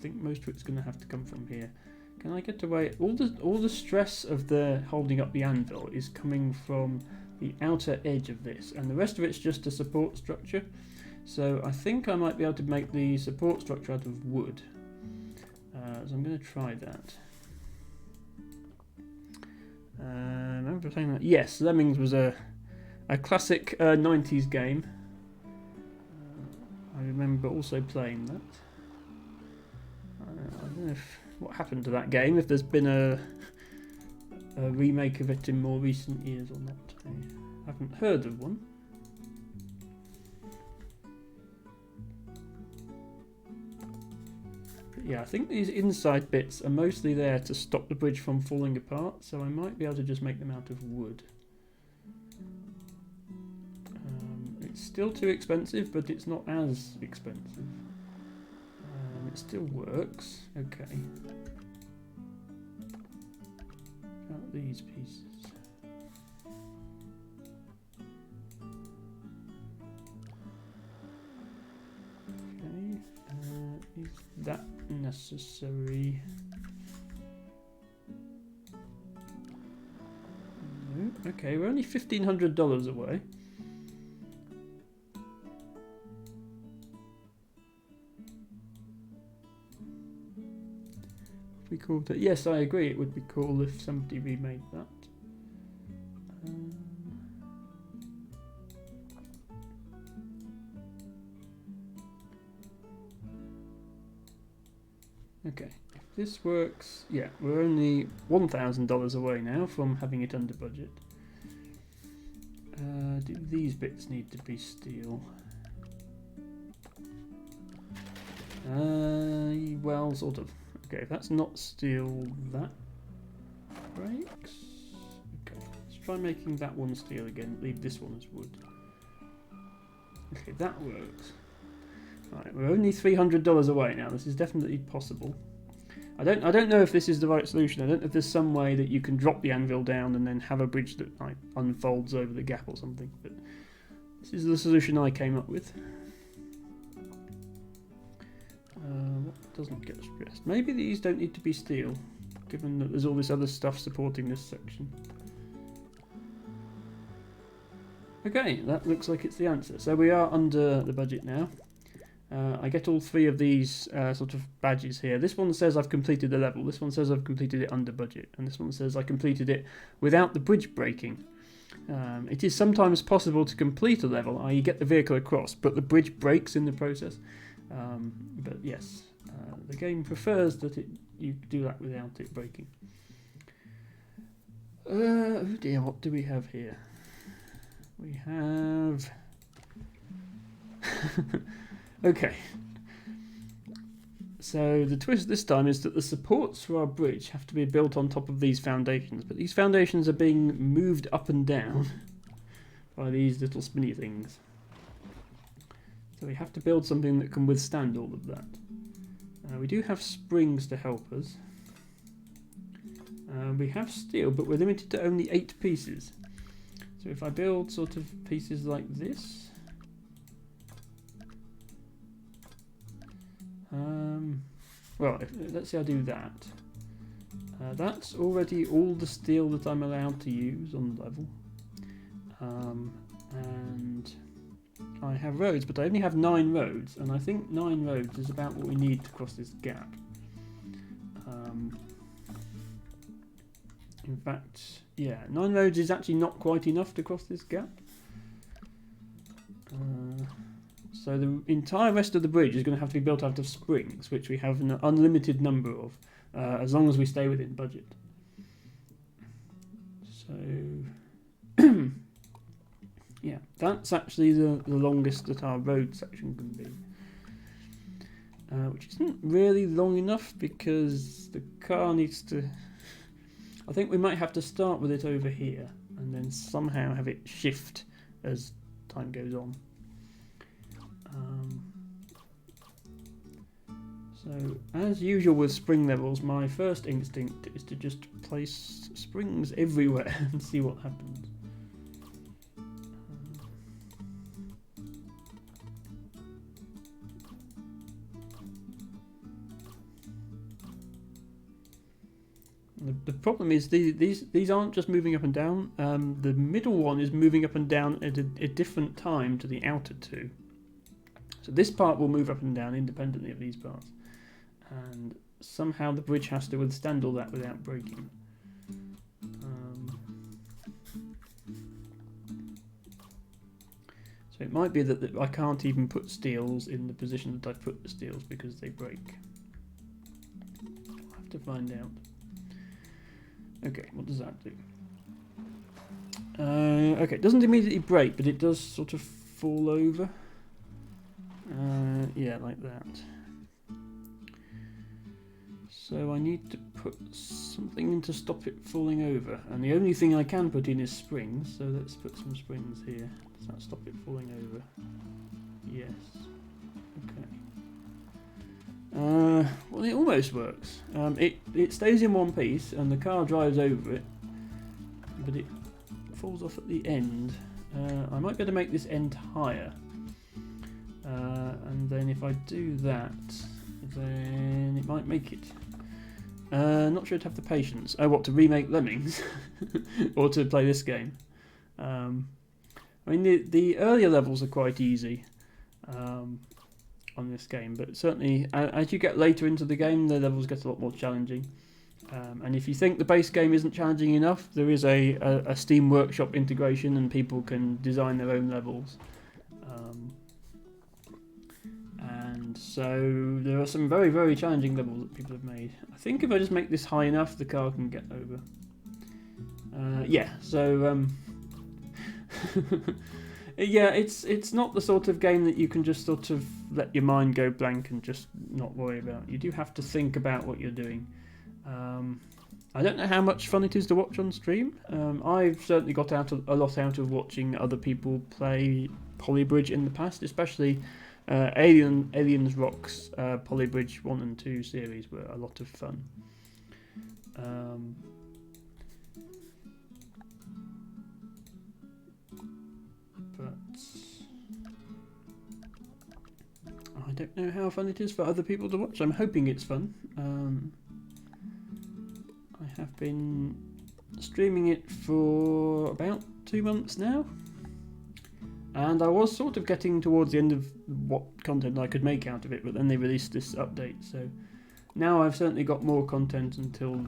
think most of it's going to have to come from here. Can I get away? All the stress of the holding up the anvil is coming from the outer edge of this, and the rest of it's just a support structure. So I think I might be able to make the support structure out of wood. So I'm going to try that. I remember saying that. Yes, Lemmings was a classic 90s game. I remember also playing that. I don't know what happened to that game, if there's been a remake of it in more recent years or not. I haven't heard of one. Yeah, I think these inside bits are mostly there to stop the bridge from falling apart, so I might be able to just make them out of wood. It's still too expensive, but it's not as expensive. It still works. Okay. About these pieces. Okay. Is that necessary? No. Okay, we're only $1,500 away. Be cool to, yes, I agree. It would be cool if somebody remade that. Okay, if this works, yeah, we're only $1,000 away now from having it under budget. Do these bits need to be steel? Well, sort of. Okay, if that's not steel, that breaks. Okay, let's try making that one steel again. Leave this one as wood. Okay, that works. Right, we're only $300 away now. This is definitely possible. I don't know if this is the right solution. I don't know if there's some way that you can drop the anvil down and then have a bridge that like unfolds over the gap or something. But this is the solution I came up with. What doesn't get stressed? Maybe these don't need to be steel, given that there's all this other stuff supporting this section. Okay, that looks like it's the answer. So we are under the budget now. I get all 3 of these sort of badges here. This one says I've completed the level, this one says I've completed it under budget, and this one says I completed it without the bridge breaking. It is sometimes possible to complete a level, i.e. get the vehicle across, but the bridge breaks in the process. But yes, the game prefers that you do that without it breaking. Oh dear, what do we have here? We have... Okay. So the twist this time is that the supports for our bridge have to be built on top of these foundations, but these foundations are being moved up and down by these little spinny things. So we have to build something that can withstand all of that. We do have springs to help us. We have steel, but we're limited to only 8 pieces. So if I build sort of pieces like this, let's say I do that. That's already all the steel that I'm allowed to use on the level. And I have roads, but I only have 9 roads, and I think 9 roads is about what we need to cross this gap. In fact, yeah, 9 roads is actually not quite enough to cross this gap. So the entire rest of the bridge is going to have to be built out of springs, which we have an unlimited number of, as long as we stay within budget. So, yeah, that's actually the longest that our road section can be. Which isn't really long enough because the car needs to... I think we might have to start with it over here and then somehow have it shift as time goes on. So, as usual with spring levels, my first instinct is to just place springs everywhere and see what happens. The problem is these aren't just moving up and down. The middle one is moving up and down at a different time to the outer two. So this part will move up and down independently of these parts. And somehow the bridge has to withstand all that without breaking. So it might be that I can't even put steels in the position that I put the steels because they break. I'll have to find out. Okay, what does that do? Okay, it doesn't immediately break, but it does sort of fall over. Yeah, like that. So I need to put something in to stop it falling over. And the only thing I can put in is springs, so let's put some springs here. Does that stop it falling over? Yes. Okay. Well, it almost works. It stays in one piece and the car drives over it, but it falls off at the end. I might be able to make this end higher. And then if I do that, then it might make it. Not sure I'd have the patience. Oh, what, to remake Lemmings? Or to play this game? I mean, the earlier levels are quite easy on this game, but certainly as you get later into the game, the levels get a lot more challenging. And if you think the base game isn't challenging enough, there is a Steam Workshop integration and people can design their own levels. And so there are some very, very challenging levels that people have made. I think if I just make this high enough, the car can get over. Yeah, so yeah, it's not the sort of game that you can just sort of let your mind go blank and just not worry about. You do have to think about what you're doing. I don't know how much fun it is to watch on stream. I've certainly got a lot out of watching other people play Polybridge in the past, especially Aliens Rocks Polybridge 1 and 2 series were a lot of fun. But I don't know how fun it is for other people to watch. I'm hoping it's fun. I have been streaming it for about 2 months now. And I was sort of getting towards the end of what content I could make out of it, but then they released this update, so now I've certainly got more content until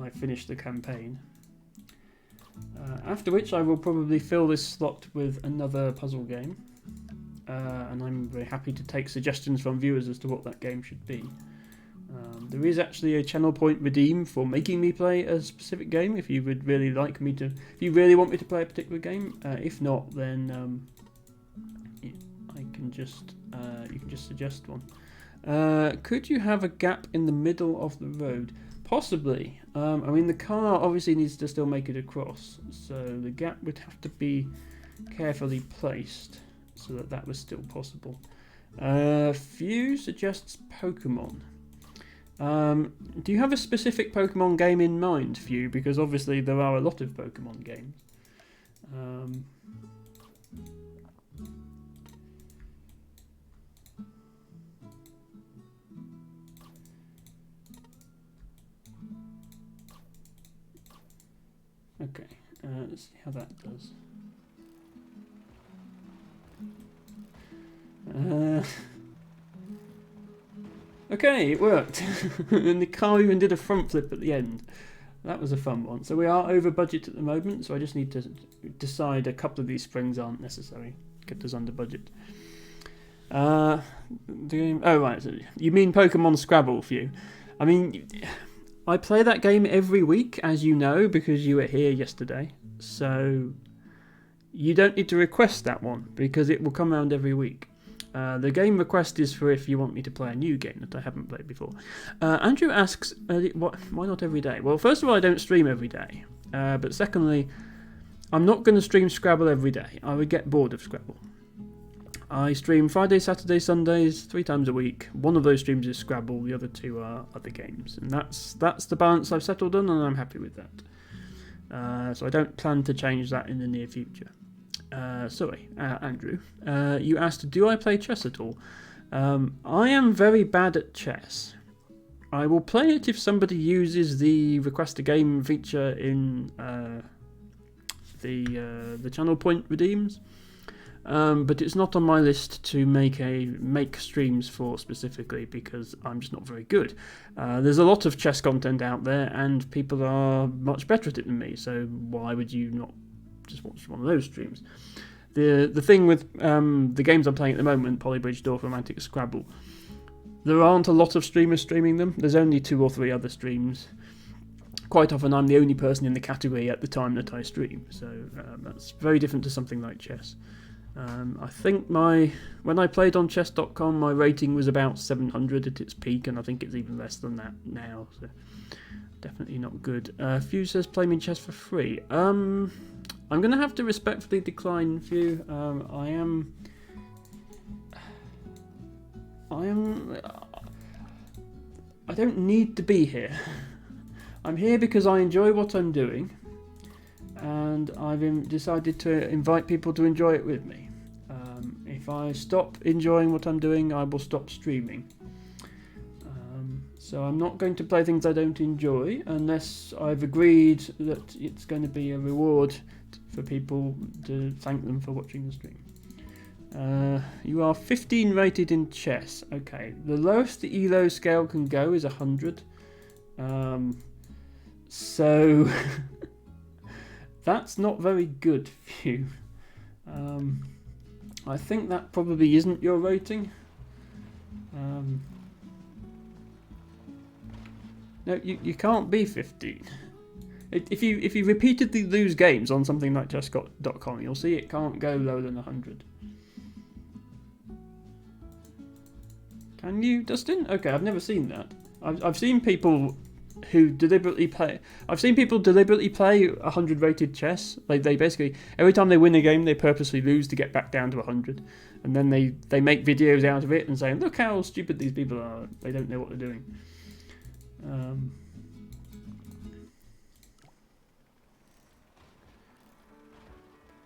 I finish the campaign. After which I will probably fill this slot with another puzzle game, and I'm very happy to take suggestions from viewers as to what that game should be. There is actually a channel point redeem for making me play a specific game if you would really like me to, if you really want me to play a particular game. If not, then I can just you can just suggest one. Could you have a gap in the middle of the road? Possibly. I mean, the car obviously needs to still make it across, so the gap would have to be carefully placed so that that was still possible. Few suggests Pokemon. Do you have a specific Pokemon game in mind, Few? Because obviously there are a lot of Pokemon games. Okay, let's see how that does. Okay, it worked. And the car even did a front flip at the end. That was a fun one. So we are over budget at the moment, so I just need to decide a couple of these springs aren't necessary. Get us under budget. Oh right, so you mean Pokemon Scrabble, Few? I mean, I play that game every week, as you know, because you were here yesterday. So you don't need to request that one, because it will come around every week. The game request is for if you want me to play a new game that I haven't played before. Andrew asks, why not every day? Well, first of all, I don't stream every day. But secondly, I'm not going to stream Scrabble every day. I would get bored of Scrabble. I stream Fridays, Saturdays, Sundays, 3 times a week. One of those streams is Scrabble, the other 2 are other games. And that's the balance I've settled on, and I'm happy with that. So I don't plan to change that in the near future. Andrew, you asked, do I play chess at all? I am very bad at chess. I will play it if somebody uses the request a game feature in the channel point redeems. But it's not on my list to make streams for specifically because I'm just not very good. There's a lot of chess content out there, and people are much better at it than me. So why would you not just watch one of those streams? The thing with the games I'm playing at the moment, Polybridge, Dwarf, Romantic, Scrabble, there aren't a lot of streamers streaming them. There's only 2 or 3 other streams. Quite often I'm the only person in the category at the time that I stream, so that's very different to something like chess. I think when I played on chess.com, my rating was about 700 at its peak, and I think it's even less than that now, so definitely not good. Few says, play me chess for free. I'm going to have to respectfully decline, Few. I don't need to be here. I'm here because I enjoy what I'm doing, and I've decided to invite people to enjoy it with me. If I stop enjoying what I'm doing, I will stop streaming. So I'm not going to play things I don't enjoy unless I've agreed that it's going to be a reward for people to thank them for watching the stream. You are 15 rated in chess. Okay, the lowest the ELO scale can go is 100. So that's not very good for you. I think that probably isn't your rating. No, you can't be 15. If you repeatedly lose games on something like chess.com, you'll see it can't go lower than 100. Can you, Dustin? Okay, I've never seen that. I've seen people who deliberately play. I've seen people deliberately play 100 rated chess. Like they basically every time they win a game, they purposely lose to get back down to 100, and then they make videos out of it and say, "Look how stupid these people are. They don't know what they're doing."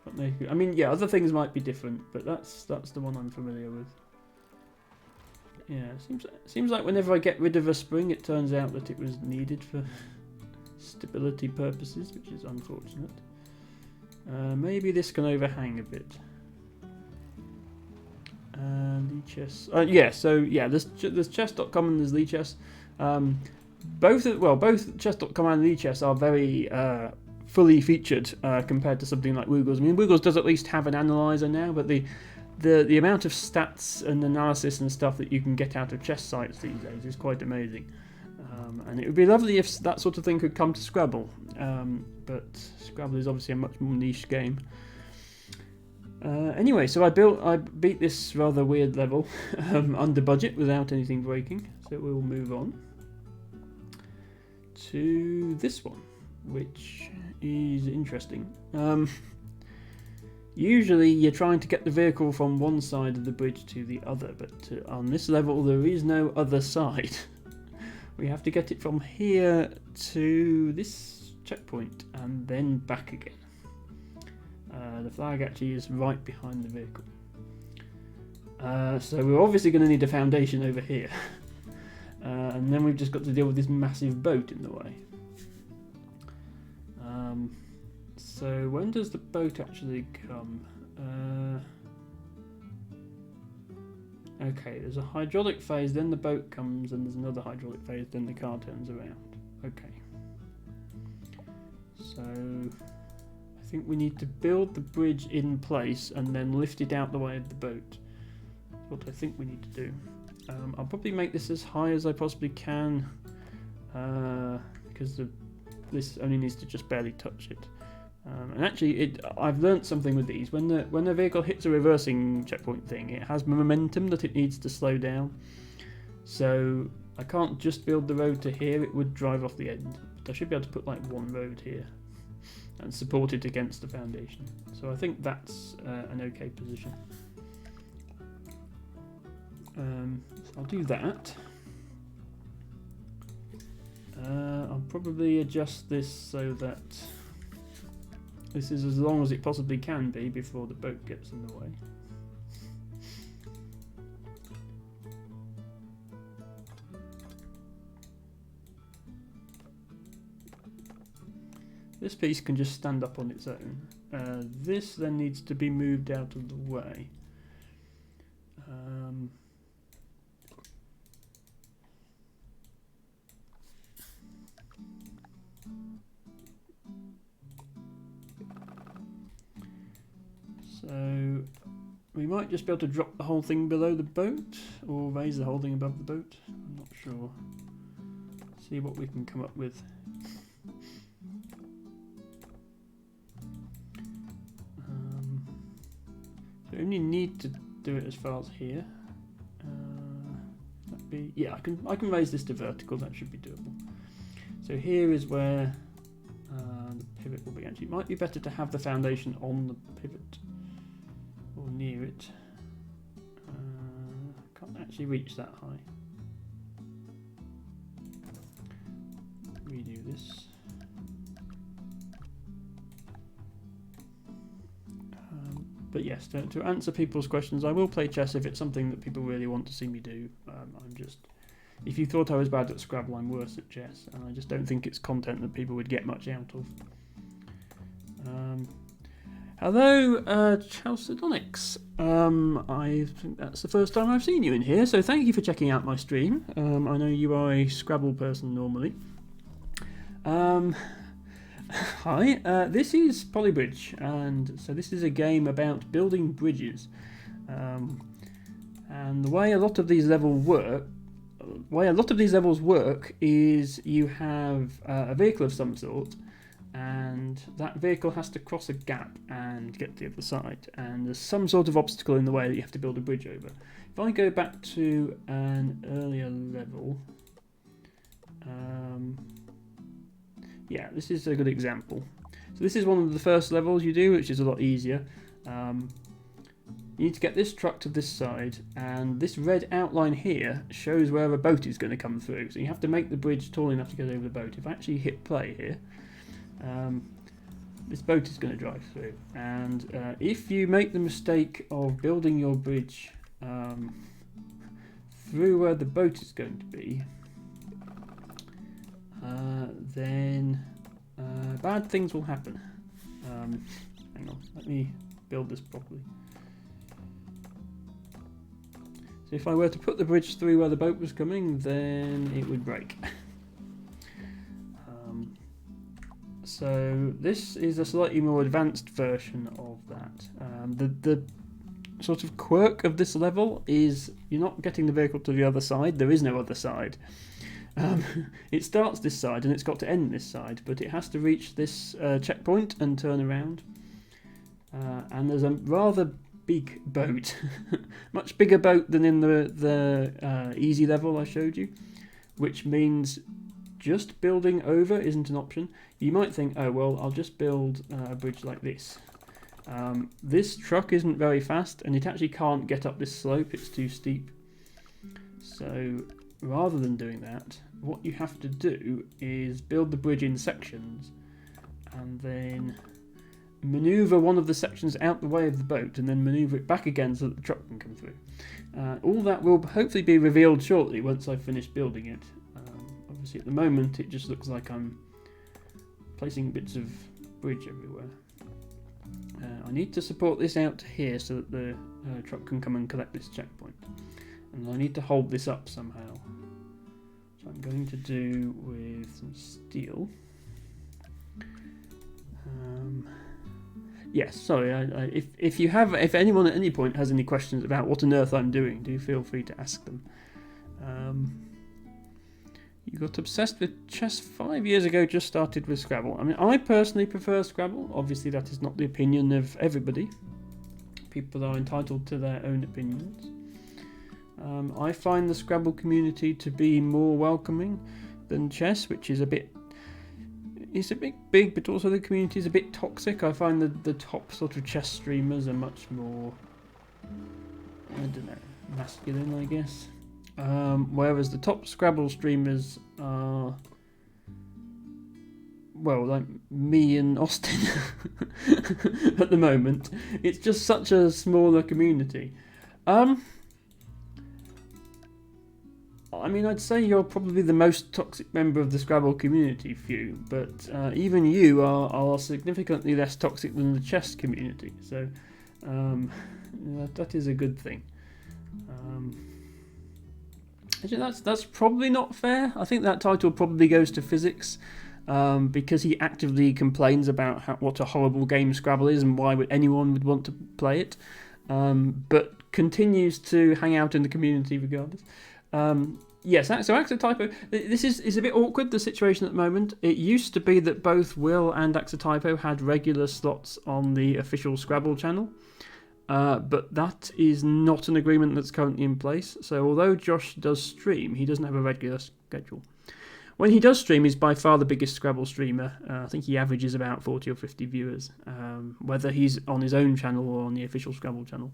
But I mean, yeah, other things might be different, but that's the one I'm familiar with. Yeah, seems like whenever I get rid of a spring, it turns out that it was needed for stability purposes, which is unfortunate. Maybe this can overhang a bit. Lichess. There's chess.com and there's Lichess. Both chess.com and Lichess are very fully featured compared to something like Woogles. I mean, Woogles does at least have an analyzer now, but the amount of stats and analysis and stuff that you can get out of chess sites these days is quite amazing. And it would be lovely if that sort of thing could come to Scrabble. But Scrabble is obviously a much more niche game. Anyway, so I beat this rather weird level under budget without anything breaking. So we'll move on to this one, which is interesting. Usually you're trying to get the vehicle from one side of the bridge to the other, but on this level there is no other side. We have to get it from here to this checkpoint and then back again. The flag actually is right behind the vehicle. So we're obviously going to need a foundation over here. And then we've just got to deal with this massive boat in the way. So when does the boat actually come? Okay, there's a hydraulic phase, then the boat comes, and there's another hydraulic phase, then the car turns around. Okay. So I think we need to build the bridge in place and then lift it out the way of the boat. That's what I think we need to do. I'll probably make this as high as I possibly can, because this only needs to just barely touch it. And actually, I've learnt something with these. When the vehicle hits a reversing checkpoint thing, it has momentum that it needs to slow down. So I can't just build the road to here; it would drive off the end. But I should be able to put like one road here and support it against the foundation. So I think that's an okay position. So I'll do that. I'll probably adjust this so that this is as long as it possibly can be before the boat gets in the way. This piece can just stand up on its own. This then needs to be moved out of the way. So we might just be able to drop the whole thing below the boat, or raise the whole thing above the boat. I'm not sure. See what we can come up with. So we only need to do it as far as here. Yeah, I can raise this to vertical. That should be doable. So here is where the pivot will be. Actually, it might be better to have the foundation on the pivot. Or near it. Can't actually reach that high. Redo this. But yes, to answer people's questions, I will play chess if it's something that people really want to see me do. If you thought I was bad at Scrabble, I'm worse at chess, and I just don't think it's content that people would get much out of. Hello, Chalcedonics. I think that's the first time I've seen you in here, so thank you for checking out my stream. I know you are a Scrabble person normally. Hi, this is Polybridge, and so this is a game about building bridges. And the way a lot of these levels work is you have a vehicle of some sort, and that vehicle has to cross a gap and get to the other side, and there's some sort of obstacle in the way that you have to build a bridge over. If I go back to an earlier level, yeah, this is a good example. So this is one of the first levels you do, which is a lot easier. You need to get this truck to this side, and this red outline here shows where a boat is going to come through. So you have to make the bridge tall enough to get over the boat. If I actually hit play here, this boat is going to drive through. And if you make the mistake of building your bridge through where the boat is going to be, then bad things will happen. Hang on, let me build this properly. So if I were to put the bridge through where the boat was coming, then it would break. So this is a slightly more advanced version of that. The sort of quirk of this level is you're not getting the vehicle to the other side. There is no other side. It starts this side and it's got to end this side, but it has to reach this checkpoint and turn around. and there's a rather big boat, much bigger boat than in the easy level I showed you, which means just building over isn't an option. You might think, oh well, I'll just build a bridge like this. This truck isn't very fast, and it actually can't get up this slope, it's too steep. So rather than doing that, what you have to do is build the bridge in sections, and then maneuver one of the sections out the way of the boat, and then maneuver it back again so that the truck can come through. All that will hopefully be revealed shortly once I've finished building it. Obviously at the moment it just looks like I'm placing bits of bridge everywhere. I need to support this out to here so that the truck can come and collect this checkpoint. And I need to hold this up somehow. So I'm going to do with some steel. Yes, sorry. If anyone at any point has any questions about what on earth I'm doing, do feel free to ask them. You got obsessed with chess 5 years ago, just started with Scrabble. I mean, I personally prefer Scrabble. Obviously, that is not the opinion of everybody. People are entitled to their own opinions. I find the Scrabble community to be more welcoming than chess, which is a bit big, but also the community is a bit toxic. I find the top sort of chess streamers are much more, I don't know, masculine, I guess. Whereas the top Scrabble streamers are, well, like me and Austin at the moment. It's just such a smaller community. I mean, I'd say you're probably the most toxic member of the Scrabble community, Few, but even you are significantly less toxic than the chess community, so that is a good thing. Actually, that's probably not fair. I think that title probably goes to Physics, because he actively complains about what a horrible game Scrabble is and why anyone would want to play it, but continues to hang out in the community regardless. Yes, so Axotypo, this is a bit awkward, the situation at the moment. It used to be that both Will and Axotypo had regular slots on the official Scrabble channel, but that is not an agreement that's currently in place. So although Josh does stream, he doesn't have a regular schedule. When he does stream, he's by far the biggest Scrabble streamer. I think he averages about 40 or 50 viewers, whether he's on his own channel or on the official Scrabble channel.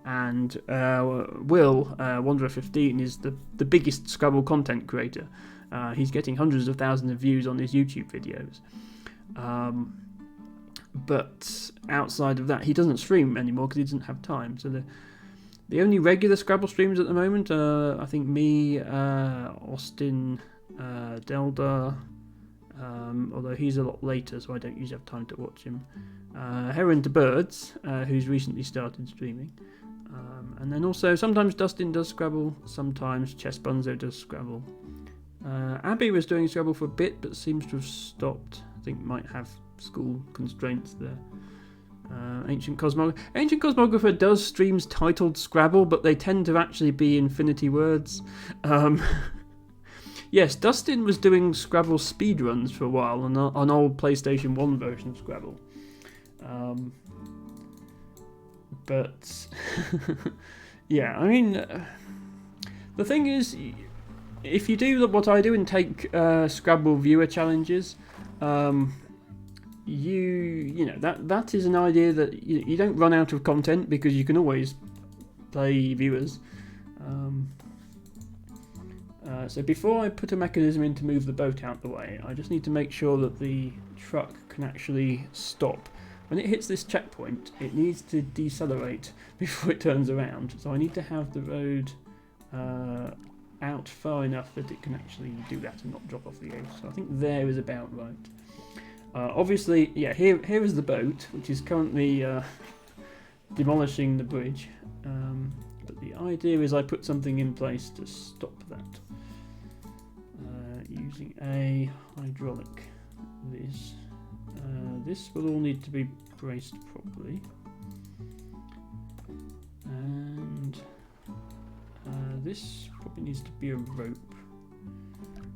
And Will, Wanderer15, is the biggest Scrabble content creator. He's getting hundreds of thousands of views on his YouTube videos. But outside of that, he doesn't stream anymore because he doesn't have time. So the only regular Scrabble streamers at the moment are, I think, me, Austin, Delda, although he's a lot later, so I don't usually have time to watch him. Heron to Birds, who's recently started streaming. And then also, sometimes Dustin does Scrabble, sometimes Chess Bunzo does Scrabble. Abby was doing Scrabble for a bit, but seems to have stopped. I think might have school constraints there. Ancient Cosmographer does streams titled Scrabble, but they tend to actually be infinity words. Yes, Dustin was doing Scrabble speedruns for a while on old PlayStation 1 version of Scrabble. But yeah, I mean, the thing is, if you do what I do and take Scrabble viewer challenges, you know that is an idea that you don't run out of content because you can always play viewers. So before I put a mechanism in to move the boat out the way, I just need to make sure that the truck can actually stop. When it hits this checkpoint, it needs to decelerate before it turns around. So I need to have the road out far enough that it can actually do that and not drop off the edge. So I think there is about right. Obviously, yeah, here is the boat, which is currently demolishing the bridge. But the idea is I put something in place to stop that. Using a hydraulic. This will all need to be braced properly. And this probably needs to be a rope.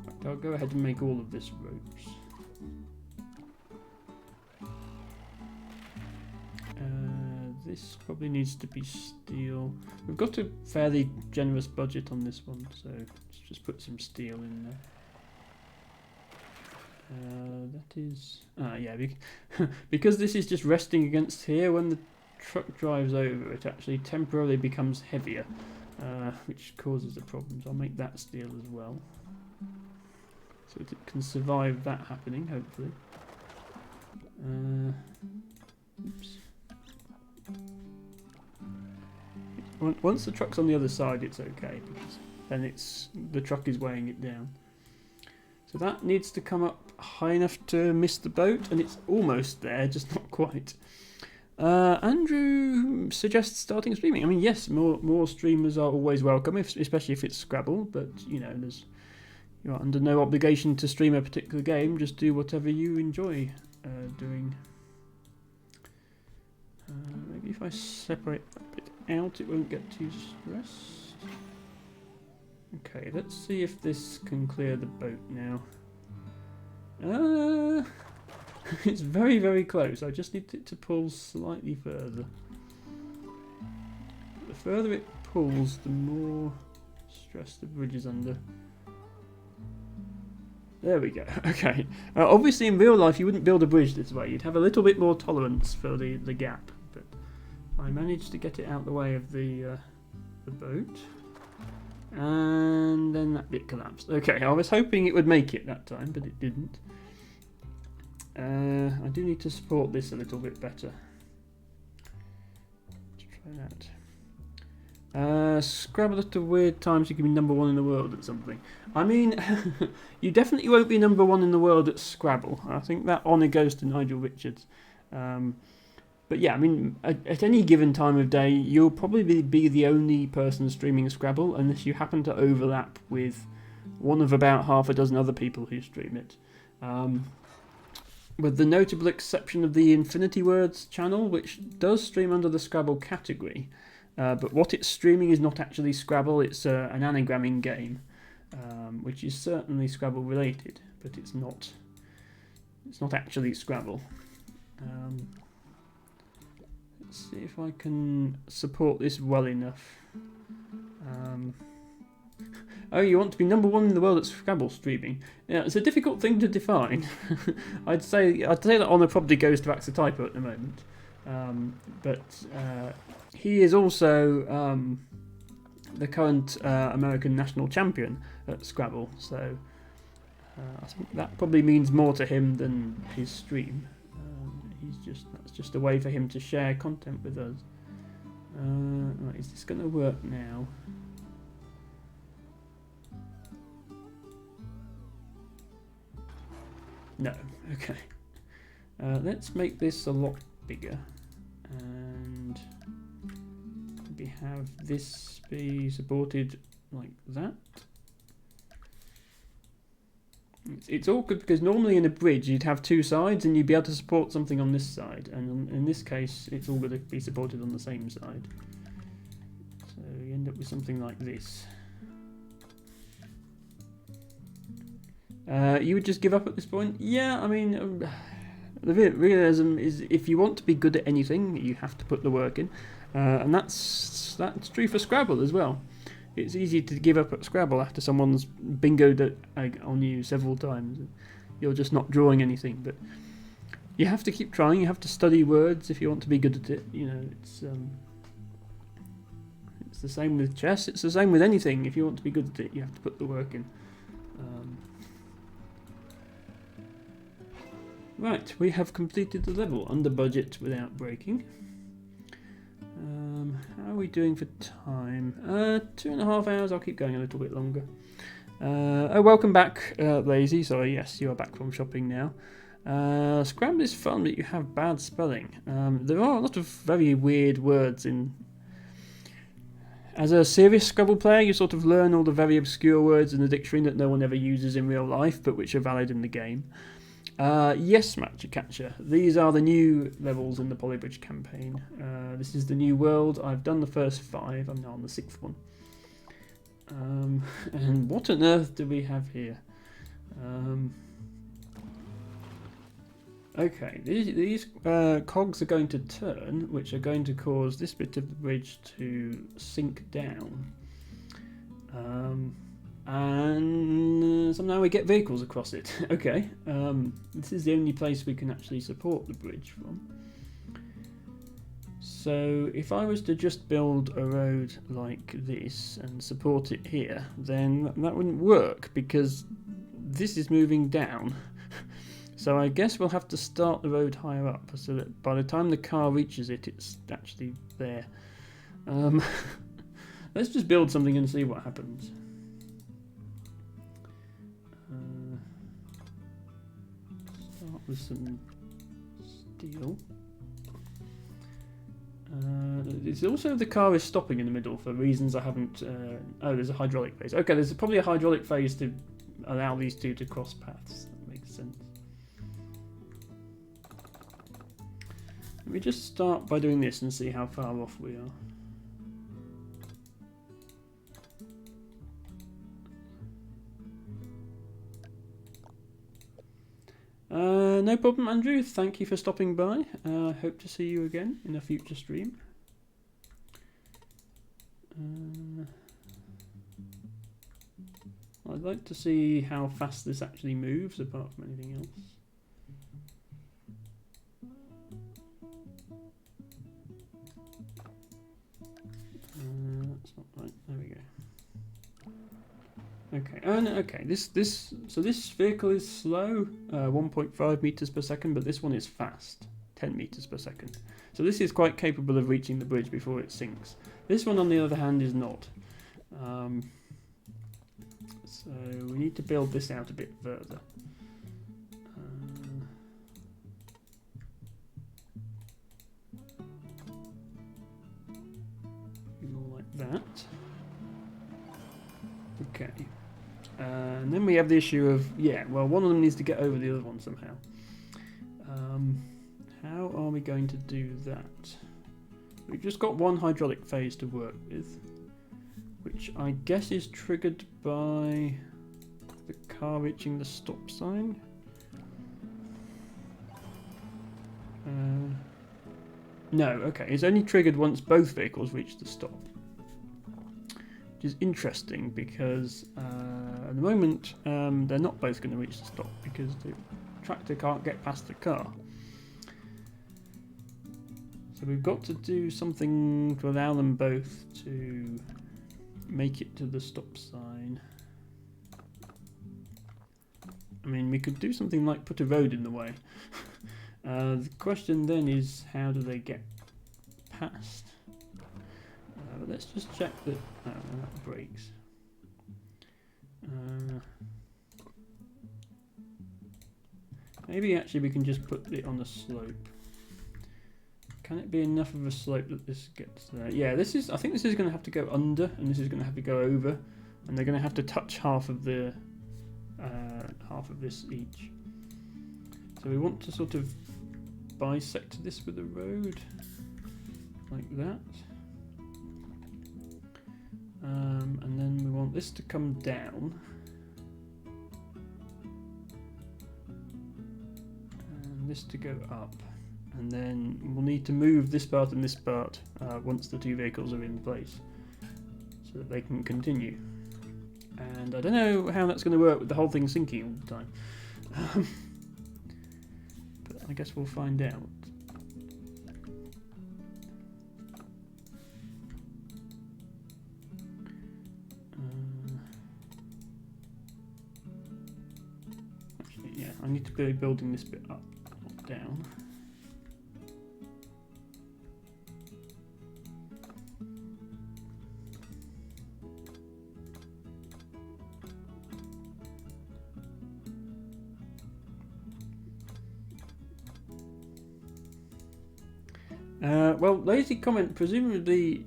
Right, I'll go ahead and make all of this ropes. this probably needs to be steel. We've got a fairly generous budget on this one, so let's just put some steel in there. That is... yeah, because this is just resting against here, when the truck drives over, it actually temporarily becomes heavier, which causes the problems. I'll make that steel as well, so it can survive that happening, hopefully. Oops. Once the truck's on the other side, it's okay, because then the truck is weighing it down. So that needs to come up high enough to miss the boat, and it's almost there, just not quite. Andrew suggests starting streaming. I mean, yes, more streamers are always welcome, especially if it's Scrabble, but you know, you're under no obligation to stream a particular game, just do whatever you enjoy doing. Maybe if I separate that bit out, it won't get too stressed. Okay, let's see if this can clear the boat now. It's very, very close. I just need it to pull slightly further. The further it pulls, the more stress the bridge is under. There we go. Okay. Obviously, in real life, you wouldn't build a bridge this way. You'd have a little bit more tolerance for the gap. But I managed to get it out the way of the boat. And then that bit collapsed. Okay, I was hoping it would make it that time, but it didn't. I do need to support this a little bit better. Let's try that. Scrabble at a weird times you can be #1 in the world at something. I mean, you definitely won't be #1 in the world at Scrabble. I think that honour goes to Nigel Richards. But yeah, I mean, at any given time of day, you'll probably be the only person streaming Scrabble, unless you happen to overlap with one of about half a dozen other people who stream it. With the notable exception of the Infinity Words channel, which does stream under the Scrabble category. But what it's streaming is not actually Scrabble, it's an anagramming game, which is certainly Scrabble related, but it's not actually Scrabble. Let's see if I can support this well enough. Oh, you want to be #1 in the world at Scrabble streaming? Yeah, it's a difficult thing to define. I'd say that honour probably goes to Axotypo at the moment, but he is also the current American national champion at Scrabble, so I think that probably means more to him than his stream. That's just a way for him to share content with us. Right, is this going to work now? No. Okay. Let's make this a lot bigger, and maybe have this be supported like that. It's awkward because normally in a bridge you'd have two sides and you'd be able to support something on this side, and in this case it's all going to be supported on the same side. So you end up with something like this. You would just give up at this point? Yeah, I mean, the realism is if you want to be good at anything, you have to put the work in, and that's true for Scrabble as well. It's easy to give up at Scrabble after someone's bingoed on you several times. You're just not drawing anything, but you have to keep trying. You have to study words if you want to be good at it. You know, it's the same with chess. It's the same with anything. If you want to be good at it, you have to put the work in. Right, we have completed the level under budget without breaking. How are we doing for time? 2.5 hours. I'll keep going a little bit longer. Welcome back, Lazy. Sorry, yes, you are back from shopping now. Scrabble is fun, but you have bad spelling. There are a lot of very weird words in. As a serious Scrabble player, you sort of learn all the very obscure words in the dictionary that no one ever uses in real life, but which are valid in the game. Yes, Matcha-Catcher. These are the new levels in the Polybridge campaign. This is the new world. I've done the first 5. I'm now on the 6th one. And what on earth do we have here? Okay, these cogs are going to turn, which are going to cause this bit of the bridge to sink down. And somehow we get vehicles across it. Okay, this is the only place we can actually support the bridge from. So if I was to just build a road like this and support it here, then that wouldn't work because this is moving down. So I guess we'll have to start the road higher up so that by the time the car reaches it, it's actually there. Let's just build something and see what happens. Start with some steel. It's also the car is stopping in the middle for reasons I haven't... oh, there's a hydraulic phase. Okay, there's probably a hydraulic phase to allow these two to cross paths. That makes sense. Let me just start by doing this and see how far off we are. No problem, Andrew. Thank you for stopping by. Hope to see you again in a future stream. I'd like to see how fast this actually moves, apart from anything else. That's not right. There we go. Okay, okay. So this vehicle is slow, 1.5 meters per second, but this one is fast, 10 meters per second. So this is quite capable of reaching the bridge before it sinks. This one, on the other hand, is not. So we need to build this out a bit further. More like that. Okay. And then we have the issue of, yeah, well, one of them needs to get over the other one somehow. How are we going to do that? We've just got one hydraulic phase to work with, which I guess is triggered by the car reaching the stop sign. No, okay, it's only triggered once both vehicles reach the stop. Which is interesting because at the moment they're not both going to reach the stop because the tractor can't get past the car. So we've got to do something to allow them both to make it to the stop sign. I mean, we could do something like put a road in the way. The question then is, how do they get past? But let's just check that that breaks. Maybe actually we can just put it on the slope. Can it be enough of a slope that this gets there? Yeah, this is. I think this is going to have to go under, and this is going to have to go over, and they're going to have to touch half of the half of this each. So we want to sort of bisect this with a road like that. And then we want this to come down, and this to go up, and then we'll need to move this part and this part once the two vehicles are in place so that they can continue. And I don't know how that's going to work with the whole thing sinking all the time, but I guess we'll find out. I need to be building this bit up, not down. Well, lazy comment, presumably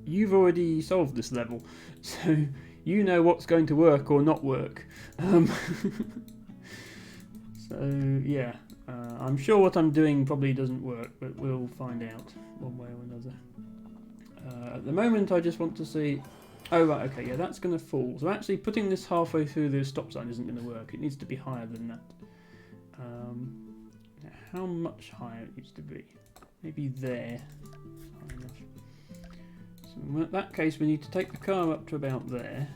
you've already solved this level, so you know what's going to work or not work. So yeah, I'm sure what I'm doing probably doesn't work, but we'll find out one way or another. At the moment I just want to see... Oh right, okay, yeah, that's going to fall. So actually putting this halfway through the stop sign isn't going to work. It needs to be higher than that. How much higher it needs to be? Maybe there. High enough. So in that case, we need to take the car up to about there.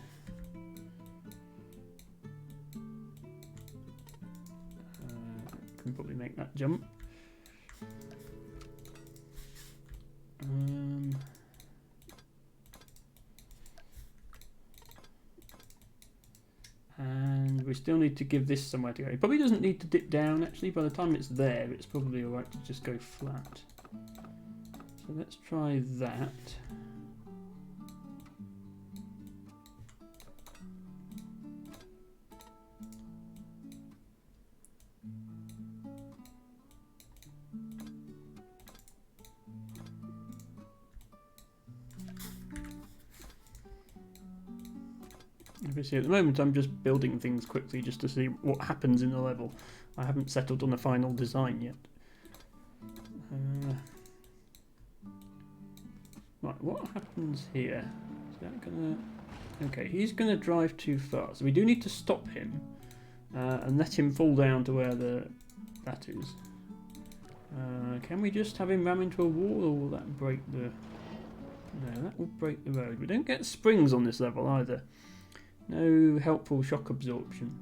Can probably make that jump. And we still need to give this somewhere to go. It probably doesn't need to dip down actually. By the time it's there, it's probably alright to just go flat. So let's try that. Obviously at the moment I'm just building things quickly just to see what happens in the level. I haven't settled on a final design yet. Right, what happens here? Is that gonna... Okay, he's gonna drive too far, so we do need to stop him and let him fall down to where that is. Can we just have him ram into a wall, or will that break the... No, that will break the road. We don't get springs on this level either. No helpful shock absorption.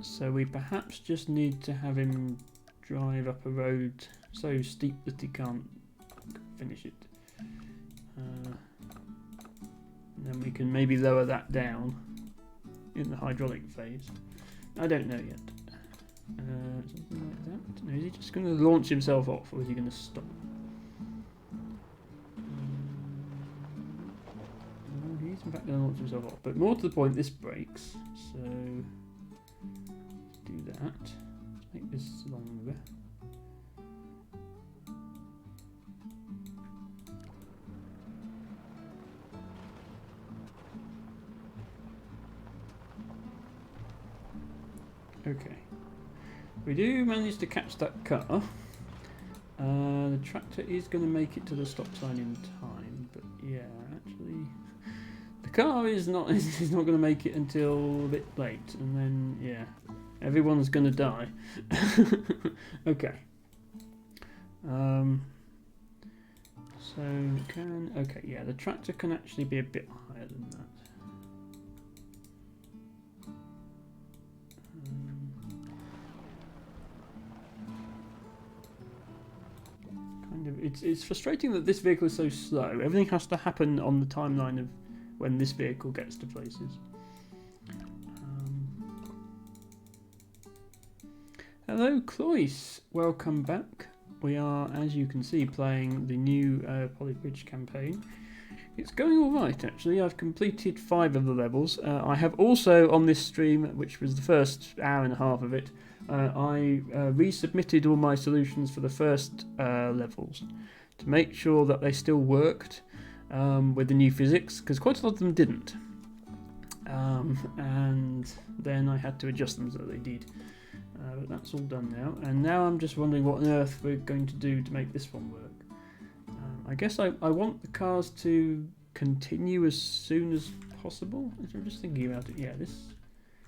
So we perhaps just need to have him drive up a road so steep that he can't finish it. And then we can maybe lower that down in the hydraulic phase. I don't know yet. Something like that. No, is he just going to launch himself off, or is he going to stop? He's in fact going to launch himself off. But more to the point, this breaks. So let's do that. Let's make this longer. Okay. We do manage to catch that car. The tractor is going to make it to the stop sign in time, but yeah, actually, the car is not going to make it until a bit late, and then yeah, everyone's going to die. Okay. Okay, yeah, the tractor can actually be a bit higher than that. It's frustrating that this vehicle is so slow. Everything has to happen on the timeline of when this vehicle gets to places. Hello, Cloyce. Welcome back. We are, as you can see, playing the new Polybridge campaign. It's going alright, actually. I've completed 5 of the levels. I have also, on this stream, which was the first hour and a half of it, I resubmitted all my solutions for the first levels to make sure that they still worked with the new physics, because quite a lot of them didn't. And then I had to adjust them so they did. But that's all done now. And now I'm just wondering what on earth we're going to do to make this one work. I guess I want the cars to continue as soon as possible. I'm just thinking about it. Yeah,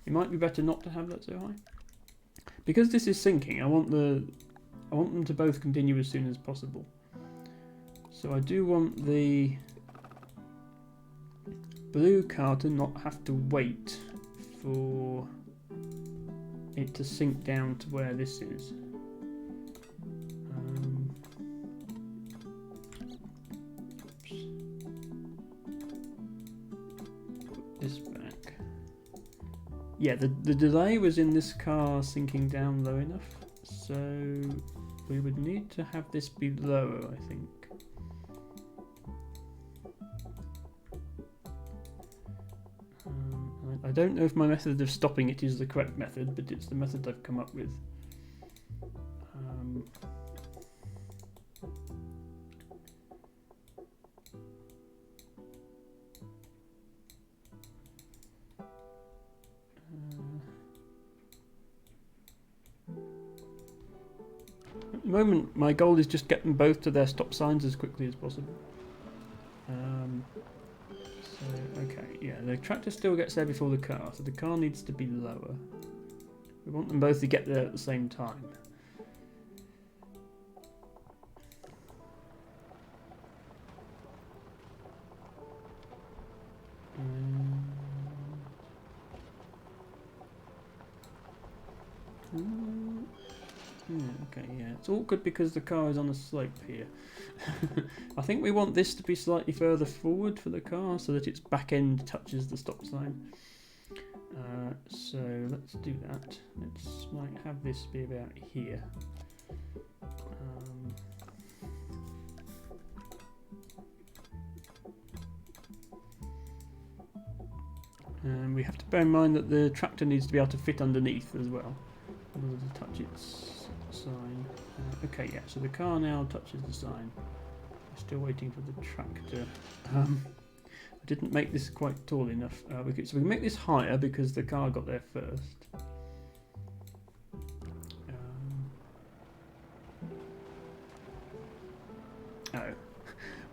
it might be better not to have that so high. Because this is syncing, I want them to both continue as soon as possible. So I do want the blue car to not have to wait for it to sink down to where this is. Put this back. Yeah, the delay was in this car sinking down low enough, so we would need to have this be lower, I think. I don't know if my method of stopping it is the correct method, but it's the method I've come up with. At the moment, my goal is just get them both to their stop signs as quickly as possible. Okay, yeah, the tractor still gets there before the car, so the car needs to be lower. We want them both to get there at the same time. Okay, yeah, it's awkward because the car is on a slope here. I think we want this to be slightly further forward for the car so that its back end touches the stop sign. So let's do that. Let's have this be about here. And we have to bear in mind that the tractor needs to be able to fit underneath as well, in order to touch its sign. Okay, yeah, so the car now touches the sign. We're still waiting for the tractor. I didn't make this quite tall enough. So we can make this higher because the car got there first. Oh.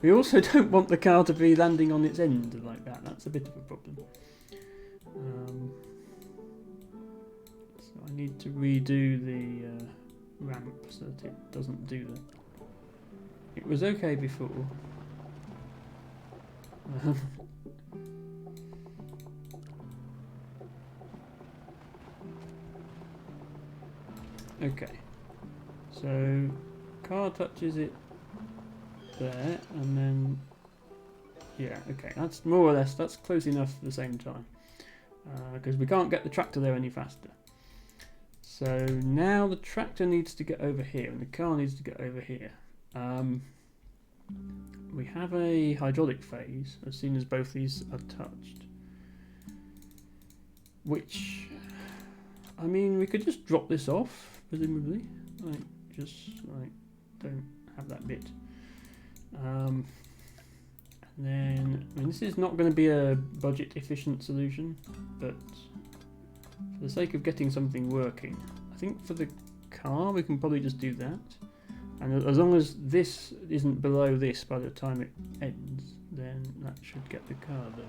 We also don't want the car to be landing on its end like that. That's a bit of a problem. So I need to redo the ramp so that it doesn't do that. It was okay before. Okay, so car touches it there, and then yeah, okay, that's more or less, that's close enough at the same time, because we can't get the tractor there any faster. So now the tractor needs to get over here and the car needs to get over here. We have a hydraulic phase as soon as both these are touched, which, I mean, we could just drop this off, presumably, like, just like, don't have that bit. And then, I mean, this is not going to be a budget efficient solution, but for the sake of getting something working, I think for the car we can probably just do that. And as long as this isn't below this by the time it ends, then that should get the car there.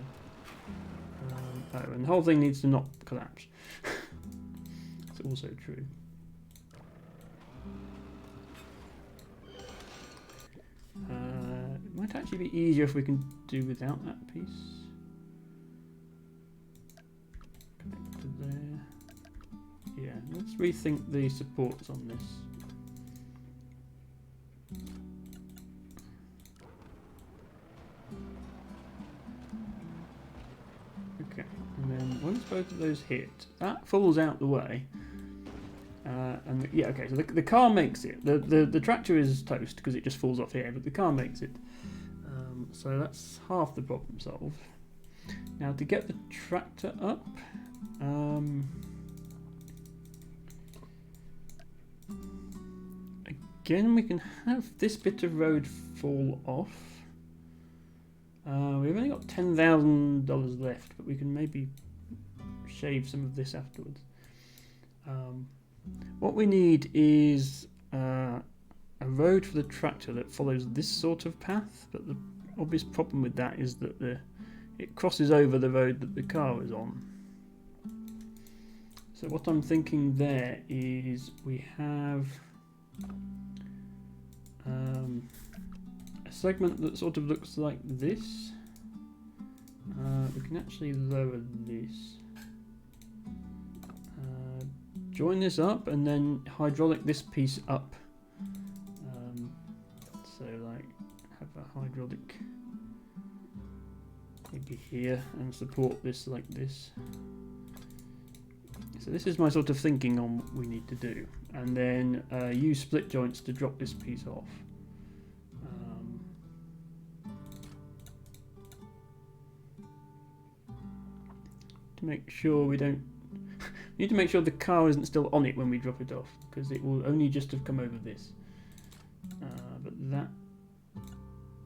Oh, and the whole thing needs to not collapse. It's also true. It might actually be easier if we can do without that piece. Connect to there. Yeah, let's rethink the supports on this. Okay, and then once both of those hit, that falls out the way. And yeah, okay, so the car makes it. The tractor is toast because it just falls off here, but the car makes it. So that's half the problem solved. Now to get the tractor up, again we can have this bit of road fall off. We've only got $10,000 left, but we can maybe shave some of this afterwards. What we need is a road for the tractor that follows this sort of path, but the obvious problem with that is that it crosses over the road that the car is on. So what I'm thinking there is we have a segment that sort of looks like this. We can actually lower this. Join this up and then hydraulic this piece up. So like have a hydraulic maybe here and support this like this. So this is my sort of thinking on what we need to do, and then use split joints to drop this piece off. To make sure we don't we need to make sure the car isn't still on it when we drop it off, because it will only just have come over this. But that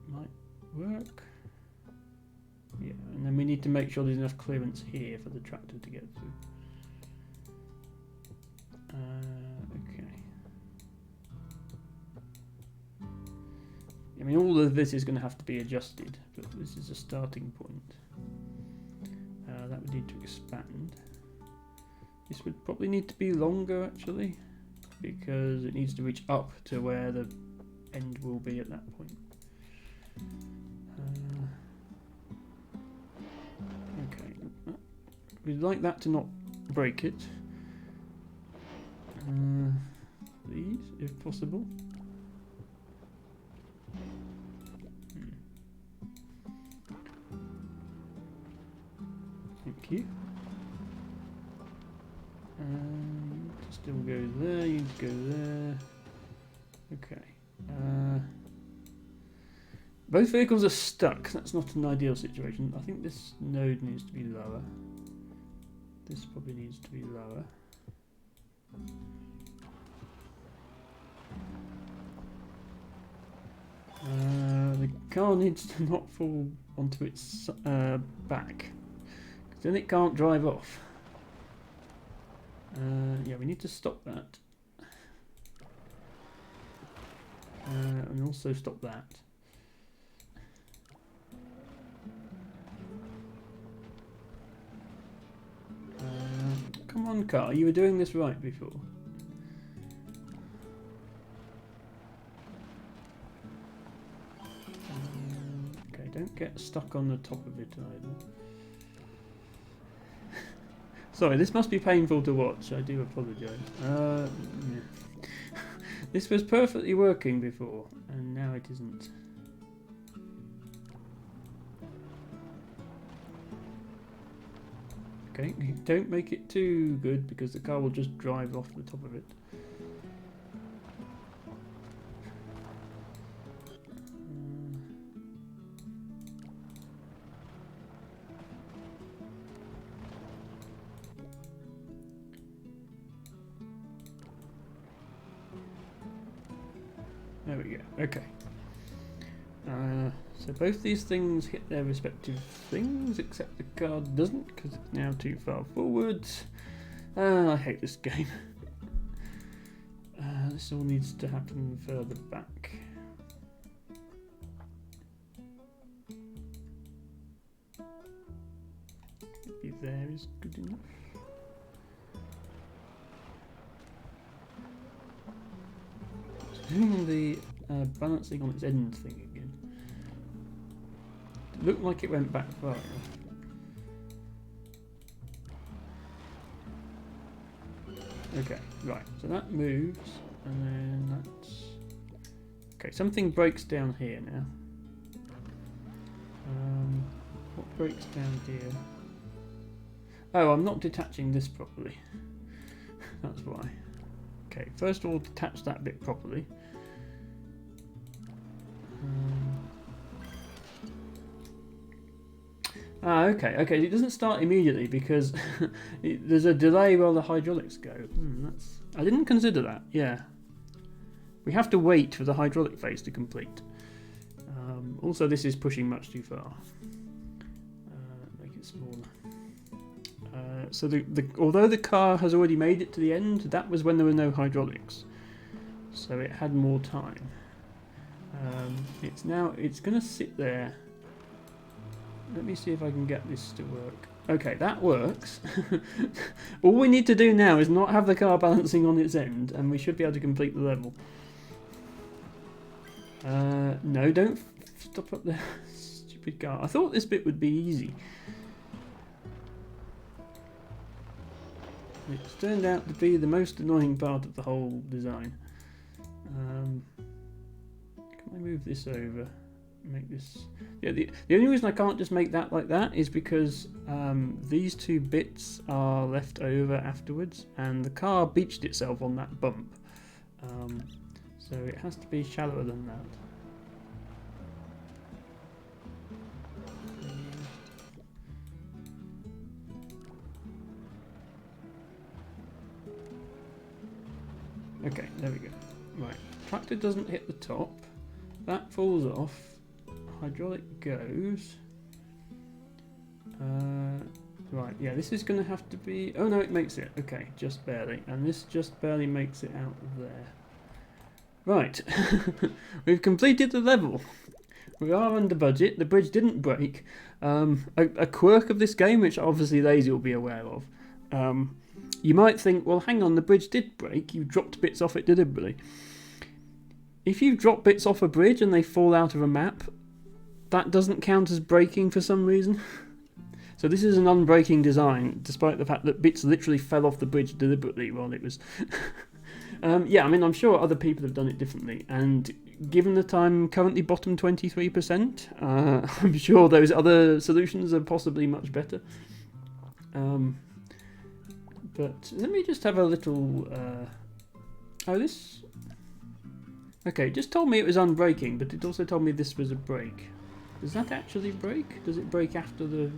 might work. Yeah, and then we need to make sure there's enough clearance here for the tractor to get through. Okay. I mean, all of this is going to have to be adjusted, but this is a starting point. That would need to expand. This would probably need to be longer actually, because it needs to reach up to where the end will be at that point. Okay, we'd like that to not break it. These, if possible. Thank you. Still go there, you need to go there. Okay. Both vehicles are stuck. That's not an ideal situation. I think this node needs to be lower. This probably needs to be lower. The car needs to not fall onto its back, because then it can't drive off. Yeah, we need to stop that. And also stop that. Come on, car, you were doing this right before. Okay, don't get stuck on the top of it either. Sorry, this must be painful to watch. I do apologise. Yeah. This was perfectly working before, and now it isn't. Okay, don't make it too good because the car will just drive off the top of it. There we go. Okay. So both these things hit their respective things, except the car doesn't because it's now too far forwards. I hate this game. This all needs to happen further back. Maybe there is good enough. Doing the balancing on its end thing again. It looked like it went back far enough. Okay, right, so that moves, and then that's... Okay, something breaks down here now. What breaks down here? Oh, I'm not detaching this properly. That's why. Okay, first of all, detach that bit properly. Okay, it doesn't start immediately because there's a delay while the hydraulics go. I didn't consider that, yeah. We have to wait for the hydraulic phase to complete. Also, this is pushing much too far. Make it smaller. So although the car has already made it to the end, that was when there were no hydraulics. So it had more time. It's going to sit there. Let me see if I can get this to work. Okay, that works. All we need to do now is not have the car balancing on its end, and we should be able to complete the level. No, don't stop up there. Stupid car. I thought this bit would be easy. It's turned out to be the most annoying part of the whole design. Can I move this over? Make this... Yeah, the only reason I can't just make that like that is because these two bits are left over afterwards, and the car beached itself on that bump. So it has to be shallower than that. Okay, there we go. Right, tractor doesn't hit the top. That falls off. Hydraulic goes. Right, yeah, this is going to have to be... Oh no, it makes it. Okay, just barely. And this just barely makes it out of there. Right, we've completed the level. We are under budget. The bridge didn't break. A quirk of this game, which obviously Lazy will be aware of, you might think, well, hang on, the bridge did break. You dropped bits off it deliberately. If you drop bits off a bridge and they fall out of a map, that doesn't count as breaking for some reason. So this is an unbreaking design, despite the fact that bits literally fell off the bridge deliberately while it was... yeah, I mean, I'm sure other people have done it differently, and given that I'm currently bottom 23%, I'm sure those other solutions are possibly much better. But let me just have a little... oh, this... Okay, it just told me it was unbreaking, but it also told me this was a break. Does that actually break? Does it break after the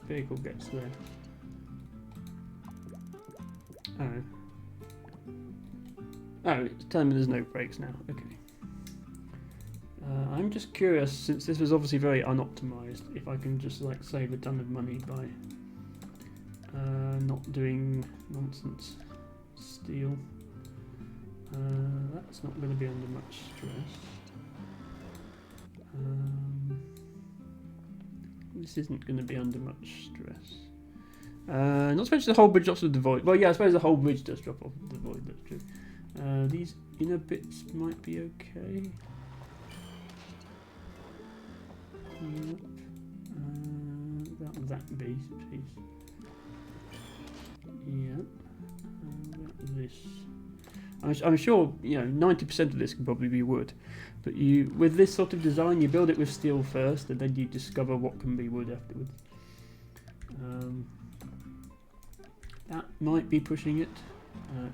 vehicle gets there? Oh. Oh, it's telling me there's no brakes now. Okay. I'm just curious, since this was obviously very unoptimized, if I can just like save a ton of money by not doing nonsense steel. That's not going to be under much stress. This isn't going to be under much stress. Not to mention the whole bridge drops with the void. Well, yeah, I suppose the whole bridge does drop off with the void, that's true. These inner bits might be okay. Yep. That piece. Yep. This. I'm sure, you know, 90% of this can probably be wood, but with this sort of design, you build it with steel first, and then you discover what can be wood afterwards. That might be pushing it.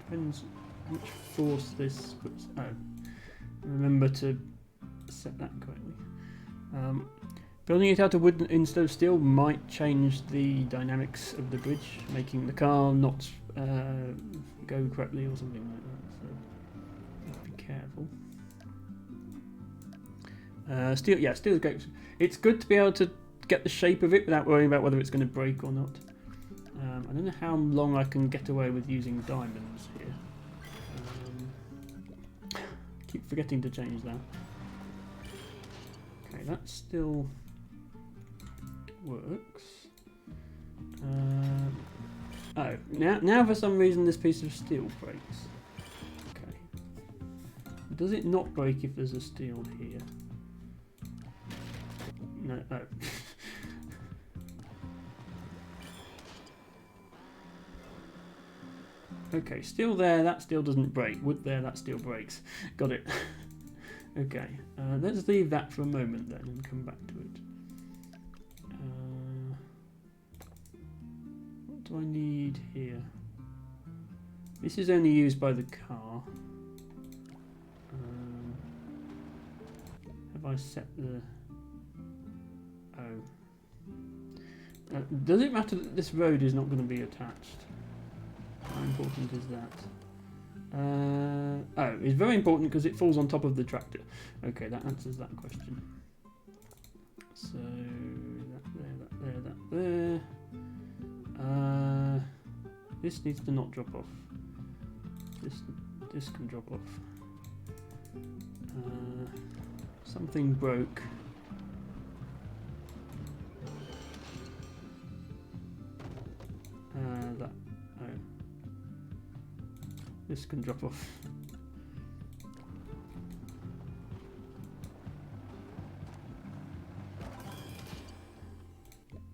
Depends how much force this puts. Oh, remember to set that correctly. Building it out of wood instead of steel might change the dynamics of the bridge, making the car not go correctly or something like that. So be careful. Steel, yeah, steel is great. It's good to be able to get the shape of it without worrying about whether it's going to break or not. I don't know how long I can get away with using diamonds here. Keep forgetting to change that. Okay, that still works. Oh, now for some reason this piece of steel breaks. Okay. Does it not break if there's a steel here? No. Oh. Okay, steel there, that steel doesn't break. Wood there, that steel breaks. Got it. Okay, let's leave that for a moment then and come back to it. What do I need here? This is only used by the car. Have I set the... Oh. Does it matter that this road is not going to be attached? How important is that? Oh, it's very important because it falls on top of the tractor. Okay, that answers that question. So, that there. This needs to not drop off. This can drop off. Something broke. This can drop off.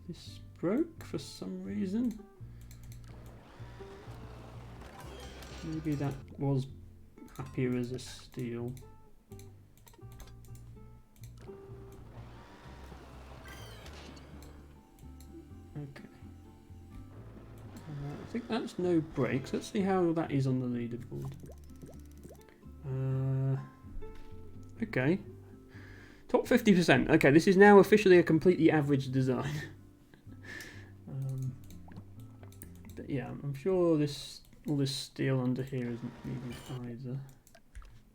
This broke for some reason. Maybe that was happier as a steel. Okay. I think that's no breaks. Let's see how that is on the leaderboard. Okay. Top 50%. Okay, this is now officially a completely average design. But yeah, I'm sure all this steel under here isn't needed either.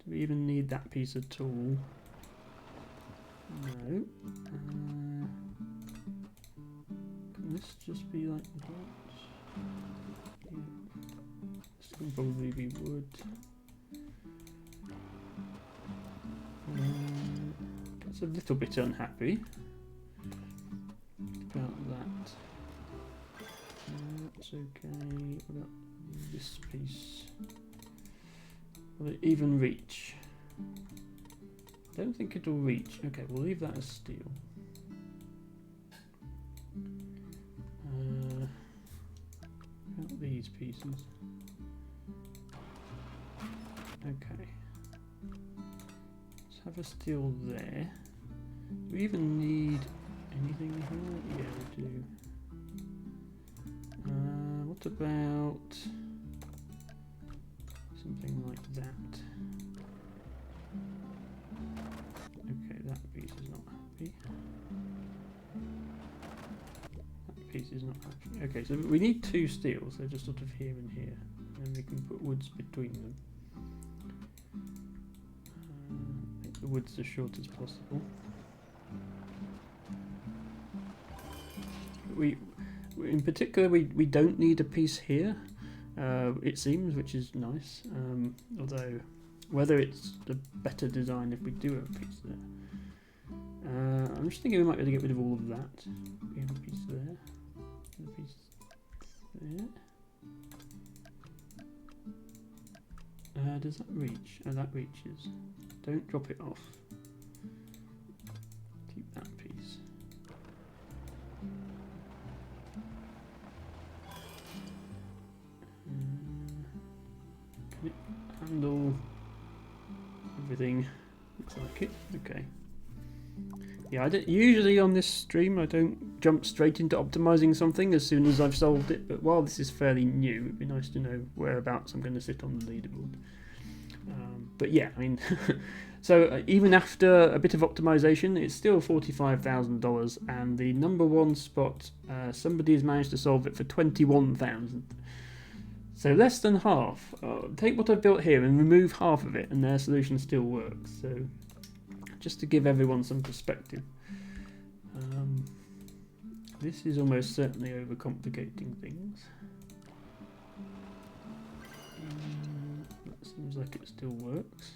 Do we even need that piece at all? No. Can this just be like that? Yeah. This can probably be wood. It's a little bit unhappy about that. That's okay. What about this piece? Will it even reach? I don't think it'll reach. Okay, we'll leave that as steel. Out these pieces. Okay. Let's have a steel there. Do we even need anything here? Yeah, we do. What about something like that? Okay, that piece is not happy. That piece is not happy. Okay, so we need two steels, so just sort of here and here. And we can put woods between them. Make the woods as short as possible. In particular, we don't need a piece here, it seems, which is nice. Although, whether it's a better design if we do have a piece there. I'm just thinking we might be able to get rid of all of that. We have a piece there, a piece there. Does that reach? Oh, that reaches. Don't drop it off. Keep that piece. Can it handle everything? Looks like it. Okay. Yeah, usually on this stream I don't jump straight into optimizing something as soon as I've solved it, but while this is fairly new, it'd be nice to know whereabouts I'm going to sit on the leaderboard. But yeah, I mean, so even after a bit of optimization, it's still $45,000, and the number one spot, somebody has managed to solve it for $21,000. So less than half. Take what I've built here and remove half of it, and their solution still works. So just to give everyone some perspective. This is almost certainly overcomplicating things. That seems like it still works.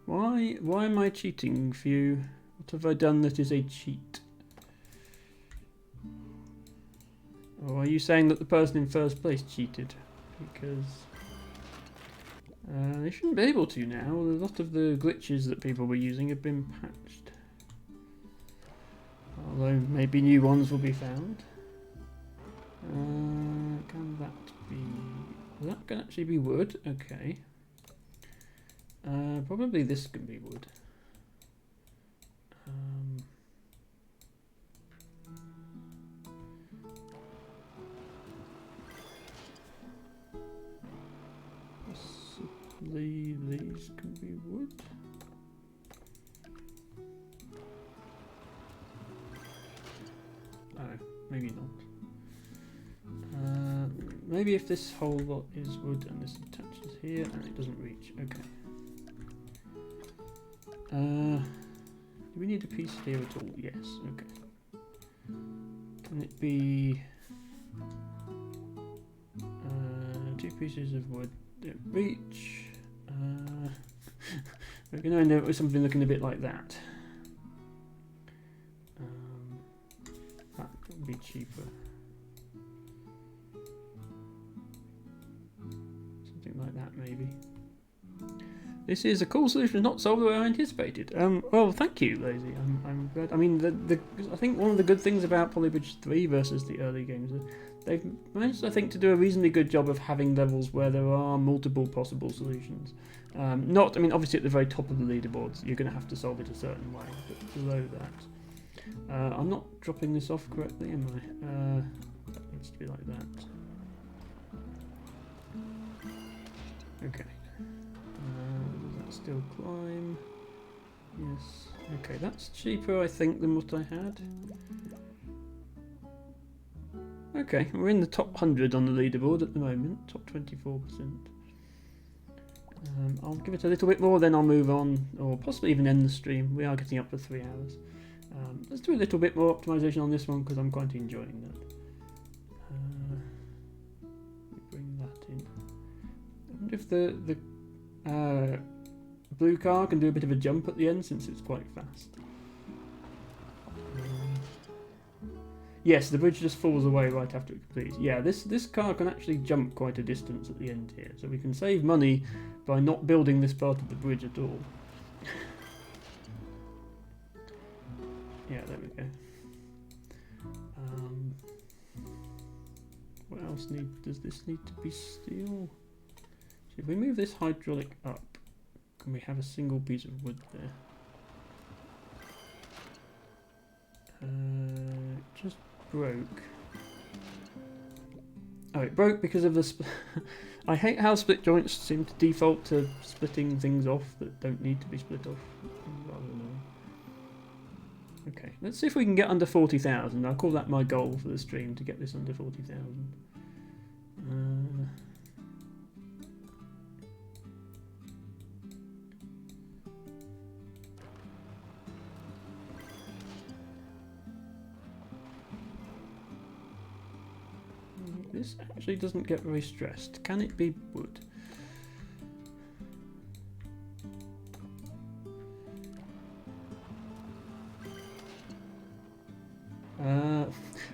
Why am I cheating for you? What have I done that is a cheat? Or are you saying that the person in first place cheated? Because they shouldn't be able to now. A lot of the glitches that people were using have been patched. Although maybe new ones will be found. Can that be... That can actually be wood. Okay. Probably this can be wood. Possibly these can be wood. Oh, maybe not. Maybe if this whole lot is wood and this attaches here and it doesn't reach. Okay. Do we need a piece here at all? Yes. Okay. Can it be two pieces of wood that reach? We're going to end up with something looking a bit like that. That would be cheaper. Something like that, maybe. This is a cool solution, not solved the way I anticipated. Well, thank you, Lazy. I'm glad. I mean, I think one of the good things about Polybridge 3 versus the early games, they've managed, I think, to do a reasonably good job of having levels where there are multiple possible solutions. I mean, obviously at the very top of the leaderboards, you're going to have to solve it a certain way, but below that. I'm not dropping this off correctly, am I? That needs to be like that. Okay. Does that still climb? Yes. Okay, that's cheaper, I think, than what I had. Okay, we're in the top 100 on the leaderboard at the moment, top 24%. I'll give it a little bit more, then I'll move on, or possibly even end the stream. We are getting up to 3 hours. Let's do a little bit more optimization on this one because I'm quite enjoying that. Bring that in. I wonder if the blue car can do a bit of a jump at the end since it's quite fast. Yes, the bridge just falls away right after it completes. Yeah, this car can actually jump quite a distance at the end here, so we can save money by not building this part of the bridge at all. Yeah, there we go. What else does this need to be steel? So if we move this hydraulic up, can we have a single piece of wood there? It just broke. Oh, it broke because of the I hate how split joints seem to default to splitting things off that don't need to be split off. Rather annoying. Okay, let's see if we can get under 40,000. I'll call that my goal for the stream, to get this under 40,000. This actually doesn't get very stressed. Can it be wood?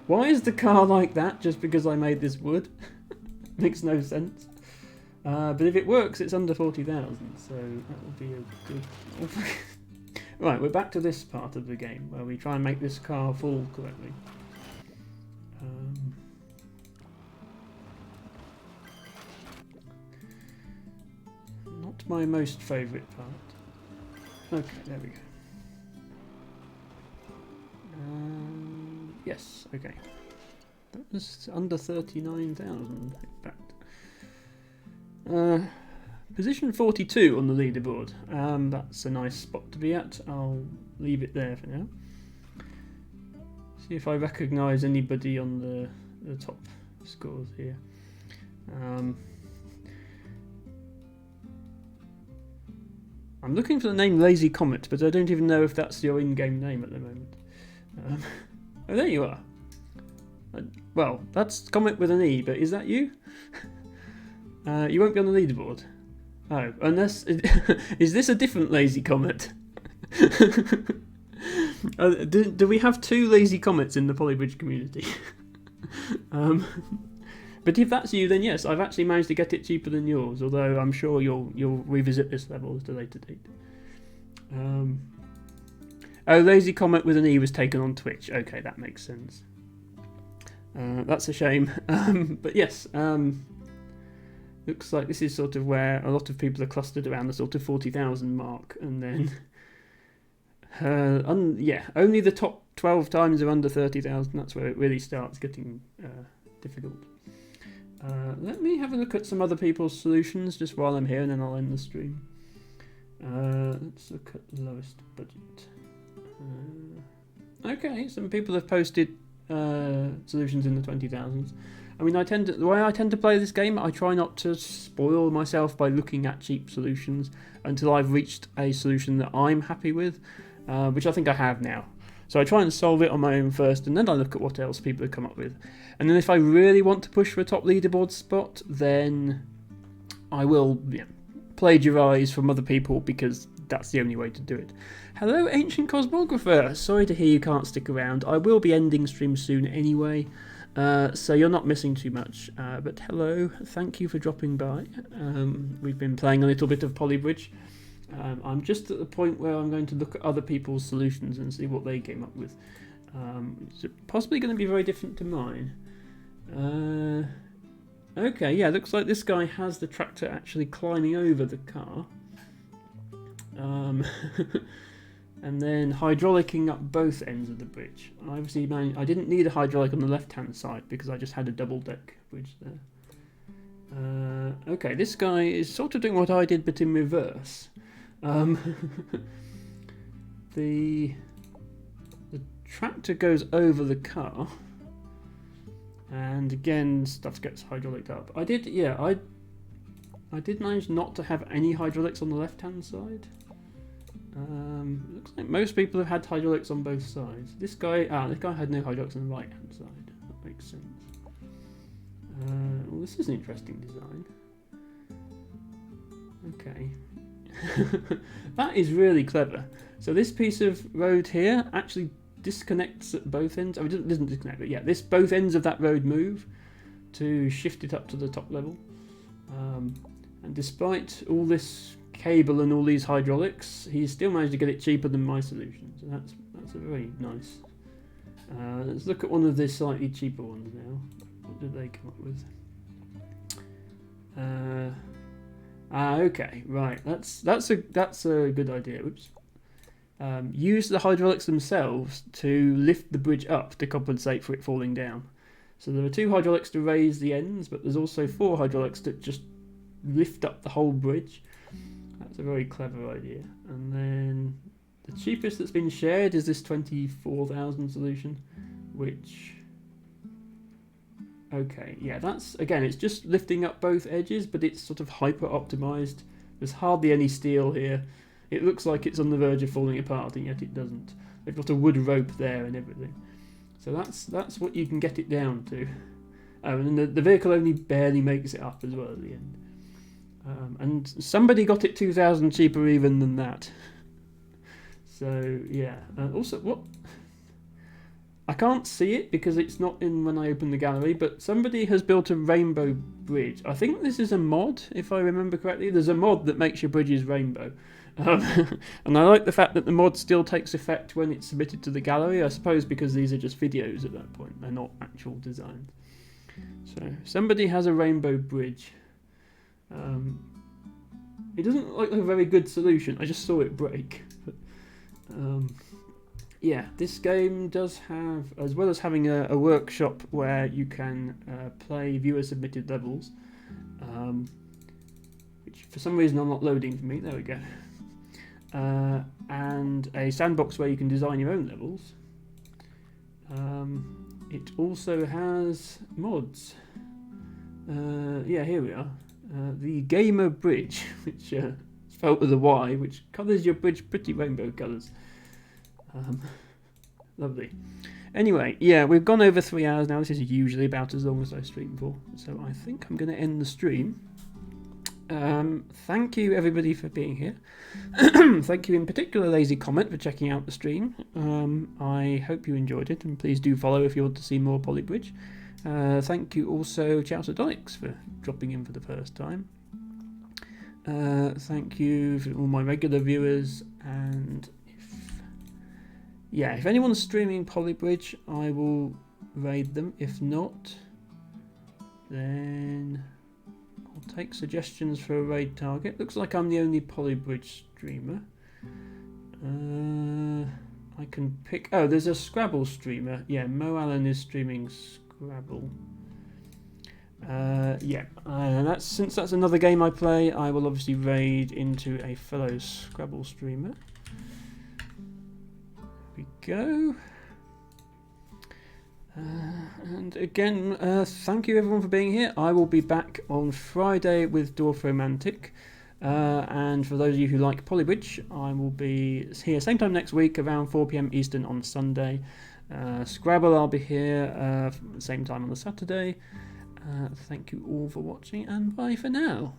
Why is the car like that just because I made this wood? Makes no sense. But if it works, it's under 40,000, so that will be a good... Right, we're back to this part of the game, where we try and make this car fall correctly. Not my most favourite part. Okay, there we go. Yes, okay. That was under 39,000, in fact. Position 42 on the leaderboard. That's a nice spot to be at. I'll leave it there for now. See if I recognise anybody on the top scores here. I'm looking for the name Lazy Comet, but I don't even know if that's your in-game name at the moment. Oh, there you are. Well, that's Comet with an E, but is that you? You won't be on the leaderboard. Oh, unless... is this a different Lazy Comet? Do we have two Lazy Comets in the Polybridge community? But if that's you, then yes, I've actually managed to get it cheaper than yours, although I'm sure you'll revisit this level at a later date. Oh, Lazy Comet with an E was taken on Twitch. Okay, that makes sense. That's a shame. But yes, looks like this is sort of where a lot of people are clustered around the sort of 40,000 mark, and then yeah, only the top 12 times are under 30,000. That's where it really starts getting difficult. Let me have a look at some other people's solutions just while I'm here, and then I'll end the stream. Let's look at the lowest budget. Okay, some people have posted solutions in the 20,000s. I mean, the way I tend to play this game, I try not to spoil myself by looking at cheap solutions until I've reached a solution that I'm happy with, which I think I have now. So I try and solve it on my own first, and then I look at what else people have come up with. And then if I really want to push for a top leaderboard spot, then I will plagiarise from other people, because that's the only way to do it. Hello, Ancient Cosmographer. Sorry to hear you can't stick around. I will be ending stream soon anyway, so you're not missing too much. But hello, thank you for dropping by. We've been playing a little bit of Polybridge. I'm just at the point where I'm going to look at other people's solutions and see what they came up with. It's possibly going to be very different to mine. Okay, yeah, looks like this guy has the tractor actually climbing over the car. And then hydraulicking up both ends of the bridge. Obviously, I didn't need a hydraulic on the left-hand side because I just had a double-deck bridge there. Okay, this guy is sort of doing what I did, but in reverse. The tractor goes over the car, and again, stuff gets hydraulicked up. I did manage not to have any hydraulics on the left-hand side. Looks like most people have had hydraulics on both sides. This guy had no hydraulics on the right-hand side. That makes sense. Well, this is an interesting design. Okay. That is really clever. So this piece of road here actually disconnects at both ends. Oh, it doesn't disconnect, but yeah, both ends of that road move to shift it up to the top level. And despite all this cable and all these hydraulics, he's still managed to get it cheaper than my solution. So that's a very nice. Let's look at one of the slightly cheaper ones now. What did they come up with? Okay, right. That's a good idea. Oops. Use the hydraulics themselves to lift the bridge up to compensate for it falling down. So there are 2 hydraulics to raise the ends, but there's also 4 hydraulics that just lift up the whole bridge. That's a very clever idea. And then the cheapest that's been shared is this 24,000 solution, which... Okay, yeah, that's, again, it's just lifting up both edges, but it's sort of hyper-optimized. There's hardly any steel here. It looks like it's on the verge of falling apart, and yet it doesn't. They've got a wood rope there and everything. So that's what you can get it down to. And the vehicle only barely makes it up as well at the end. And somebody got it 2,000 cheaper even than that. So, yeah. Also, what... I can't see it because it's not in when I open the gallery, but somebody has built a rainbow bridge. I think this is a mod, if I remember correctly. There's a mod that makes your bridges rainbow. And I like the fact that the mod still takes effect when it's submitted to the gallery, I suppose because these are just videos at that point. They're not actual designs. So, somebody has a rainbow bridge. It doesn't look like a very good solution. I just saw it break. But, yeah, this game does have, as well as having a workshop where you can play viewer-submitted levels, which for some reason are not loading for me. There we go. And a sandbox where you can design your own levels. It also has mods. Yeah, here we are. The Gamer Bridge, which is spelled with a Y, which colours your bridge pretty rainbow colours. Lovely. Anyway, yeah, we've gone over 3 hours now. This is usually about as long as I stream for, so I think I'm going to end the stream. Thank you everybody for being here. Thank you in particular Lazy Comet for checking out the stream. I hope you enjoyed it, and please do follow if you want to see more Polybridge. Thank you also Chowserdonics for dropping in for the first time. Thank you for all my regular viewers, and if anyone's streaming Polybridge, I will raid them. If not, then I'll take suggestions for a raid target. Looks like I'm the only Polybridge streamer. I can pick... Oh, there's a Scrabble streamer. Yeah, Mo Allen is streaming Scrabble. Since that's another game I play, I will obviously raid into a fellow Scrabble streamer. There we go. And again, thank you everyone for being here. I will be back on Friday with Dwarf Romantic. And for those of you who like Polybridge, I will be here same time next week around 4 PM Eastern on Sunday. Scrabble, I'll be here same time on the Saturday. Thank you all for watching, and bye for now.